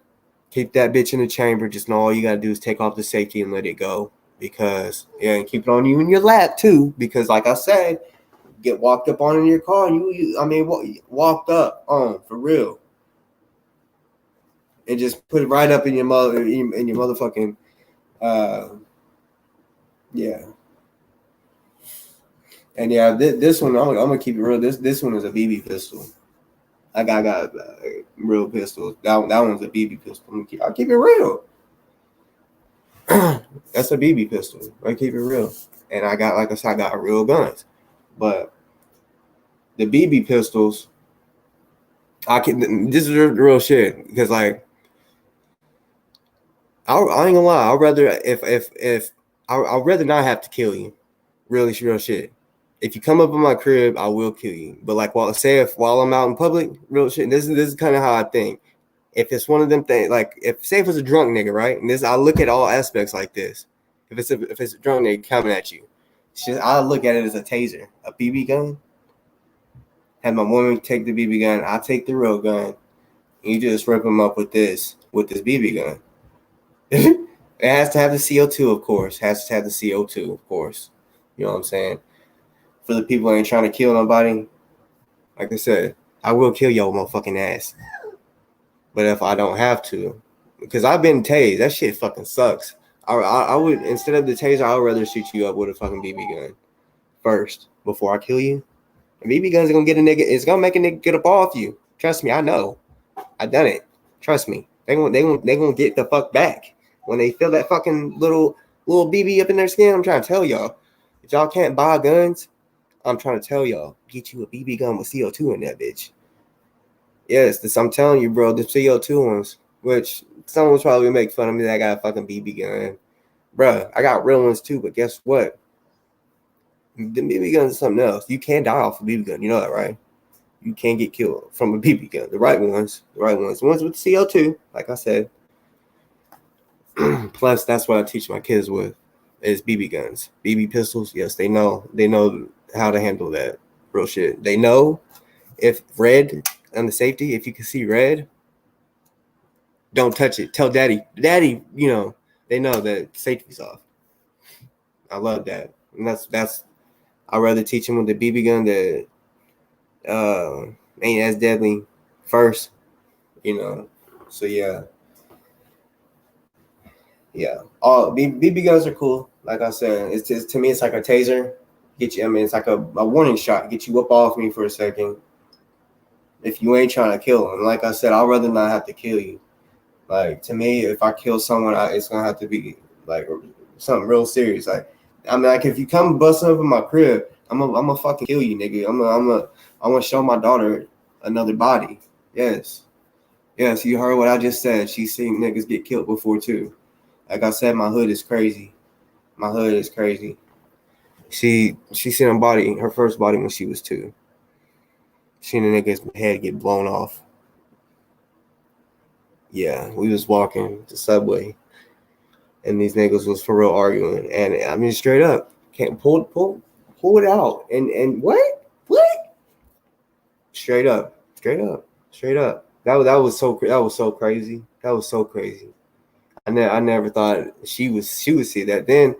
keep that bitch in the chamber. Just know all you gotta do is take off the safety and let it go. Because and keep it on you in your lap too. Because like I said, get walked up on in your car. Walked up on for real, and just put it right up in your motherfucking yeah. And yeah, this one I'm gonna keep it real. This one is a BB pistol. I got real pistols. That one's a BB pistol. I'll keep it real. That's a BB pistol. I keep it real. And I got, like I said, I got real guns. But the BB pistols, this is the real shit. Because like, I ain't gonna lie. I'd rather not have to kill you. Really real shit. If you come up in my crib, I will kill you. But like, while I'm out in public, real shit. This is kind of how I think. If it's one of them things, like say if it's a drunk nigga, right? And I look at all aspects like this. If it's a drunk nigga coming at you, I look at it as a taser, a BB gun. Have my woman take the BB gun, I take the real gun, and you just rip them up with this BB gun. It has to have the CO2, of course. Has to have the CO2, of course. You know what I'm saying? For the people who ain't trying to kill nobody, like I said, I will kill your motherfucking ass. But if I don't have to, because I've been tased, that shit fucking sucks. I would, instead of the taser, I would rather shoot you up with a fucking BB gun first before I kill you. A BB gun's gonna get a nigga. It's gonna make a nigga get up off you. Trust me, I know. I done it. Trust me. They gonna get the fuck back when they feel that fucking little BB up in their skin. I'm trying to tell y'all, if y'all can't buy guns, I'm trying to tell y'all, get you a BB gun with CO2 in that bitch. Yes, I'm telling you, bro, the CO2 ones, which someone's probably make fun of me that I got a fucking BB gun. Bruh, I got real ones too, but guess what? The BB gun is something else. You can't die off a BB gun. You know that, right? You can't get killed from a BB gun. The right ones. The ones with CO2, like I said. Plus, that's what I teach my kids with, is BB guns. BB pistols, yes, they know how to handle that. Real shit. They know if red on the safety, if you can see red, don't touch it. Tell daddy, you know, they know that safety's off. I love that. And that's I'd rather teach them with the BB gun that ain't as deadly first, you know. So yeah. All BB guns are cool. Like I said, it's just, to me, it's like a taser. Get you. I mean, it's like a warning shot. Get you up off me for a second. If you ain't trying to kill them, like I said, I'd rather not have to kill you. Like, to me, if I kill someone, it's gonna have to be like something real serious. Like, I mean, like if you come busting up in my crib, I'm gonna fucking kill you, nigga. I'm gonna show my daughter another body. Yes, you heard what I just said. She's seen niggas get killed before too. Like I said, my hood is crazy. She seen her first body when she was 2. Seen a nigga's head get blown off. Yeah, we was walking the subway, and these niggas was for real arguing. And I mean, straight up, can't pull it out. And what? Straight up. That was so crazy. I never thought she would see that. Then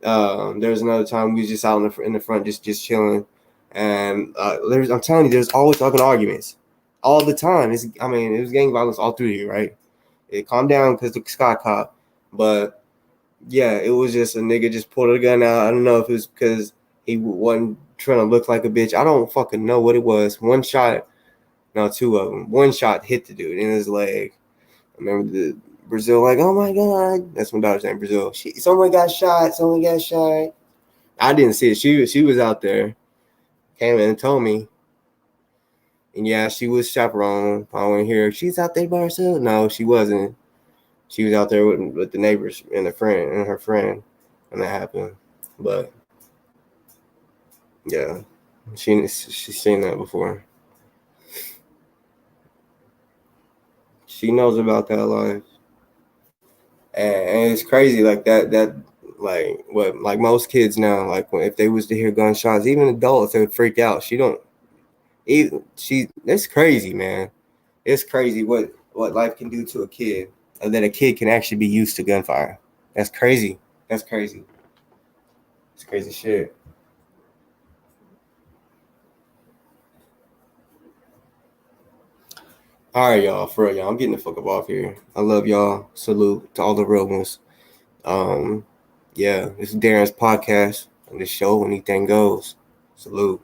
there was another time we was just out in the front just chilling, and I'm telling you, there's always fucking arguments all the time. It was gang violence all through here, right? It calmed down because the sky cop, but yeah, it was just a nigga just pulled a gun out. I don't know if it was because he wasn't trying to look like a bitch. I don't fucking know what it was. 1 shot, no, 2 of them. 1 shot hit the dude in his leg. I remember the Brazil, like, oh my God. That's my daughter's name, Brazil. Someone got shot. I didn't see it. She was out there. Came in and told me. And yeah, she was chaperone. I went here. She's out there by herself. No, she wasn't. She was out there with the neighbors and her friend when that happened. But yeah, she's seen that before. She knows about that life. And it's crazy, like that like what, like most kids now, like if they was to hear gunshots, even adults, they would freak out. It's crazy, man. It's crazy what life can do to a kid. that a kid can actually be used to gunfire. That's crazy. That's crazy. It's crazy shit. All right, y'all. For real, y'all. I'm getting the fuck up off here. I love y'all. Salute to all the real ones. Yeah, this is Darren's podcast. On this show, anything goes. Salute.